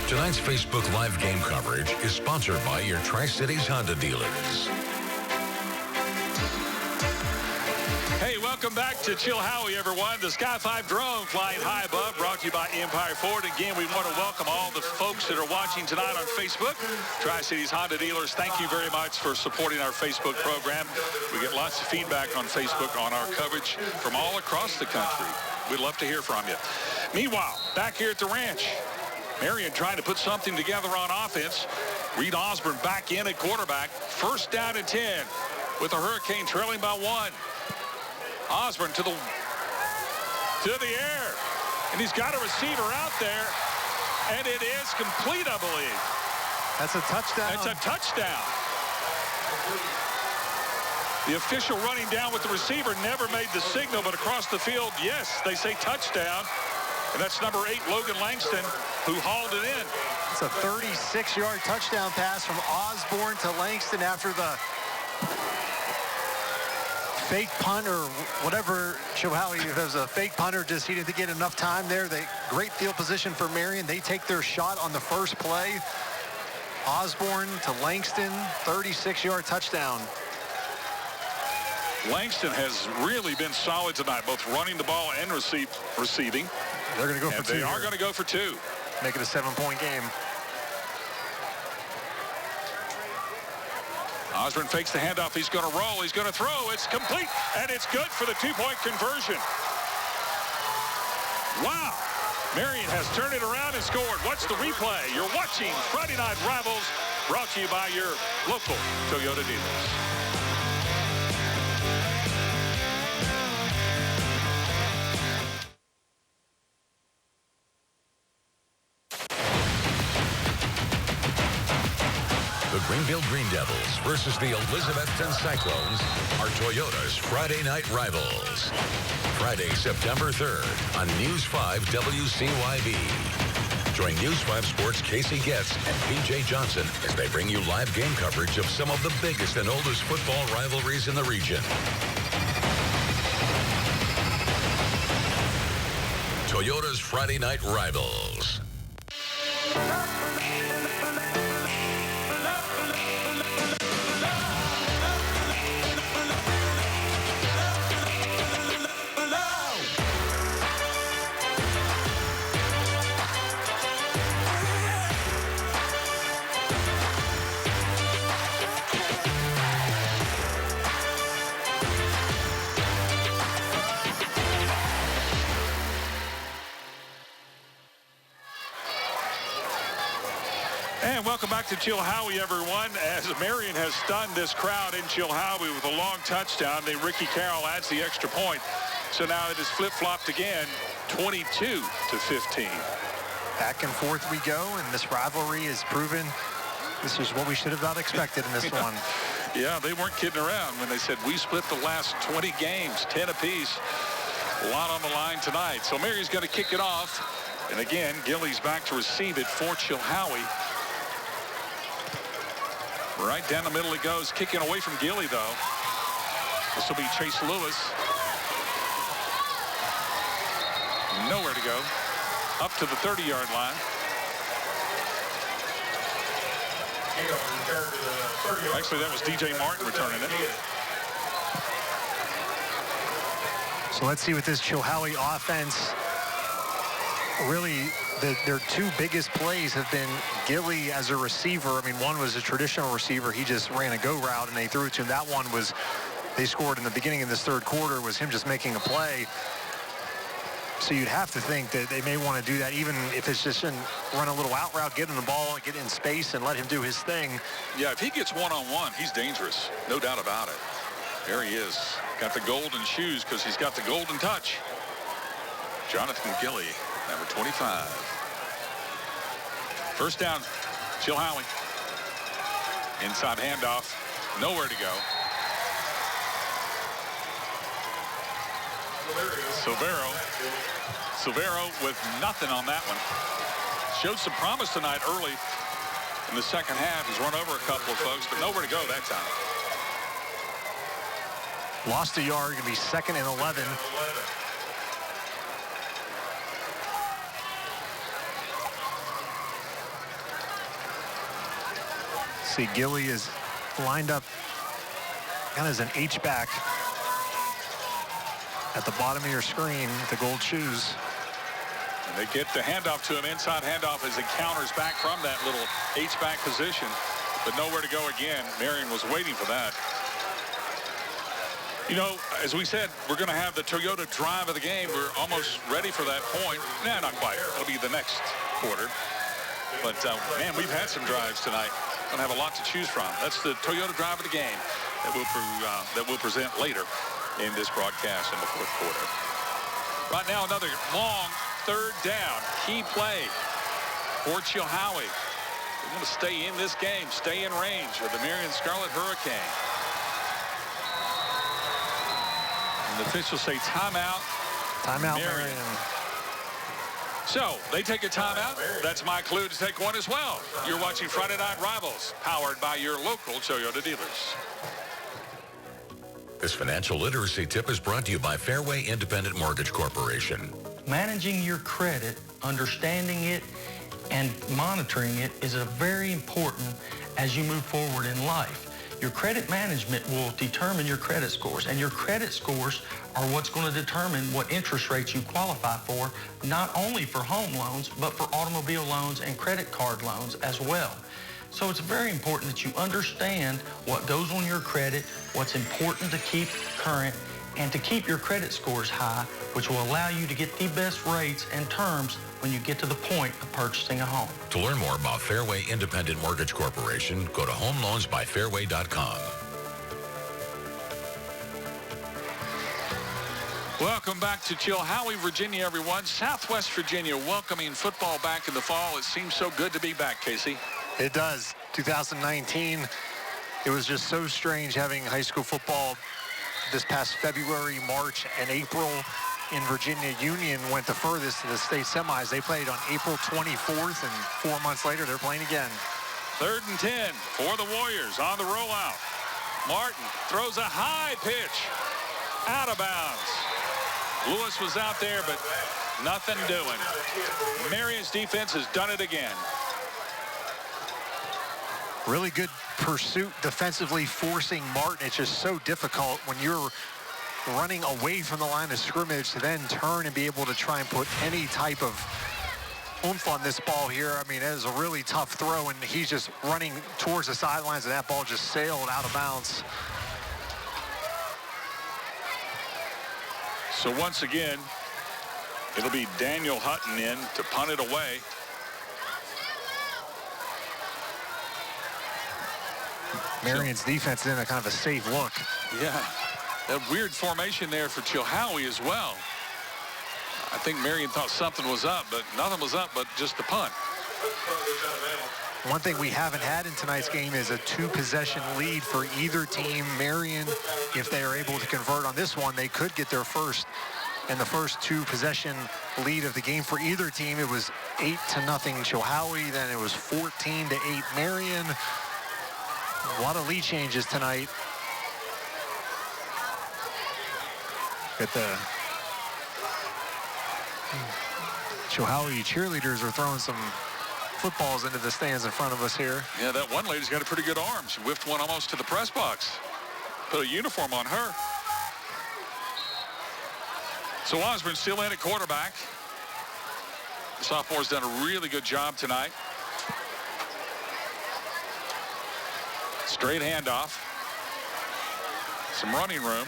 Tonight's Facebook Live game coverage is sponsored by your Tri-Cities Honda dealers. Hey, welcome back to Chilhowie, everyone. The Sky 5 drone flying high above, brought to you by Empire Ford. Again, we want to welcome all the folks that are watching tonight on Facebook. Tri-Cities Honda dealers, thank you very much for supporting our Facebook program. We get lots of feedback on Facebook on our coverage from all across the country. We'd love to hear from you. Meanwhile, back here at the ranch, Marion trying to put something together on offense. Reed Osborne back in at quarterback. First down and 10 with the Hurricane trailing by 1. Osborne to the air, and he's got a receiver out there, and it is complete, I believe. That's a touchdown. That's a touchdown. The official running down with the receiver never made the signal, but across the field, yes, they say touchdown, and that's number 8, Logan Langston, who hauled it in. It's a 36-yard touchdown pass from Osborne to Langston after the fake punt or whatever. Chilhowie, if it was a fake punt or just he didn't get enough time there. Great field position for Marion. They take their shot on the first play. Osborne to Langston, 36-yard touchdown. Langston has really been solid tonight, both running the ball and receiving. They're going to go for 2. They are going to go for 2. Make it a 7-point game. Osborne fakes the handoff. He's going to roll. He's going to throw. It's complete, and it's good for the 2-point conversion. Wow. Marion has turned it around and scored. Watch the replay. You're watching Friday Night Rivals, brought to you by your local Toyota dealers. The Greenville Green Devils versus the Elizabethton Cyclones are Toyota's Friday Night Rivals. Friday, September 3rd on News 5 WCYB. Join News 5 Sports' Casey Getz and PJ Johnson as they bring you live game coverage of some of the biggest and oldest football rivalries in the region. Toyota's Friday Night Rivals. And welcome back to Chilhowie, everyone, as Marion has stunned this crowd in Chilhowie with a long touchdown. Then Ricky Carroll adds the extra point. So now it is flip-flopped again, 22-15. Back and forth we go, and this rivalry is proven this is what we should have not expected in this one. Yeah, they weren't kidding around when they said we split the last 20 games, 10 apiece. A lot on the line tonight. So Marion's going to kick it off. And again, Gilly's back to receive it for Chilhowie. Right down the middle it goes, kicking away from Gilly, though. This will be Chase Lewis. Nowhere to go. Up to the 30-yard line. Actually, that was DJ Martin returning it. So let's see what this Chilhowie offense really, their 2 biggest plays have been Gilly as a receiver. I mean, one was a traditional receiver. He just ran a go route and they threw it to him. That one was, they scored in the beginning of this third quarter, was him just making a play. So you'd have to think that they may want to do that, even if it's just run a little out route, get him the ball, get in space, and let him do his thing. Yeah, if he gets one-on-one, he's dangerous. No doubt about it. There he is. Got the golden shoes because he's got the golden touch. Jonathan Gilly, number 25. First down, Chilhowie. Inside handoff. Nowhere to go. Silvero with nothing on that one. Showed some promise tonight early in the second half. He's run over a couple of folks, but nowhere to go that time. Lost a yard, going to be 2nd and 11. See, Gilly is lined up kind of as an H-back at the bottom of your screen with the gold shoes. And they get the handoff to him, inside handoff as he counters back from that little H-back position, but nowhere to go again. Marion was waiting for that. You know, as we said, we're going to have the Toyota drive of the game. We're almost ready for that point. Nah, not quite. It'll be the next quarter. But, man, we've had some drives tonight. Going to have a lot to choose from. That's the Toyota drive of the game that we'll present later in this broadcast in the fourth quarter. Right now, another long third down. Key play for Chilhowie. They want to stay in this game, stay in range of the Marion Scarlet Hurricane. And the officials say timeout. Timeout, Marion. So they take a timeout. That's my clue to take one as well. You're watching Friday Night Rivals, powered by your local Toyota dealers. This financial literacy tip is brought to you by Fairway Independent Mortgage Corporation. Managing your credit, understanding it, and monitoring it is very important as you move forward in life. Your credit management will determine your credit scores, and your credit scores are what's going to determine what interest rates you qualify for, not only for home loans, but for automobile loans and credit card loans as well. So it's very important that you understand what goes on your credit, what's important to keep current, and to keep your credit scores high, which will allow you to get the best rates and terms when you get to the point of purchasing a home. To learn more about Fairway Independent Mortgage Corporation, go to homeloansbyfairway.com. Welcome back to Chilhowie, Virginia, everyone. Southwest Virginia welcoming football back in the fall. It seems so good to be back, Casey. It does. 2019, it was just so strange having high school football this past February, March, and April in Virginia. Union went the furthest to the state semis. They played on April 24th, and 4 months later, they're playing again. 3rd and 10 for the Warriors on the rollout. Martin throws a high pitch out of bounds. Lewis was out there, but nothing doing. Marion's defense has done it again. Really good pursuit defensively, forcing Martin. It's just so difficult when you're running away from the line of scrimmage to then turn and be able to try and put any type of oomph on this ball here. I mean, it is a really tough throw, and he's just running towards the sidelines, and that ball just sailed out of bounds. So once again, it'll be Daniel Hutton in to punt it away. Marion's defense is in a kind of a safe look. Yeah, that weird formation there for Chilhowie as well. I think Marion thought something was up, but nothing was up but just the punt. One thing we haven't had in tonight's game is a 2-possession lead for either team. Marion, if they are able to convert on this one, they could get their first and the first 2-possession lead of the game for either team. It was 8-0 Chilhowie, then it was 14-8 Marion. A lot of lead changes tonight. Got the Chilhowie cheerleaders are throwing some footballs into the stands in front of us here. Yeah, that one lady's got a pretty good arm. She whiffed one almost to the press box. Put a uniform on her. So Osborne still in at quarterback. The sophomore's done a really good job tonight. Straight handoff. Some running room.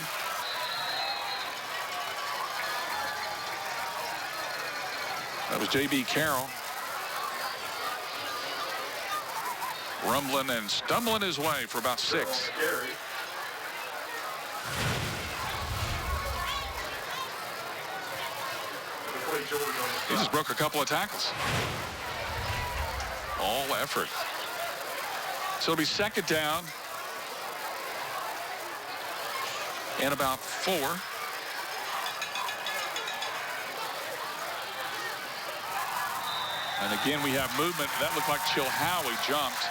That was J.B. Carroll. Rumbling and stumbling his way for about 6. He just broke a couple of tackles. All effort. So it'll be 2nd down and about 4. And again, we have movement. That looked like Chilhowie jumped.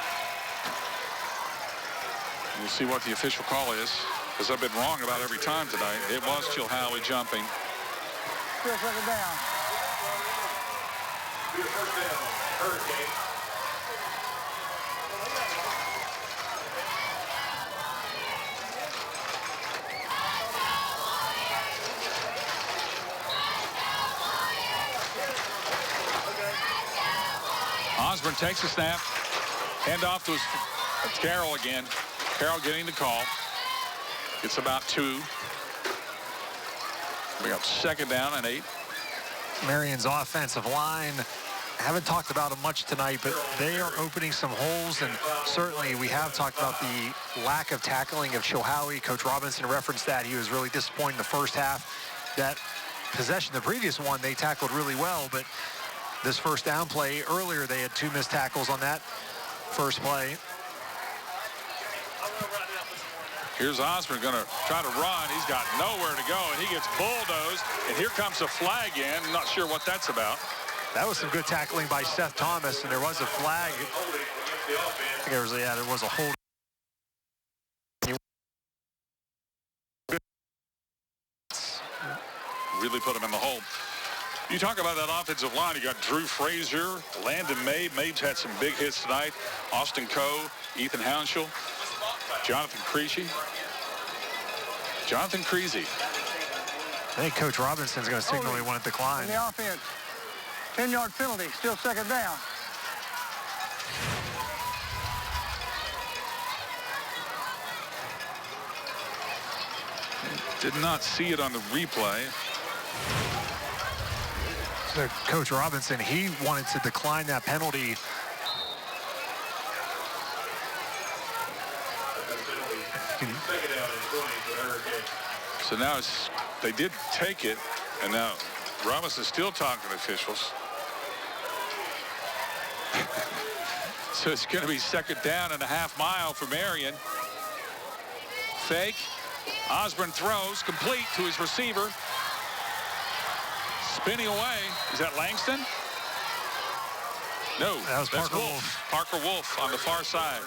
We'll see what the official call is, because I've been wrong about every time tonight. It was Chilhowie jumping. Still 2nd down. First down, Hurricane. Osborne takes the snap. Hand off to Carroll again. Carroll getting the call. It's about 2. We got 2nd down and 8. Marion's offensive line, haven't talked about them much tonight, but they are opening some holes, and certainly we have talked about the lack of tackling of Chilhowie. Coach Robinson referenced that. He was really disappointed in the first half. That possession, the previous one, they tackled really well, but this first down play, earlier they had 2 missed tackles on that first play. Here's Osborne going to try to run. He's got nowhere to go, and he gets bulldozed. And here comes a flag in. I'm not sure what that's about. That was some good tackling by Seth Thomas, and there was a flag. I think there was a hold. Really put him in the hole. You talk about that offensive line. You got Drew Frazier, Landon Mabe. Mabe's had some big hits tonight. Austin Coe, Ethan Hounshall, Jonathan Creasy. Jonathan Creasy. I think Coach Robinson's going to signal he wanted to decline. On the offense, 10-yard penalty, still 2nd down. Did not see it on the replay. So Coach Robinson, he wanted to decline that penalty. So now they did take it, and now Robinson's still talking to officials. So it's going to be 2nd down and a half-mile for Marion. Fake. Osborne throws, complete to his receiver. Spinning away. Is that Langston? No, that was that's Parker Wolf. Parker Wolf on the far side.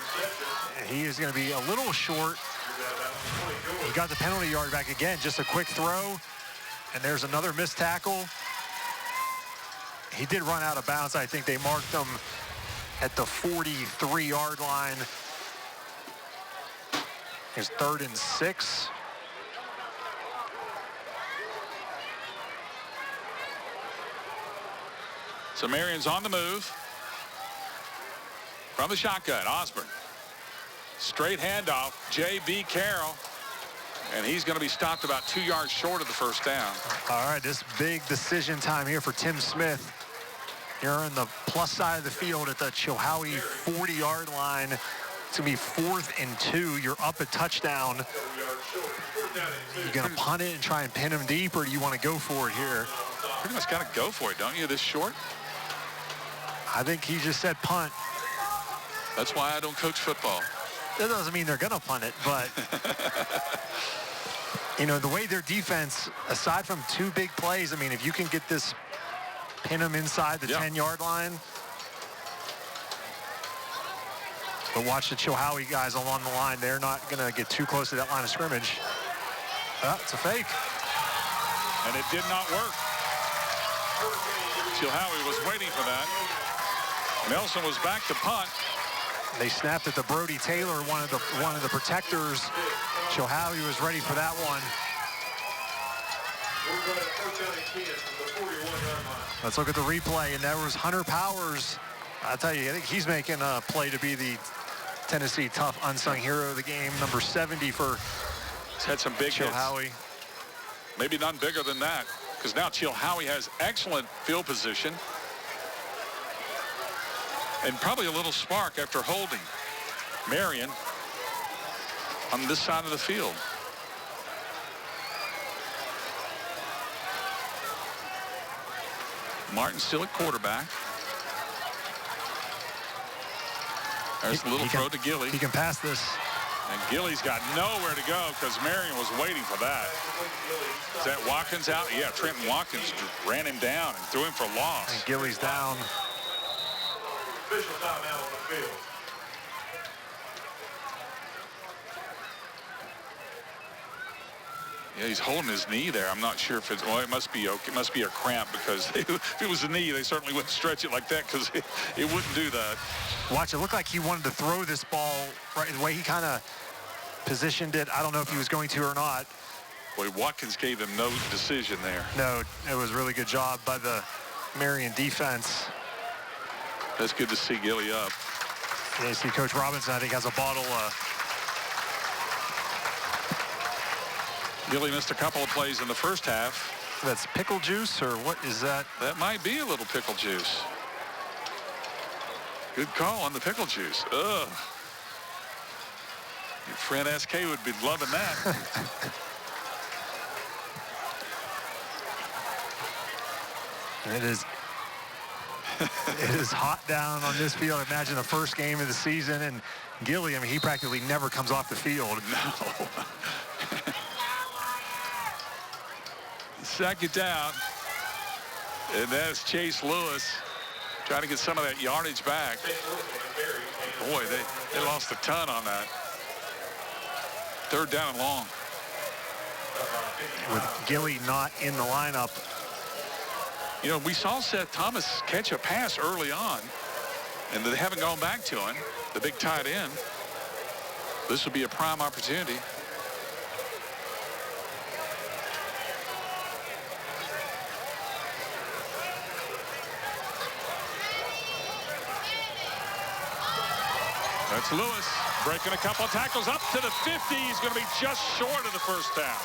He is going to be a little short. He got the penalty yard back again. Just a quick throw. And there's another missed tackle. He did run out of bounds. I think they marked him at the 43-yard line. Here's 3rd and 6. So Marion's on the move. From the shotgun, Osborne. Straight handoff, J.B. Carroll. And he's going to be stopped about 2 yards short of the first down. All right, this big decision time here for Tim Smith. You're on the plus side of the field at the Chilhowie 40-yard line. It's going to be 4th and 2. You're up a touchdown. You going to punt it and try and pin him deep, or do you want to go for it here? Pretty much got to go for it, don't you, this short? I think he just said punt. That's why I don't coach football. That doesn't mean they're going to punt it, but you know, the way their defense, aside from 2 big plays, I mean, if you can get this, pin them inside the 10-yard line. But watch the Chilhowie guys along the line. They're not going to get too close to that line of scrimmage. It's a fake. And it did not work. Chilhowie was waiting for that. Nelson was back to punt. They snapped it to Brody Taylor, one of the protectors. Chilhowie was ready for that one. Let's look at the replay, and there was Hunter Powers. I'll tell you, I think he's making a play to be the Tennessee tough unsung hero of the game. Number 70 for He's had some big Chilhowie. hits. Maybe none bigger than that, because now Chilhowie has excellent field position. And probably a little spark after holding Marion on this side of the field. Martin still at quarterback. There's a little throw to Gilly. He can pass this. And Gilly's got nowhere to go because Marion was waiting for that. Is that Watkins out? Yeah, Trenton Watkins ran him down and threw him for loss. And Gilly's down. Official timeout on the field. Yeah, he's holding his knee there. I'm not sure if it's, well, it must be okay. It must be a cramp, because if it was a knee, they certainly wouldn't stretch it like that, because it wouldn't do that. Watch, it looked like he wanted to throw this ball right the way he kind of positioned it. I don't know if he was going to or not. Boy, Watkins gave him no decision there. No, it was a really good job by the Marion defense. That's good to see Gilly up. Yeah, you see Coach Robinson, I think, has a bottle. Gilly missed a couple of plays in the first half. That's pickle juice, or what is that? That might be a little pickle juice. Good call on the pickle juice. Ugh. Your friend SK would be loving that. It is hot down on this field. Imagine the first game of the season, and Gilly, I mean, he practically never comes off the field. No. Second down, and that's Chase Lewis trying to get some of that yardage back. Boy, they lost a ton on that. Third down and long. With Gilly not in the lineup. You know, we saw Seth Thomas catch a pass early on, and they haven't gone back to him, the big tight end. This would be a prime opportunity. That's Lewis breaking a couple of tackles up to the 50. He's going to be just short of the first down.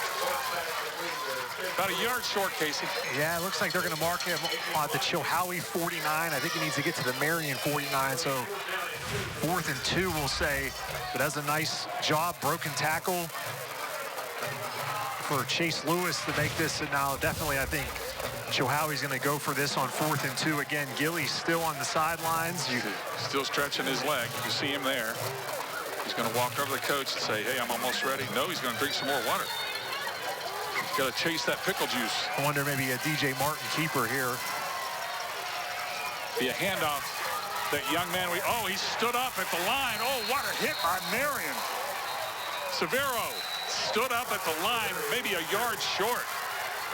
About a yard short, Casey. Yeah, it looks like they're going to mark him on the Chilhowie 49. I think he needs to get to the Marion 49. So 4th and 2, we'll say. But that's a nice job, broken tackle for Chase Lewis to make this. And now definitely, I think Chilhowie's going to go for this on 4th and 2. Again, Gilly's still on the sidelines. Still stretching his leg. You can see him there. He's going to walk over to the coach and say, hey, I'm almost ready. No, he's going to drink some more water. He's got to chase that pickle juice. I wonder maybe a DJ Martin keeper here. Be a handoff. That young man, he stood up at the line. Oh, what a hit by Marion. Severo stood up at the line, maybe a yard short.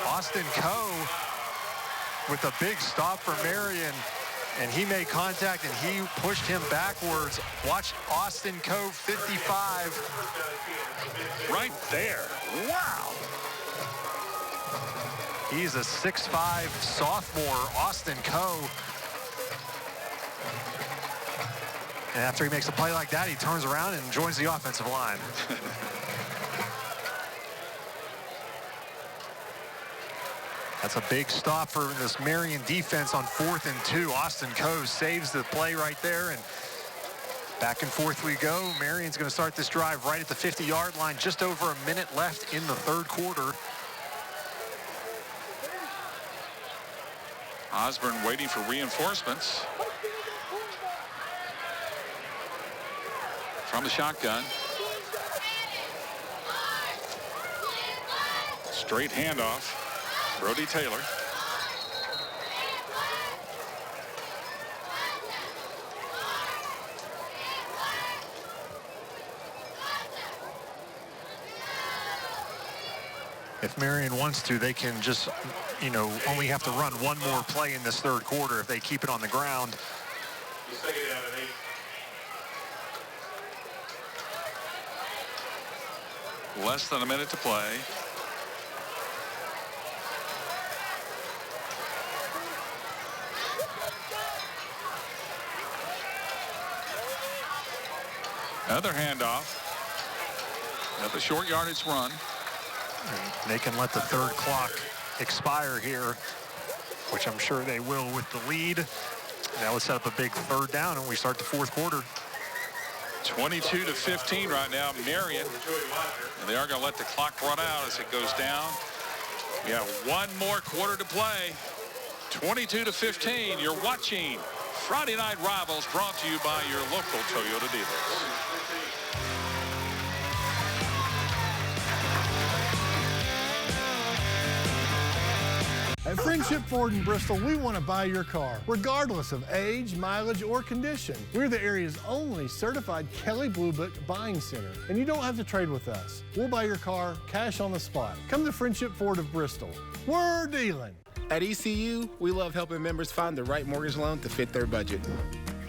Austin Coe with a big stop for Marion, and he made contact and he pushed him backwards. Watch Austin Coe, 55. Right there. Wow. He's a 6'5" sophomore, Austin Coe. And after he makes a play like that, he turns around and joins the offensive line. That's a big stop for this Marion defense on 4th and 2. Austin Coe saves the play right there, and back and forth we go. Marion's going to start this drive right at the 50-yard line. Just over a minute left in the third quarter. Osborne waiting for reinforcements from the shotgun. Straight handoff. Brody Taylor. If Marion wants to, they can just, only have to run one more play in this third quarter if they keep it on the ground. Less than a minute to play. Another handoff. Another short yardage run. And they can let the third clock expire here, which I'm sure they will with the lead. That would set up a big third down, and we start the fourth quarter. 22-15 right now, Marion. And they are going to let the clock run out as it goes down. We have one more quarter to play. 22-15. You're watching Friday Night Rivals, brought to you by your local Toyota dealers. At Friendship Ford in Bristol, we want to buy your car, regardless of age, mileage, or condition. We're the area's only certified Kelley Blue Book buying center, and you don't have to trade with us. We'll buy your car cash on the spot. Come to Friendship Ford of Bristol. We're dealing. At ECU, we love helping members find the right mortgage loan to fit their budget.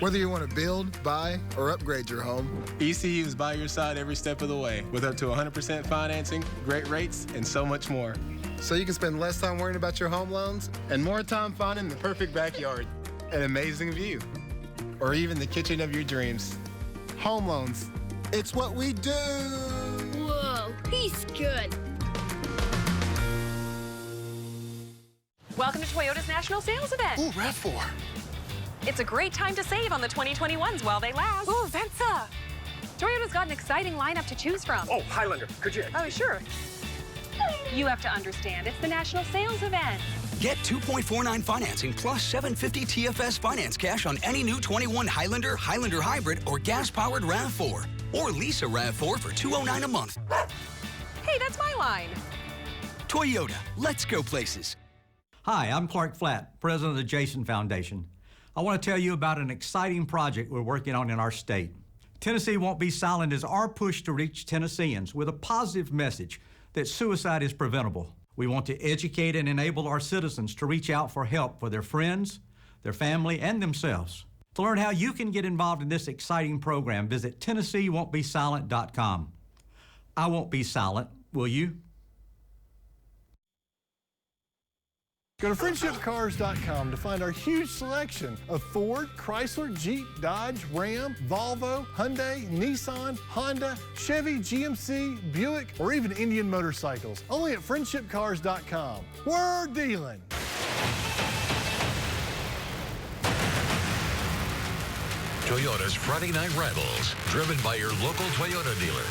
Whether you want to build, buy, or upgrade your home, ECU is by your side every step of the way, with up to 100% financing, great rates, and so much more. So you can spend less time worrying about your home loans and more time finding the perfect backyard. An amazing view. or even the kitchen of your dreams. Home loans. It's what we do. Whoa, he's good. Welcome to Toyota's National Sales Event. Ooh, RAV4. It's a great time to save on the 2021s while they last. Ooh, Venza. Toyota's got an exciting lineup to choose from. Oh, Highlander, could you? Oh, sure. You have to understand, it's the National Sales Event. Get 2.49 financing plus 750 TFS finance cash on any new 21 Highlander, Highlander Hybrid, or gas-powered RAV4. Or lease a RAV4 for $209 a month. Hey, that's my line. Toyota, let's go places. Hi, I'm Clark Flatt, president of the Jason Foundation. I want to tell you about an exciting project we're working on in our state. Tennessee Won't Be Silent is our push to reach Tennesseans with a positive message that suicide is preventable. We want to educate and enable our citizens to reach out for help for their friends, their family, and themselves. To learn how you can get involved in this exciting program, visit TennesseeWon'tBeSilent.com. I won't be silent, will you? Go to friendshipcars.com to find our huge selection of Ford, Chrysler, Jeep, Dodge, Ram, Volvo, Hyundai, Nissan, Honda, Chevy, GMC, Buick, or even Indian motorcycles. Only at friendshipcars.com. We're dealing. Toyota's Friday Night Rivals, driven by your local Toyota dealer.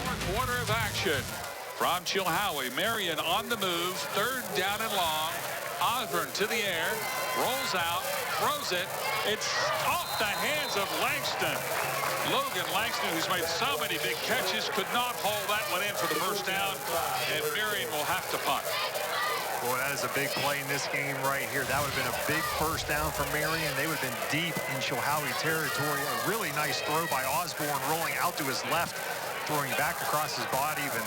Fourth quarter of action. From Chilhowie, Marion on the move, third down and long. Osborne to the air, rolls out, throws it. It's off the hands of Langston. Logan Langston, who's made so many big catches, could not hold that one in for the first down, and Marion will have to punt. Boy, that is a big play in this game right here. That would have been a big first down for Marion. They would have been deep in Chilhowie territory. A really nice throw by Osborne, rolling out to his left, throwing back across his body, but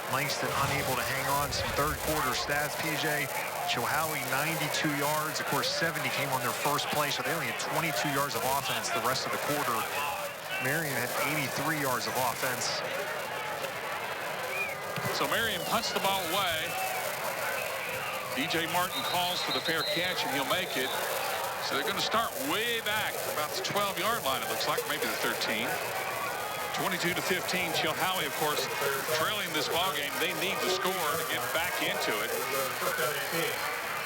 Langston unable to hang on. Some third quarter stats, PJ. Chilhowie 92 yards. Of course, 70 came on their first play, so they only had 22 yards of offense the rest of the quarter. Marion had 83 yards of offense. So Marion punts the ball away. DJ Martin calls for the fair catch, and he'll make it. So they're going to start way back, about the 12-yard line, it looks like, maybe the 13. 22-15, Chilhowie, of course, trailing this ballgame. They need to score to get back into it.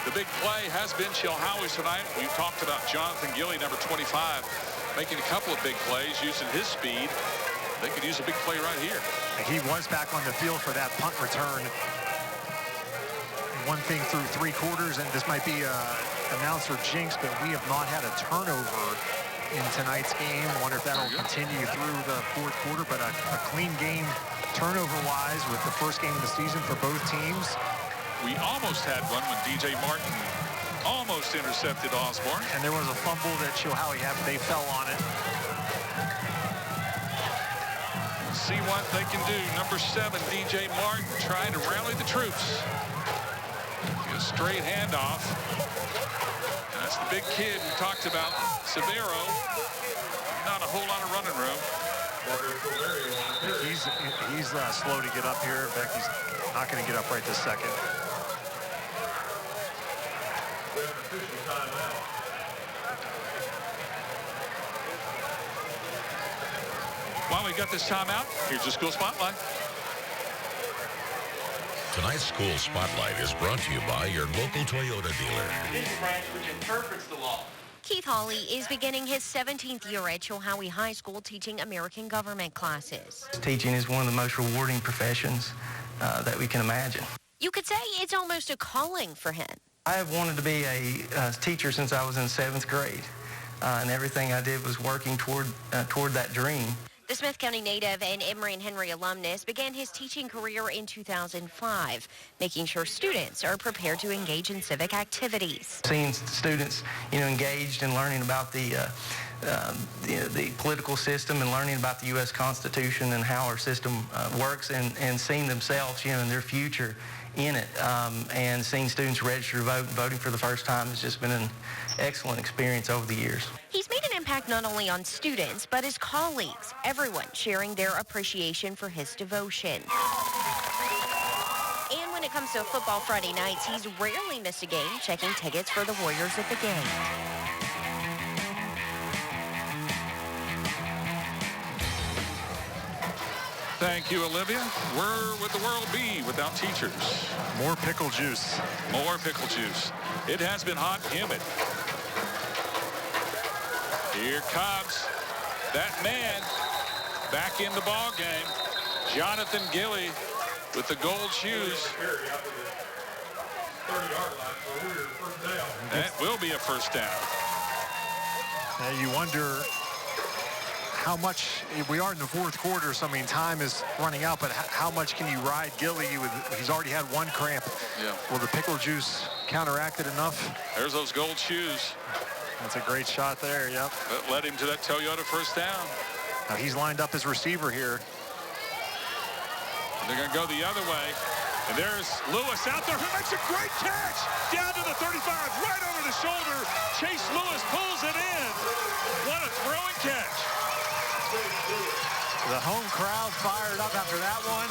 The big play has been Chilhowie's tonight. We've talked about Jonathan Gilly, number 25, making a couple of big plays, using his speed. They could use a big play right here. He was back on the field for that punt return. One thing through three quarters, and this might be announcer jinx, but we have not had a turnover in tonight's game. Wonder if that'll continue through the fourth quarter, but a clean game turnover-wise with the first game of the season for both teams. We almost had one when DJ Martin almost intercepted Osborne. And there was a fumble that Chilhowie had, but they fell on it. See what they can do. Number 7, DJ Martin, trying to rally the troops. A straight handoff. That's the big kid we talked about, Severo. Not a whole lot of running room. He's slow to get up here. In fact, he's not going to get up right this second. While we got this timeout, here's the school spotlight. Tonight's School Spotlight is brought to you by your local Toyota dealer. This branch which interprets the law. Keith Hawley is beginning his 17th year at Chilhowie High School teaching American government classes. Teaching is one of the most rewarding professions that we can imagine. You could say it's almost a calling for him. I have wanted to be a teacher since I was in 7th grade, and everything I did was working toward that dream. The Smith County native and Emory and Henry alumnus began his teaching career in 2005, making sure students are prepared to engage in civic activities. Seeing students, engaged in learning about the political system and learning about the U.S. Constitution and how our system works, and seeing themselves, and their future in it, and seeing students register to vote and voting for the first time has just been an excellent experience over the years. He's made an impact not only on students, but his colleagues, everyone sharing their appreciation for his devotion. And when it it comes to football Friday nights, he's rarely missed a game, checking tickets for the Warriors at the game. Thank you, Olivia. Where would the world be without teachers? More pickle juice. More pickle juice. It has been hot and humid. Here comes that man back in the ball game. Jonathan Gilly with the gold shoes. That will be a first down. You wonder how much, we are in the fourth quarter, so I mean time is running out, but how much can you ride Gilly with, he's already had one cramp. Yeah. Will the pickle juice counteract it enough? There's those gold shoes. That's a great shot there, yep. That led him to that Toyota first down. Now he's lined up as receiver here. They're going to go the other way. And there's Lewis out there who makes a great catch. Down to the 35, right over the shoulder. Chase Lewis pulls it in. What a throwing catch. The home crowd fired up after that one.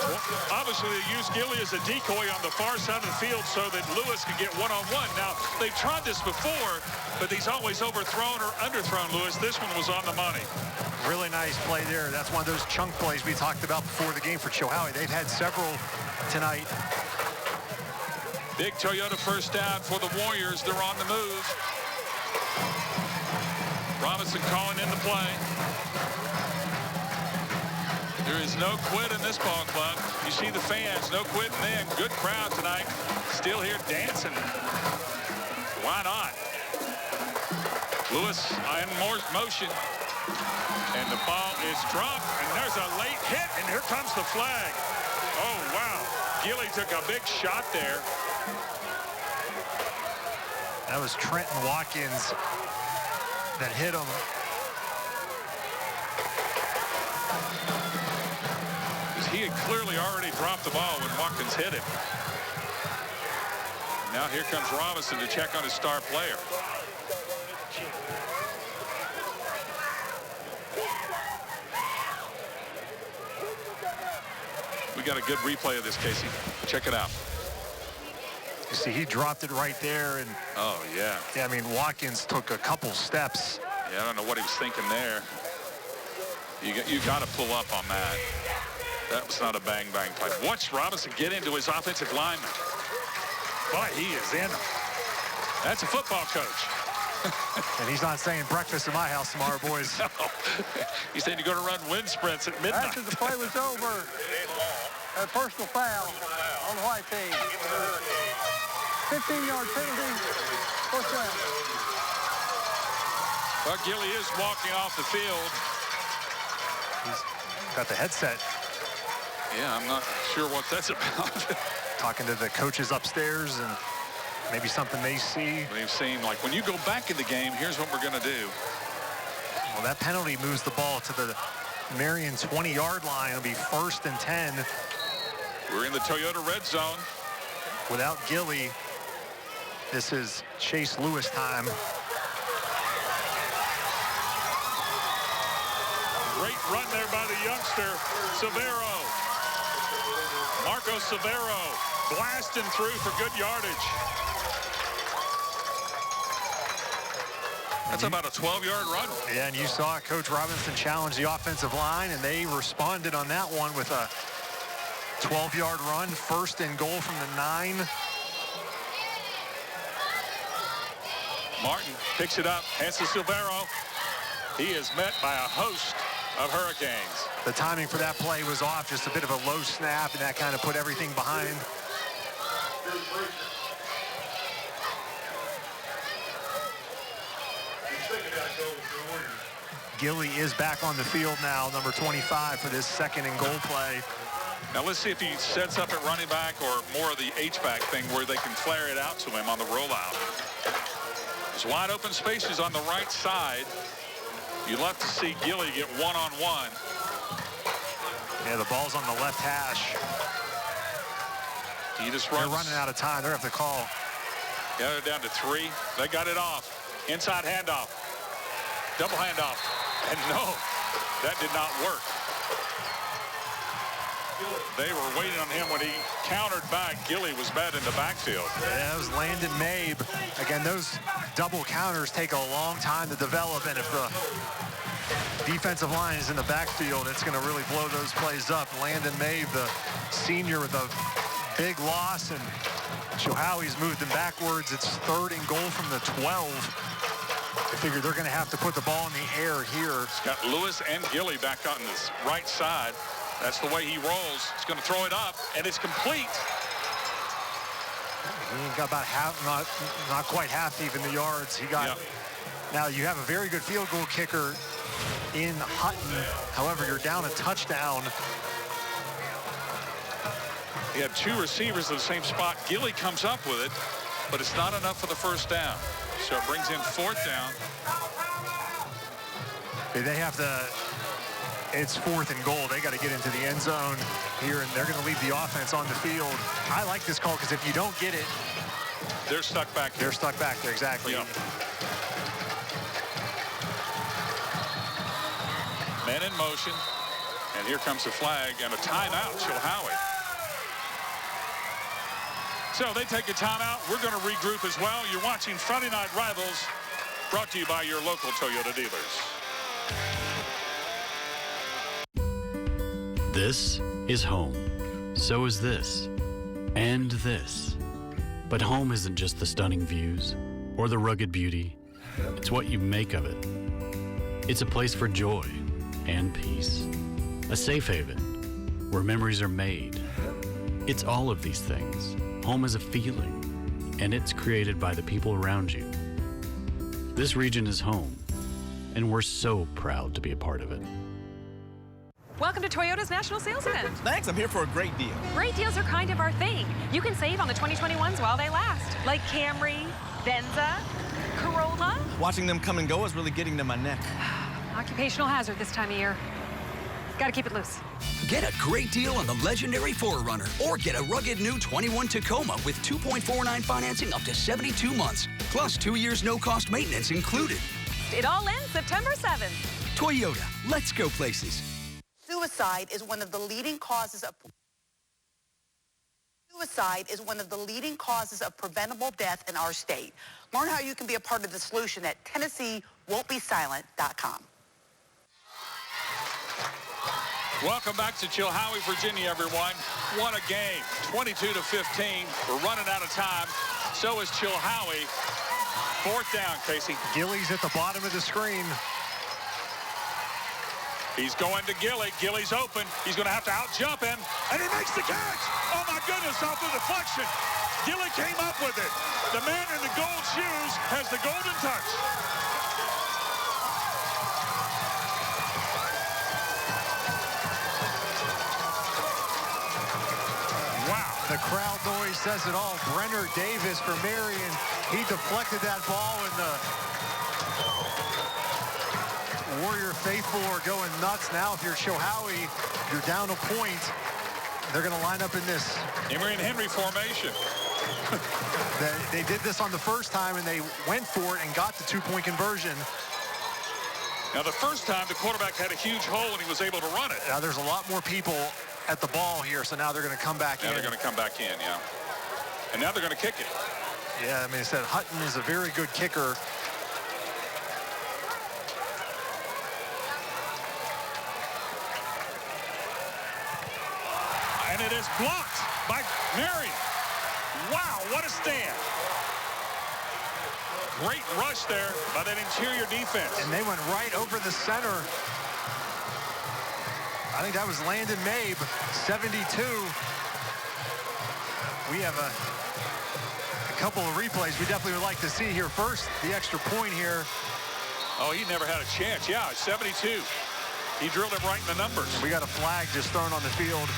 Well, obviously, they used Gilly as a decoy on the far side of the field so that Lewis could get one-on-one. Now, they've tried this before, but he's always overthrown or underthrown Lewis. This one was on the money. Really nice play there. That's one of those chunk plays we talked about before the game for Chilhowie. They've had several tonight. Big Toyota first down for the Warriors. They're on the move. Robinson calling in the play. There is no quit in this ball club. You see the fans, no quitting in. Good crowd tonight. Still here dancing. Why not? Lewis in motion. And the ball is dropped. And there's a late hit. And here comes the flag. Oh, wow. Gilly took a big shot there. That was Trenton Watkins that hit him. He had clearly already dropped the ball when Watkins hit him. Now here comes Robinson to check on his star player. We got a good replay of this, Casey. Check it out. You see, he dropped it right there. And oh, yeah. Yeah, I mean, Watkins took a couple steps. Yeah, I don't know what he was thinking there. You got to pull up on that. That was not a bang-bang play. Watch Robinson get into his offensive lineman. Boy, he is in. That's a football coach. And he's not saying breakfast in my house tomorrow, boys. No. He's saying you're going to run wind sprints at midnight. After the play was over, a personal foul on the white team. 15-yard penalty, first down. Well, Gilly is walking off the field. He's got the headset. Yeah, I'm not sure what that's about. Talking to the coaches upstairs and maybe something they see. They've seen, like, when you go back in the game, here's what we're going to do. Well, that penalty moves the ball to the Marion 20-yard line. It'll be 1st and 10. We're in the Toyota red zone. Without Gilly, this is Chase Lewis time. Great run there by the youngster, Severo. Marco Severo blasting through for good yardage. That's about a 12-yard run. Yeah, and you saw Coach Robinson challenge the offensive line, and they responded on that one with a 12-yard run, 1st and goal from the 9. Martin picks it up, hands to Silvero. He is met by a host of Hurricanes. The timing for that play was off, just a bit of a low snap, and that kind of put everything behind. Gilly is back on the field now, number 25 for this 2nd and goal play. Now let's see if he sets up at running back or more of the H-back thing where they can flare it out to him on the rollout. There's wide open spaces on the right side. You'd love to see Gilly get one-on-one. Yeah, the ball's on the left hash. He just runs. They're running out of time. They're going to have to call. Got it down to 3. They got it off. Inside handoff. Double handoff. And no, that did not work. They were waiting on him when he countered back. Gilly was bad in the backfield. Yeah, that was Landon Mabe. Again, those double counters take a long time to develop, and if the defensive line is in the backfield, it's going to really blow those plays up. Landon Mabe, the senior, with a big loss, and Chilhowie's moved him backwards. It's 3rd and goal from the 12. I figure they're going to have to put the ball in the air here. It's got Lewis and Gilly back on this right side. That's the way he rolls. He's going to throw it up, and it's complete. He got about half, not quite half even the yards. He got. Yep. Now you have a very good field goal kicker in Hutton. However, you're down a touchdown. He had 2 receivers in the same spot. Gilly comes up with it, but it's not enough for the first down. So it brings in 4th down. They have to. It's 4th and goal. They got to get into the end zone here, and they're going to leave the offense on the field. I like this call because if you don't get it, they're stuck back there. They're stuck back there, exactly. Yep. Men in motion, and here comes the flag and a timeout, Chilhowie. So they take a timeout. We're going to regroup as well. You're watching Friday Night Rivals, brought to you by your local Toyota dealers. This is home. So is this. And this. But home isn't just the stunning views or the rugged beauty. It's what you make of it. It's a place for joy and peace. A safe haven where memories are made. It's all of these things. Home is a feeling, and it's created by the people around you. This region is home, and we're so proud to be a part of it. Welcome to Toyota's National Sales Event. Thanks, I'm here for a great deal. Great deals are kind of our thing. You can save on the 2021s while they last, like Camry, Venza, Corolla. Watching them come and go is really getting to my neck. Occupational hazard this time of year. Gotta keep it loose. Get a great deal on the legendary 4Runner, or get a rugged new 21 Tacoma with 2.49 financing up to 72 months, plus 2 years no-cost maintenance included. It all ends September 7th. Toyota, let's go places. Suicide is one of the leading causes of preventable death in our state. Learn how you can be a part of the solution at TennesseeWon'tBeSilent.com. Welcome back to Chilhowie, Virginia, everyone. What a game. 22-15. We're running out of time. So is Chilhowie. 4th down, Casey. Gilly's at the bottom of the screen. He's going to Gilly. Gilly's open. He's going to have to out-jump him. And he makes the catch. Oh, my goodness, off the deflection. Gilly came up with it. The man in the gold shoes has the golden touch. Wow. The crowd noise says it all. Brenner Davis for Marion. He deflected that ball, and the Warrior faithful are going nuts now. If you're Chilhowie, you're down a point. They're going to line up in this Emery and Henry formation. They did this on the first time, and they went for it and got the 2-point conversion. Now, the first time, the quarterback had a huge hole, and he was able to run it. Now, there's a lot more people at the ball here, so now they're going to come back in. Now they're going to come back in, yeah. And now they're going to kick it. Yeah, I mean, I said Hutton is a very good kicker. And it is blocked by Marion. Wow, what a stand. Great rush there by that interior defense. And they went right over the center. I think that was Landon Mabe, 72. We have a couple of replays we definitely would like to see here. First, the extra point here. Oh, he never had a chance. Yeah, 72. He drilled it right in the numbers. We got a flag just thrown on the field.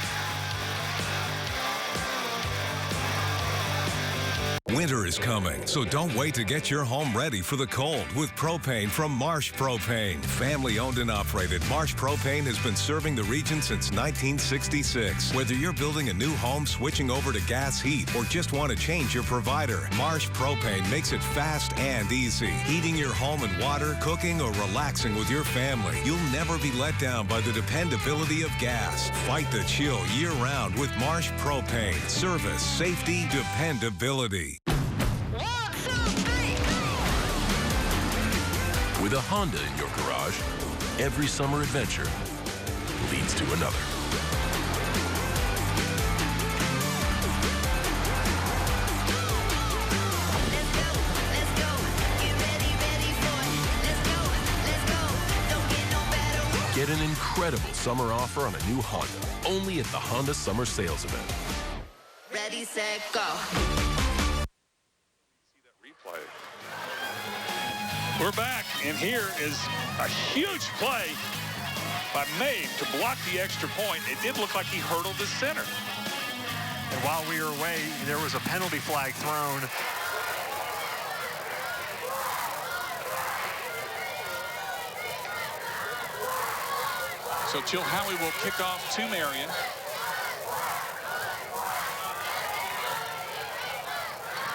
Winter is coming, so don't wait to get your home ready for the cold with propane from Marsh Propane. Family owned and operated, Marsh Propane has been serving the region since 1966. Whether you're building a new home, switching over to gas heat, or just want to change your provider, Marsh Propane makes it fast and easy. Heating your home and water, cooking, or relaxing with your family, you'll never be let down by the dependability of gas. Fight the chill year-round with Marsh Propane. Service, safety, dependability. With a Honda in your garage, every summer adventure leads to another. Get an incredible summer offer on a new Honda, only at the Honda Summer Sales Event. Ready, set, go. See that replay. We're back, and here is a huge play by Mabe to block the extra point. It did look like he hurdled the center. And while we were away, there was a penalty flag thrown. So Chilhowie will kick off to Marion.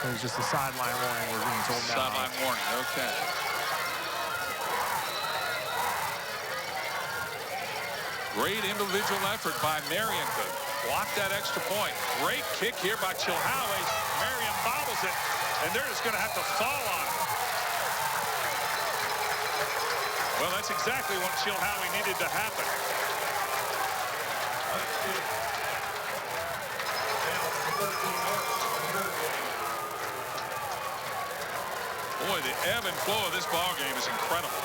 It was just a sideline warning we're being told now. Sideline warning, okay. Great individual effort by Marion to block that extra point. Great kick here by Chilhowie. Marion bobbles it, and they're just going to have to fall on it. Well, that's exactly what Chilhowie needed to happen. Boy, the ebb and flow of this ball game is incredible.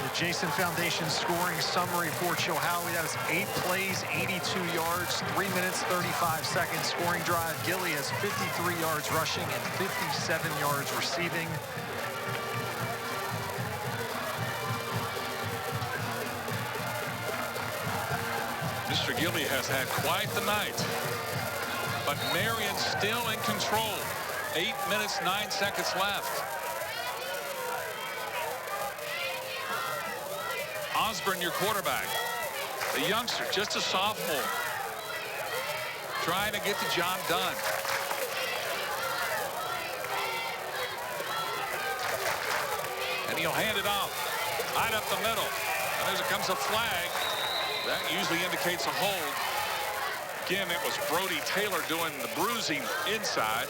The Jason Foundation scoring summary for Chilhowie. That was 8 plays, 82 yards, 3 minutes, 35 seconds. Scoring drive. Gilly has 53 yards rushing and 57 yards receiving. Mr. Gilly has had quite the night, but Marion still in control. 8 minutes, 9 seconds left. Osborne, your quarterback. The youngster, just a sophomore. Trying to get the job done. And he'll hand it off. Right up the middle. And there comes a flag. That usually indicates a hold. Again, it was Brody Taylor doing the bruising inside.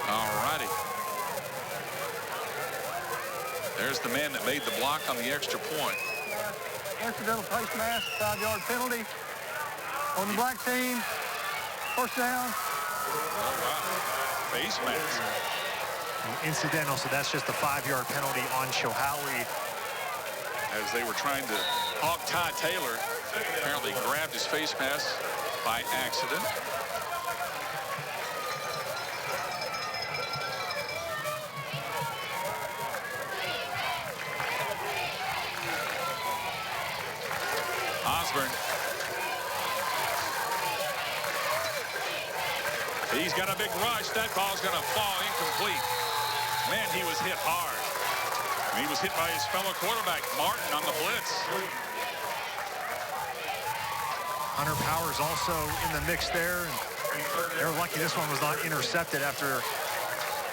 All righty. There's the man that made the block on the extra point. Incidental face mask, 5-yard penalty on the black team. First down. Oh, wow. Face mask. Incidental, so that's just a 5-yard penalty on Chilhowie. As they were trying to hog tie Taylor, apparently grabbed his face mask by accident. Osborne. He's got a big rush. That ball's going to fall incomplete. Man, he was hit hard. He was hit by his fellow quarterback, Martin, on the blitz. Hunter Powers also in the mix there. And they're lucky this one was not intercepted after.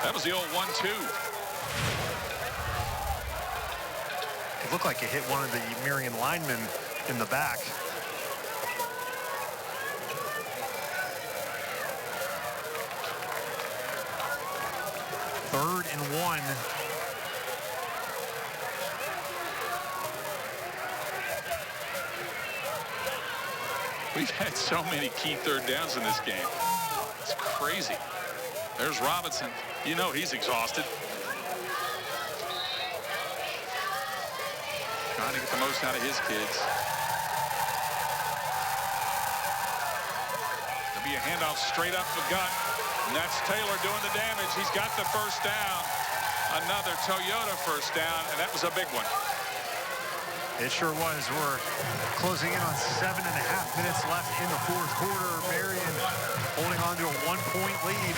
That was the old 1-2. It looked like it hit one of the Marion linemen in the back. Third and 1. We've had so many key third downs in this game. It's crazy. There's Robinson. You know he's exhausted. Trying to get the most out of his kids. There'll be a handoff straight up the gut. And that's Taylor doing the damage. He's got the first down. Another Toyota first down, and that was a big one. It sure was. We're closing in on 7.5 minutes left in the fourth quarter. Marion holding on to a 1-point lead.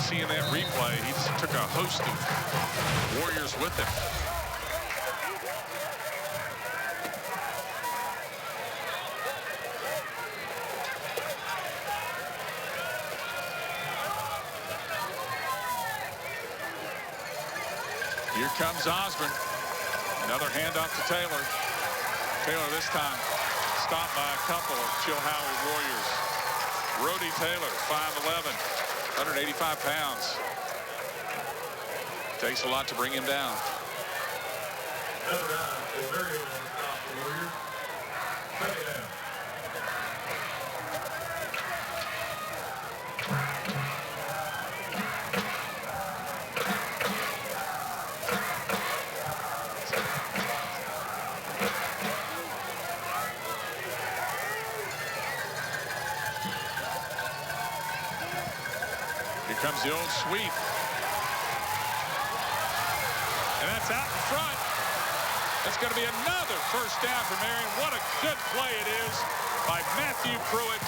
Seeing that replay, he took a host of Warriors with him. Here comes Osborne. Another handoff to Taylor. Taylor this time stopped by a couple of Chilhowie Warriors. Rhodey Taylor, 5'11", 185 pounds. Takes a lot to bring him down. Here comes the old sweep. And that's out in front. That's going to be another first down for Marion. What a good play it is by Matthew Pruitt,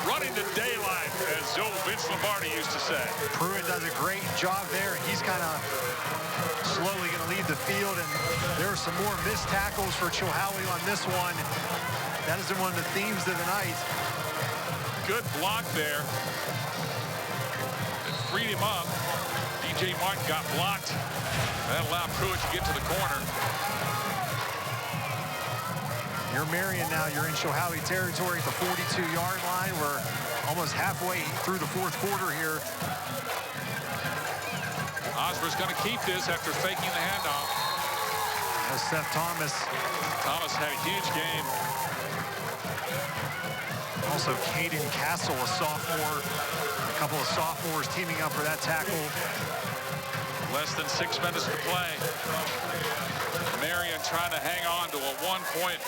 running to daylight, as old Vince Lombardi used to say. Pruitt does a great job there. He's kind of slowly going to leave the field, and there are some more missed tackles for Chilhowie on this one. That has been one of the themes of the night. Good block there. It freed him up. DJ Martin got blocked. That allowed Pruitt to get to the corner. You're Marion now. You're in Chilhowie territory at the 42-yard line. We're almost halfway through the fourth quarter here. Osborne's going to keep this after faking the handoff. Seth Thomas. Thomas had a huge game. Also, Caden Castle, a sophomore. A couple of sophomores teaming up for that tackle. Less than 6 minutes to play. Marion trying to hang on to a 1-point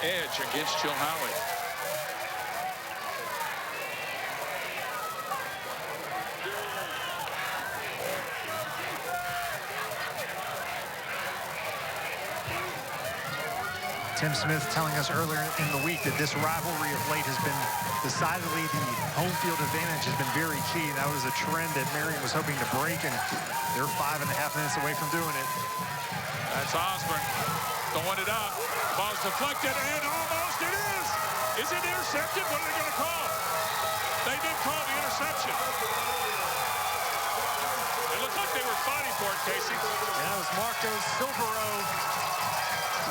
edge against Chilhowie. Tim Smith telling us earlier in the week that this rivalry of late has been decidedly the home field advantage has been very key. And that was a trend that Marion was hoping to break, and they're 5.5 minutes away from doing it. That's Osborne throwing it up. Ball's deflected, and almost it is. Is it intercepted? What are they going to call? They did call the interception. It looked like they were fighting for it, Casey. Yeah, that was Marco Silvero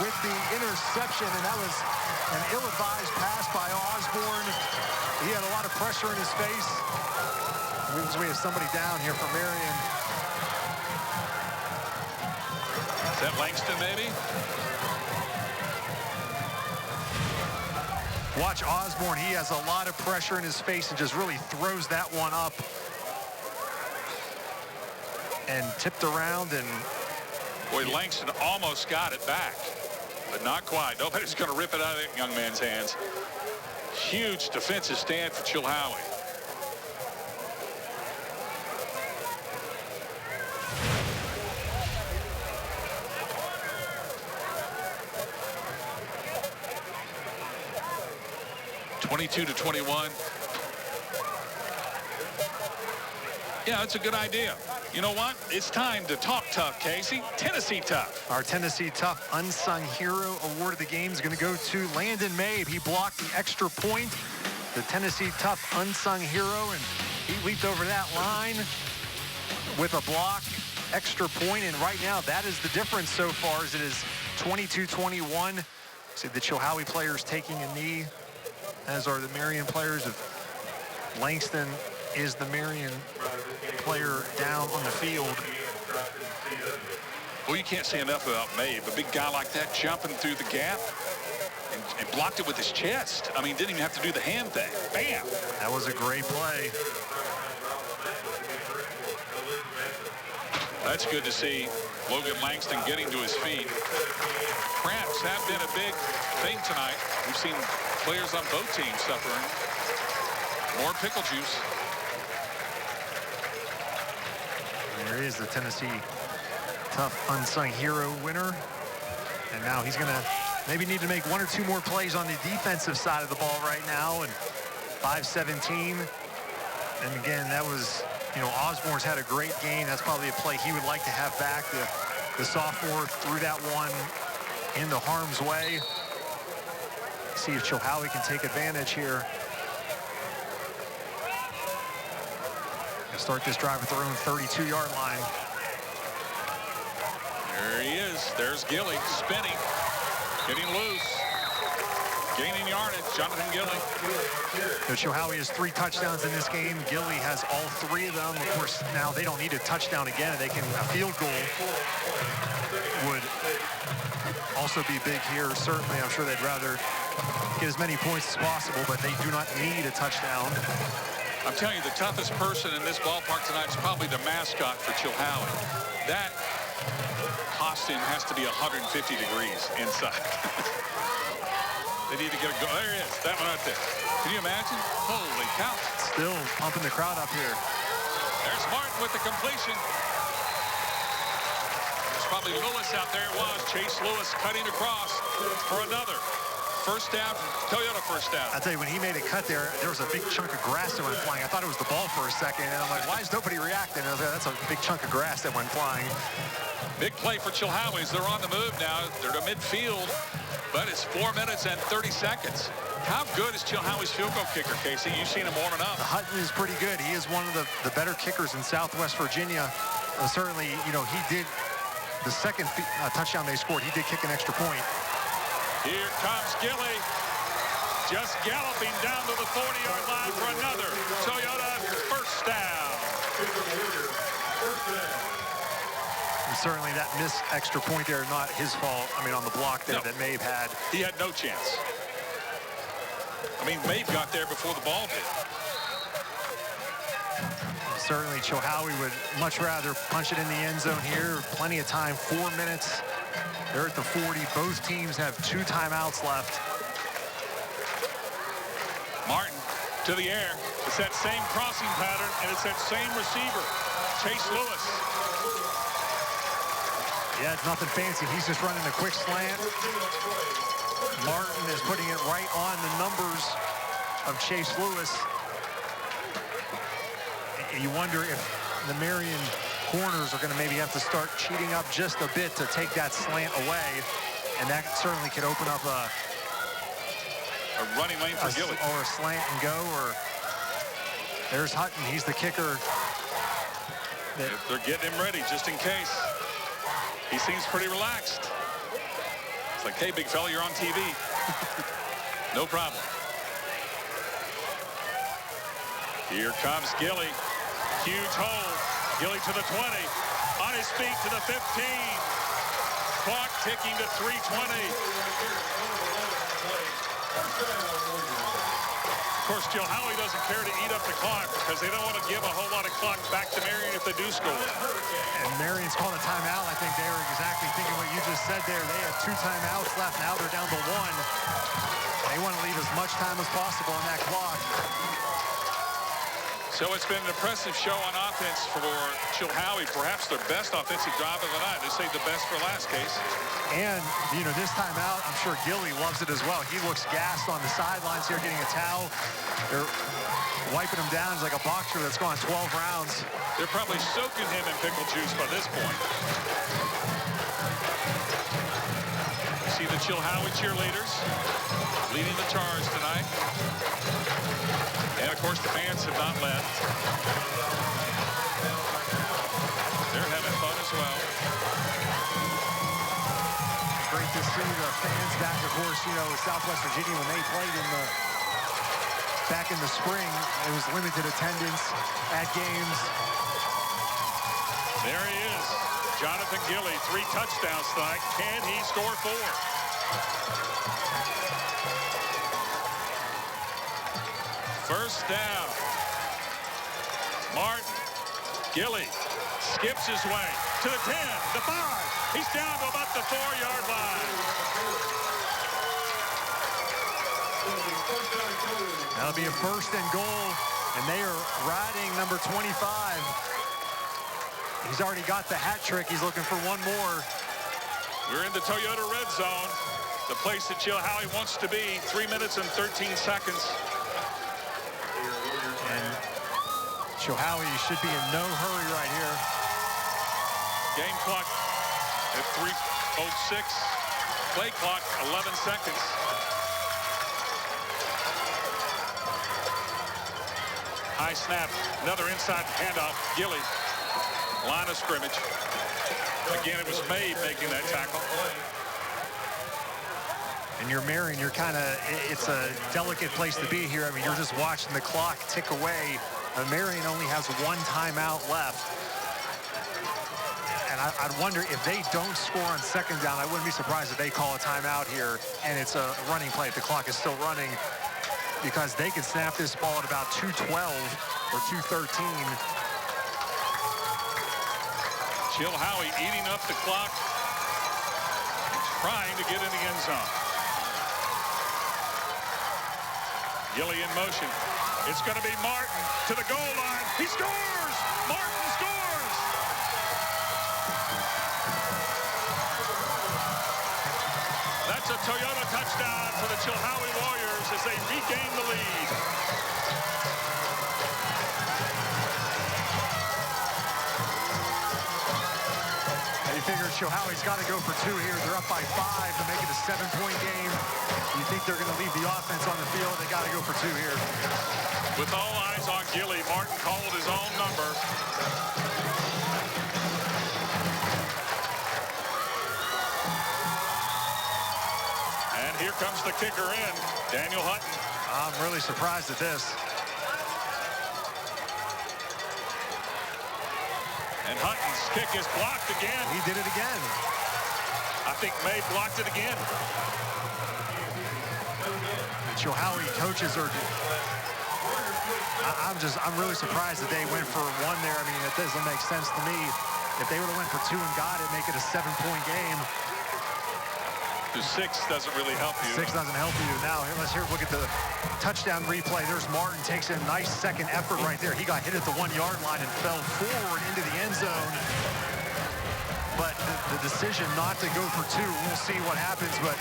with the interception, and that was an ill-advised pass by Osborne. He had a lot of pressure in his face. We have somebody down here for Marion. Is that Langston, maybe? Watch Osborne. He has a lot of pressure in his face and just really throws that one up. And tipped around, and boy, Langston almost got it back, but not quite. Nobody's going to rip it out of that young man's hands. Huge defensive stand for Chilhowie. (22-21). Yeah, it's a good idea. You know what? It's time to talk tough, Casey. Tennessee Tough. Our Tennessee Tough Unsung Hero award of the game is going to go to Landon Mabe. He blocked the extra point. The Tennessee Tough Unsung Hero, and he leaped over that line with a block, extra point, and right now that is the difference so far, as it is 22-21. See the Chilhowie players taking a knee, as are the Marion players. Of Langston is the Marion player down on the field. Well, you can't say enough about Mabe. A big guy like that jumping through the gap and blocked it with his chest. I mean, didn't even have to do the hand thing. Bam! That was a great play. That's good to see. Logan Langston getting to his feet. Cramps have been a big thing tonight. We've seen players on both teams suffering. More pickle juice. There is the Tennessee Tough unsung hero winner. And now he's going to maybe need to make 1 or 2 more plays on the defensive side of the ball right now. And 5-17. And again, that was, Osborne's had a great game. That's probably a play he would like to have back. The sophomore threw that one into harm's way. See if Chilhowie can take advantage here. They'll start this drive at their own 32-yard line. There he is. There's Gilly spinning, getting loose, gaining yardage. Jonathan Gilly. Chilhowie has 3 touchdowns in this game. Gilly has all 3 of them. Of course, now they don't need a touchdown again. A field goal would also be big here. Certainly, I'm sure they'd rather get as many points as possible, but they do not need a touchdown. I'm telling you, the toughest person in this ballpark tonight is probably the mascot for Chilhowie. That costume has to be 150 degrees inside. They need to get a go. There he is. That one right there. Can you imagine? Holy cow. Still pumping the crowd up here. There's Martin with the completion. There's probably Lewis out there. It was Chase Lewis cutting across for another. First down, Toyota first down. I'll tell you, when he made a cut there was a big chunk of grass that went flying. I thought it was the ball for a second, and I'm like, why is nobody reacting? And I was like, that's a big chunk of grass that went flying. Big play for Chilhowie. They're on the move now. They're to midfield, but it's 4 minutes and 30 seconds. How good is Chilhowie's field goal kicker, Casey? You've seen him warming up. Hutton is pretty good. He is one of the better kickers in Southwest Virginia. Certainly, he did the second touchdown they scored. He did kick an extra point. Here comes Gilly, just galloping down to the 40-yard line for another Toyota first down. And certainly that missed extra point there, not his fault. I mean, on the block there that Mabe had. He had no chance. I mean, Mabe got there before the ball did. Certainly, Chilhowie would much rather punch it in the end zone here. Plenty of time, 4 minutes. They're at the 40. Both teams have 2 timeouts left. Martin to the air. It's that same crossing pattern, and it's that same receiver, Chase Lewis. Yeah, it's nothing fancy. He's just running a quick slant. Martin is putting it right on the numbers of Chase Lewis. You wonder if the Marion corners are going to maybe have to start cheating up just a bit to take that slant away, and that certainly could open up a running lane for Gilly. Or a slant and go, or there's Hutton. He's the kicker. They're getting him ready just in case. He seems pretty relaxed. It's like, hey, big fella, you're on TV. No problem. Here comes Gilly. Huge hole. Gilly to the 20. On his feet to the 15. Clock ticking to 3:20. Of course, Chilhowie doesn't care to eat up the clock because they don't want to give a whole lot of clock back to Marion if they do score. And Marion's called a timeout. I think they were exactly thinking what you just said there. They have 2 timeouts left. Now they're down to 1. They want to leave as much time as possible on that clock. So it's been an impressive show on offense for Chilhowie, perhaps their best offensive drive of the night. They saved the best for last, Case. And, this time out, I'm sure Gilly loves it as well. He looks gassed on the sidelines here, getting a towel. They're wiping him down. He's like a boxer that's gone 12 rounds. They're probably soaking him in pickle juice by this point. You see the Chilhowie cheerleaders leading the charge tonight. And, of course, the fans have not left. They're having fun as well. Great to see the fans back. Of course, Southwest Virginia, when they played back in the spring, it was limited attendance at games. There he is. Jonathan Gilly, 3 touchdowns tonight. Can he score 4? First down. Martin. Gilly skips his way to the 10, the 5. He's down to about the 4-yard line. That'll be a 1st and goal, and they are riding number 25. He's already got the hat trick. He's looking for one more. We're in the Toyota red zone, the place that Chilhowie wants to be. 3 minutes and 13 seconds. And Chilhowie should be in no hurry right here. Game clock at 3:06. Play clock 11 seconds. High snap, another inside handoff. Gilly, line of scrimmage. Again, it was May making that tackle. And you're Marion, you're kind of, it's a delicate place to be here. I mean, you're just watching the clock tick away. Marion only has one timeout left. And I'd wonder if they don't score on second down, I wouldn't be surprised if they call a timeout here and it's a running play if the clock is still running, because they could snap this ball at about 2:12 or 2:13. Chilhowie eating up the clock, trying to get in the end zone. Gilly in motion. It's going to be Martin to the goal line. He scores! Martin scores! That's a Toyota touchdown for the Chilhowie Warriors as they regain the lead. You figure Chilhowie's got to go for 2 here. They're up by 5 to make it a 7-point game. You think they're going to leave the offense on the field? They got to go for 2 here. With all eyes on Gilly, Martin called his own number. And here comes the kicker in, Daniel Hutton. I'm really surprised at this. And Hutton's kick is blocked again. He did it again. I think May blocked it again. The Chilhowie coaches are... I'm really surprised that they went for 1 there. I mean, it doesn't make sense to me. If they would have went for 2 and got it, make it a 7-point game. The 6 doesn't really help you. 6 doesn't help you. Now, let's look at the touchdown replay. There's Martin, takes a nice second effort right there. He got hit at the 1-yard line and fell forward into the end zone. But the decision not to go for 2, we'll see what happens. But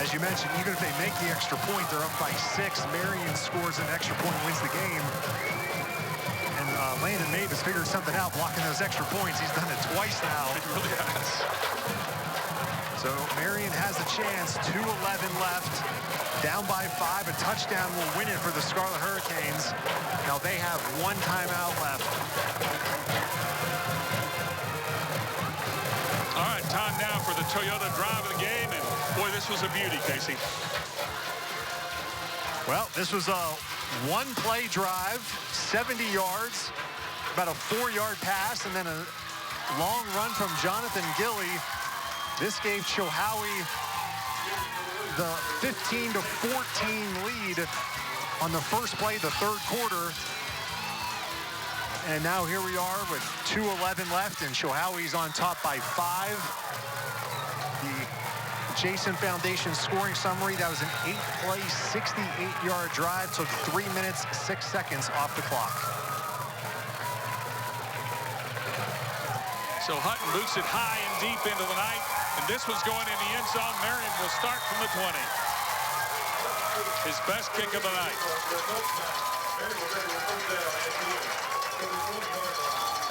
as you mentioned, even if they make the extra point, they're up by 6. Marion scores an extra point, wins the game. And Landon Mavis figured something out blocking those extra points. He's done it twice now. He really has. So Marion has a chance, 2:11 left, down by 5. A touchdown will win it for the Scarlet Hurricanes. Now they have 1 timeout left. All right, time now for the Toyota drive of the game. And boy, this was a beauty, Casey. Well, this was a 1-play drive, 70 yards, about a 4-yard pass, and then a long run from Jonathan Gilly. This gave Chilhowie the 15-14 lead on the first play, the 3rd quarter. And now here we are with 2:11 left, and Chilhowie's on top by 5. The Jason Foundation scoring summary, that was an 8-play, 68-yard drive, took 3 minutes, 6 seconds off the clock. So Hutton boots it high and deep into the night. And this was going in the end zone. Marion will start from the 20. His best kick of the night.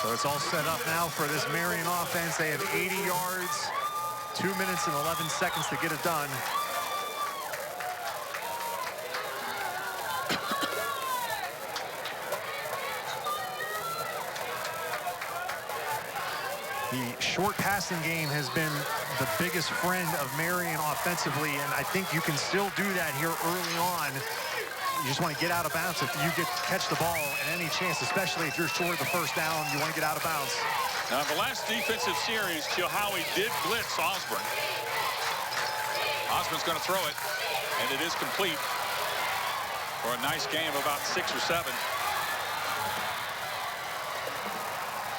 So it's all set up now for this Marion offense. They have 80 yards, 2 minutes and 11 seconds to get it done. The short passing game has been the biggest friend of Marion offensively, and I think you can still do that here early on. You just want to get out of bounds if you catch the ball at any chance, especially if you're short of the first down. You want to get out of bounds. Now, the last defensive series, Chilhowie did blitz Osborne. Osborne's going to throw it, and it is complete for a nice game of about 6 or 7.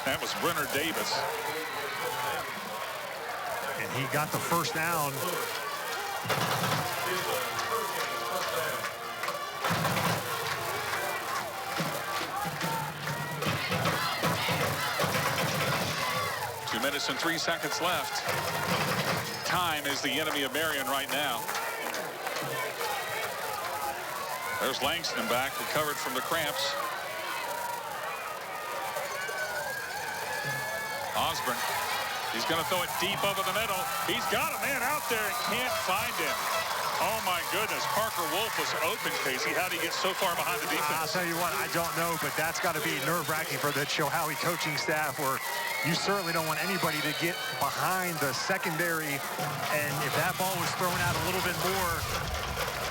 That was Brenner Davis. And he got the first down. less than 3 seconds left. Time is the enemy of Marion right now. There's Langston back, recovered from the cramps. Osborne, he's going to throw it deep over the middle. He's got a man out there and can't find him. Oh, my goodness. Parker Wolf was open, Casey. How did he get so far behind the defense? I'll tell you what, I don't know, but that's got to be nerve-wracking for the Chilhowie coaching staff, where you certainly don't want anybody to get behind the secondary. And if that ball was thrown out a little bit more,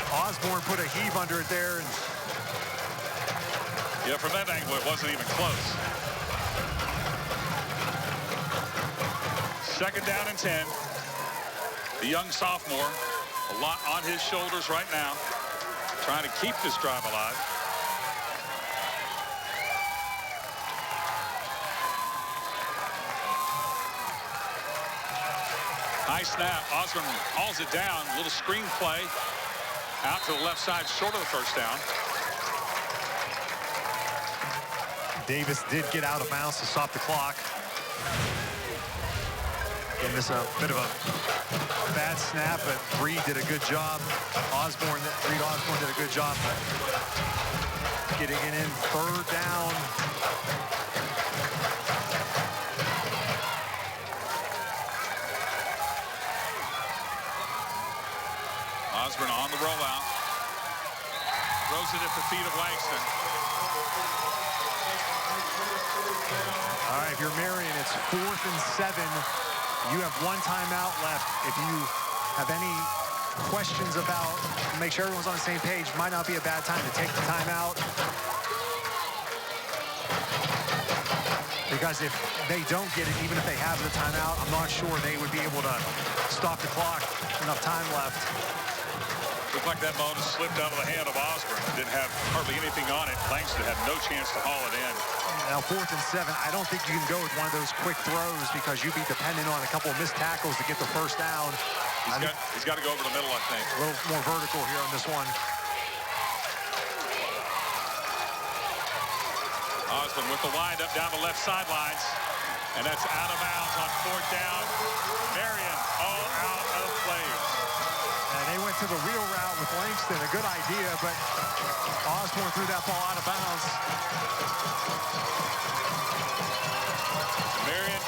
Osborne put a heave under it there. And yeah, from that angle, it wasn't even close. Second down and 10. The young sophomore, a lot on his shoulders right now, trying to keep this drive alive. High snap. Osborne hauls it down. Little screen play out to the left side, short of the first down. Davis did get out of bounds to stop the clock. And this a bit of a bad snap, but Reed did a good job. Reed Osborne did a good job getting it in. Third down. Osborne on the rollout. Throws it at the feet of Langston. All right, if you're Marion, it's 4th and 7. You have 1 timeout left. If you have any questions about, make sure everyone's on the same page, might not be a bad time to take the timeout. Because if they don't get it, even if they have the timeout, I'm not sure they would be able to stop the clock. Enough time left. Looked like that ball just slipped out of the hand of Osborne. Didn't have hardly anything on it. Langston had no chance to haul it in. Now 4th and 7, I don't think you can go with one of those quick throws because you'd be dependent on a couple of missed tackles to get the first down. He's got to go over the middle, I think. A little more vertical here on this one. Osborne with the windup down the left sidelines. And that's out of bounds on 4th down. Marion all out of plays. And they went to the wheel route with Langston. A good idea, but Osborne threw that ball out of bounds. Marion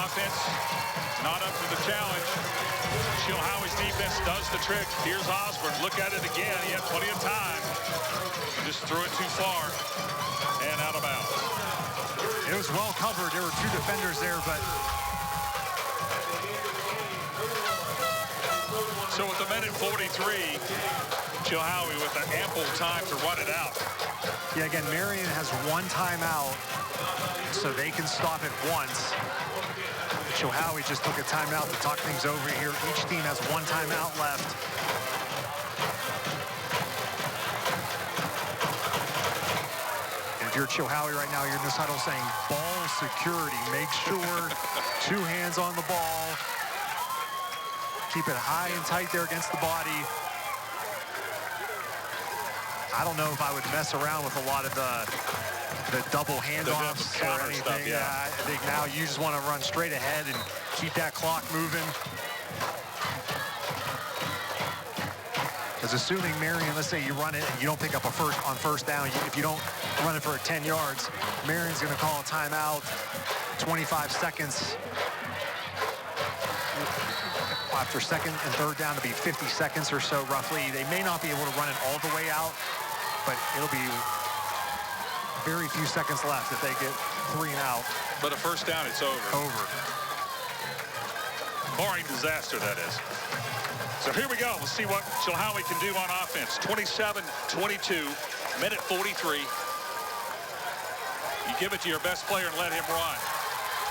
offense not up to the challenge. Chilhowie's defense does the trick. Here's Osborne. Look at it again. He had plenty of time. Just threw it too far and out of bounds. It was well covered. There were 2 defenders there, but so with 1:43, Chilhowie with an ample time to run it out. Yeah, again, Marion has 1 timeout, so they can stop it once. Chilhowie just took a timeout to talk things over here. Each team has 1 timeout left. And if you're Chilhowie right now, you're in this huddle saying, ball security. Make sure 2 hands on the ball. Keep it high and tight there against the body. I don't know if I would mess around with a lot of the double handoffs or anything. Stuff, yeah. I think now you just want to run straight ahead and keep that clock moving. Because assuming Marion, let's say you run it and you don't pick up on first down, if you don't run it for 10 yards, Marion's going to call a timeout, 25 seconds. After 2nd and 3rd down to be 50 seconds or so roughly. They may not be able to run it all the way out, but it'll be very few seconds left if they get 3 and out. But a first down, it's over. Over. Barring disaster, that is. So here we go. We'll see what Chilhowie can do on offense. 27-22, 1:43. You give it to your best player and let him run.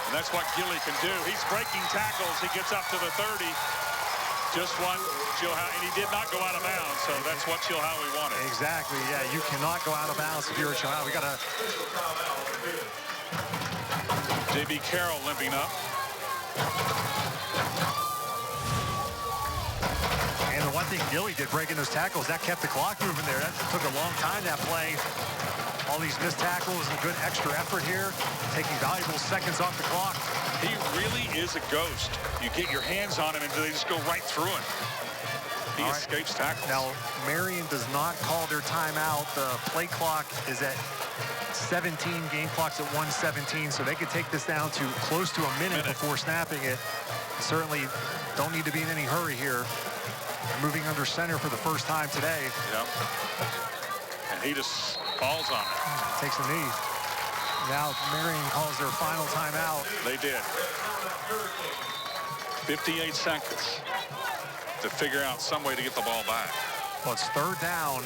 And that's what Gilly can do. He's breaking tackles. He gets up to the 30. Just what Chilhowie, and he did not go out of bounds, so that's what Chilhowie wanted. Exactly, yeah, you cannot go out of bounds if you're a Chilhowie. We got to... J.B. Carroll limping up. And the one thing Gilly did breaking those tackles, that kept the clock moving there. That took a long time, that play. All these missed tackles and good extra effort here, taking valuable seconds off the clock. He really is a ghost. You get your hands on him and they just go right through him. He escapes tackles. Now, Marion does not call their timeout. The play clock is at 17, game clock's at 1:17, so they could take this down to close to a minute before snapping it. Certainly don't need to be in any hurry here. Moving under center for the first time today. Yep. And he just falls on it. Takes a knee. Now Marion calls their final timeout. They did. 58 seconds to figure out some way to get the ball back. Well, it's third down,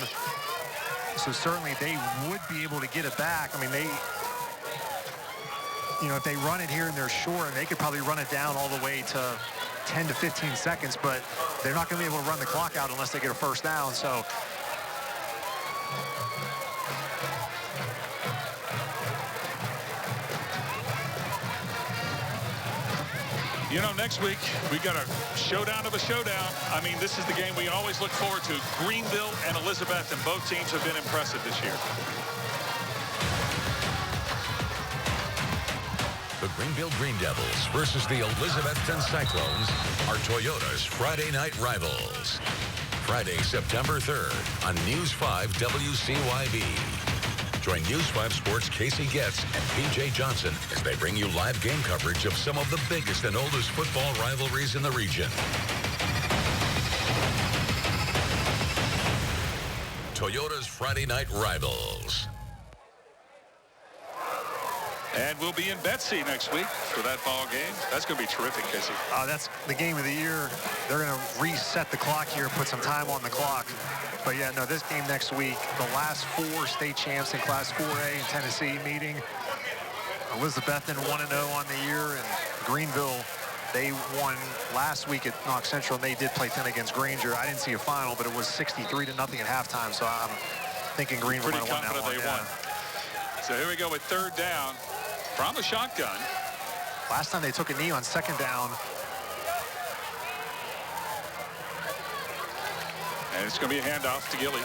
so certainly they would be able to get it back. I mean, if they run it here and they're short, they could probably run it down all the way to 10 to 15 seconds, but they're not going to be able to run the clock out unless they get a first down. So next week we got a showdown of a showdown. I mean, this is the game we always look forward to. Greenville and Elizabeth, and both teams have been impressive this year. The Greenville Green Devils versus the Elizabethton Cyclones are Toyota's Friday night rivals. Friday, September 3rd on News 5 WCYB. Join News 5 Sports' Casey Getz and PJ Johnson as they bring you live game coverage of some of the biggest and oldest football rivalries in the region. Toyota's Friday night rivals. And we'll be in Betsy next week for that ball game. That's going to be terrific, Casey. That's the game of the year. They're going to reset the clock here, put some time on the clock. But yeah, no, this game next week, the last four state champs in Class 4A in Tennessee meeting. Elizabethton 1-0 on the year, and Greenville, they won last week at Knox Central, and they did play 10 against Granger. I didn't see a final, but it was 63-0 at halftime, so I'm thinking Greenville might have won that one. They won. So here we go with third down from a shotgun. Last time they took a knee on second down. And it's going to be a handoff to Gilly.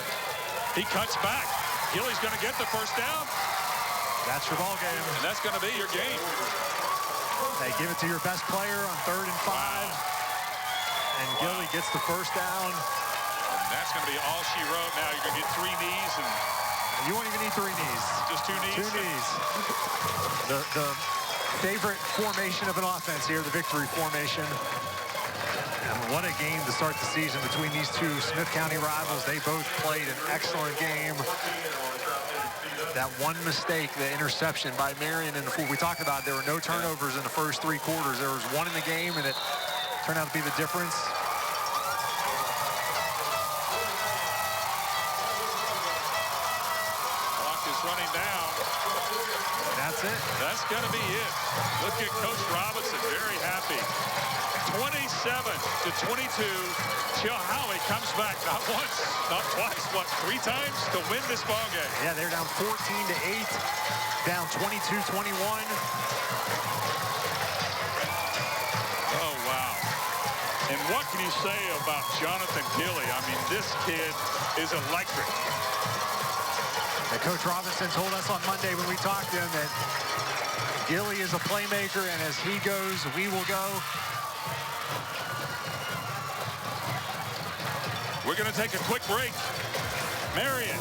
He cuts back. Gilly's going to get the first down. That's your ball game. And that's going to be your game. They give it to your best player on 3rd and 5. Wow. And Gilly gets the first down. And that's going to be all she wrote. Now you're going to get 3 knees. And you won't even need 3 knees. Just 2 knees? 2 knees. The favorite formation of an offense here, the victory formation. And what a game to start the season between these two Smith County rivals. They both played an excellent game. That one mistake, the interception by Marion in the fourth. We talked about there were no turnovers in the first 3 quarters. There was one in the game, and it turned out to be the difference. Clock is running down. That's it. That's going to be it. Look at Coach Robinson, very happy. 27-22. Chilhowie comes back not once, not twice, what, 3 times to win this ball game. Yeah, they're down 14-8, down 22-21. Oh, wow. And what can you say about Jonathan Gilly? I mean, this kid is electric. And Coach Robinson told us on Monday when we talked to him that Gilly is a playmaker, and as he goes, we will go. We're going to take a quick break. Marion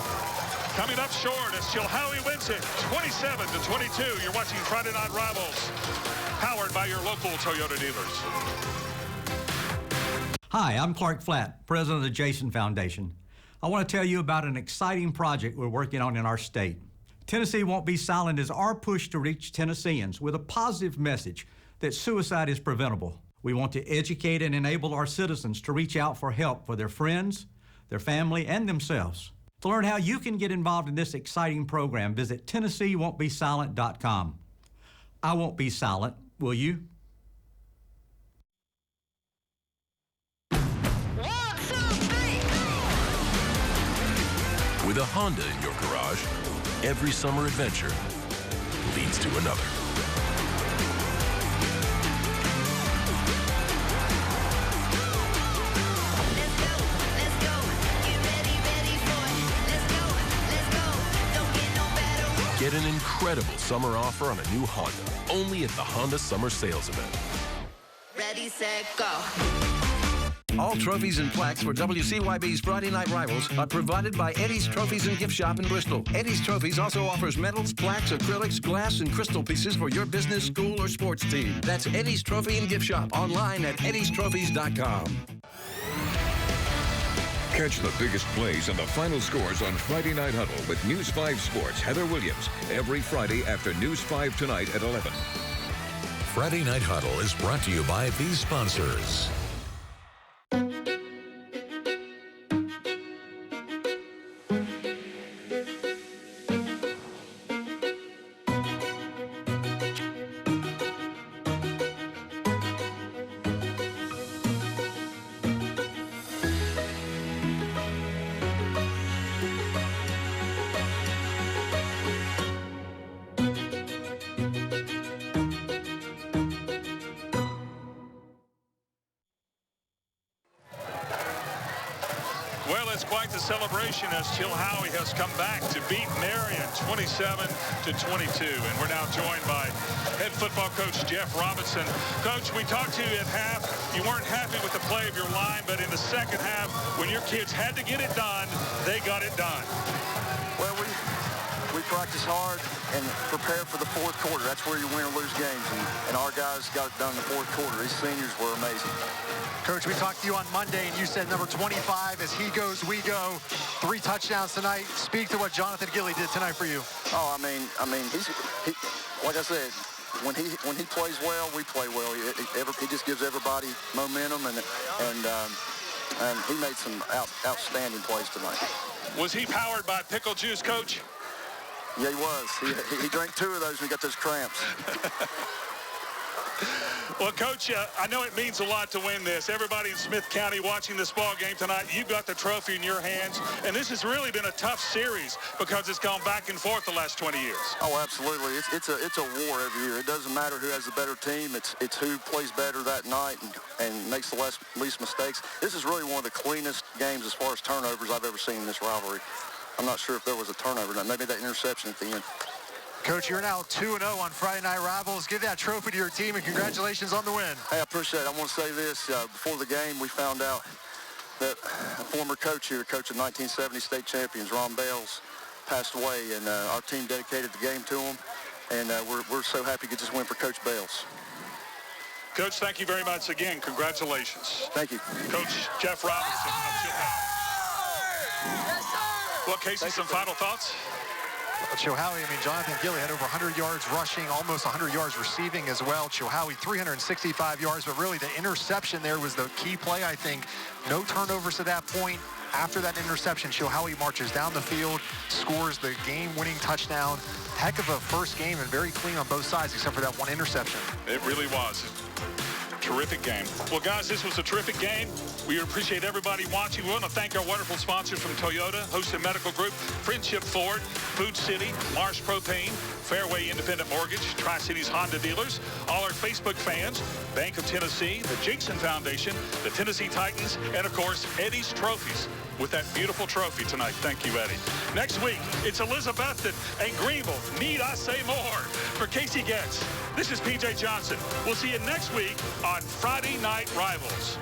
coming up short as Chilhowie wins it 27-22. You're watching Friday Night Rivals, powered by your local Toyota dealers. Hi, I'm Clark Flatt, president of the Jason Foundation. I want to tell you about an exciting project we're working on in our state. Tennessee Won't Be Silent is our push to reach Tennesseans with a positive message that suicide is preventable. We want to educate and enable our citizens to reach out for help for their friends, their family, and themselves. To learn how you can get involved in this exciting program, visit TennesseeWon'tBeSilent.com. I won't be silent, will you? With a Honda in your garage, every summer adventure leads to another. Get an incredible summer offer on a new Honda, only at the Honda Summer Sales Event. Ready, set, go. All trophies and plaques for WCYB's Friday Night Rivals are provided by Eddie's Trophies and Gift Shop in Bristol. Eddie's Trophies also offers medals, plaques, acrylics, glass, and crystal pieces for your business, school, or sports team. That's Eddie's Trophy and Gift Shop online at eddiestrophies.com. Catch the biggest plays and the final scores on Friday Night Huddle with News 5 Sports' Heather Williams every Friday after News 5 Tonight at 11. Friday Night Huddle is brought to you by these sponsors. Well, it's quite the celebration as Chilhowie has come back to beat Marion 27-22. And we're now joined by head football coach Jeff Robinson. Coach, we talked to you at half. You weren't happy with the play of your line, but in the second half, when your kids had to get it done, they got it done. Well, we practice hard and prepare for the fourth quarter. That's where you win or lose games. And our guys got it done in the fourth quarter. These seniors were amazing. Coach, we talked to you on Monday, and you said number 25, as he goes, we go. 3 touchdowns tonight. Speak to what Jonathan Gilly did tonight for you. Oh, I mean, he like I said, when he plays well, we play well. He just gives everybody momentum, and he made some outstanding plays tonight. Was he powered by pickle juice, Coach? Yeah, he was. He drank 2 of those when he got those cramps. Well, Coach, I know it means a lot to win this. Everybody in Smith County watching this ball game tonight, you've got the trophy in your hands. And this has really been a tough series because it's gone back and forth the last 20 years. Oh, absolutely. It's a war every year. It doesn't matter who has the better team. It's who plays better that night and makes the least mistakes. This is really one of the cleanest games as far as turnovers I've ever seen in this rivalry. I'm not sure if there was a turnover. Maybe that interception at the end. Coach, you're now 2-0 on Friday Night Rivals. Give that trophy to your team, and congratulations on the win. Hey, I appreciate it. I want to say this. Before the game, we found out that a former coach here, coach of 1970 state champions, Ron Bales, passed away, and our team dedicated the game to him, and we're so happy to get this win for Coach Bales. Coach, thank you very much again. Congratulations. Thank you. Coach Jeff Robinson of Chilhowie. Yes, sir. Well, Casey, some final thoughts? Chilhowie, Jonathan Gilly had over 100 yards rushing, almost 100 yards receiving as well. Chilhowie, 365 yards, but really the interception there was the key play, I think. No turnovers at that point. After that interception, Chilhowie marches down the field, scores the game-winning touchdown. Heck of a first game and very clean on both sides except for that one interception. It really was. Terrific game. Well, guys, this was a terrific game. We appreciate everybody watching. We want to thank our wonderful sponsors from Toyota, Hosted Medical Group, Friendship Ford, Food City, Marsh Propane, Fairway Independent Mortgage, Tri-Cities Honda Dealers, all our Facebook fans, Bank of Tennessee, the Jackson Foundation, the Tennessee Titans, and, of course, Eddie's Trophies with that beautiful trophy tonight. Thank you, Eddie. Next week, it's Elizabethton and Greenville. Need I say more? For Casey Getz, this is P.J. Johnson. We'll see you next week on Friday Night Rivals.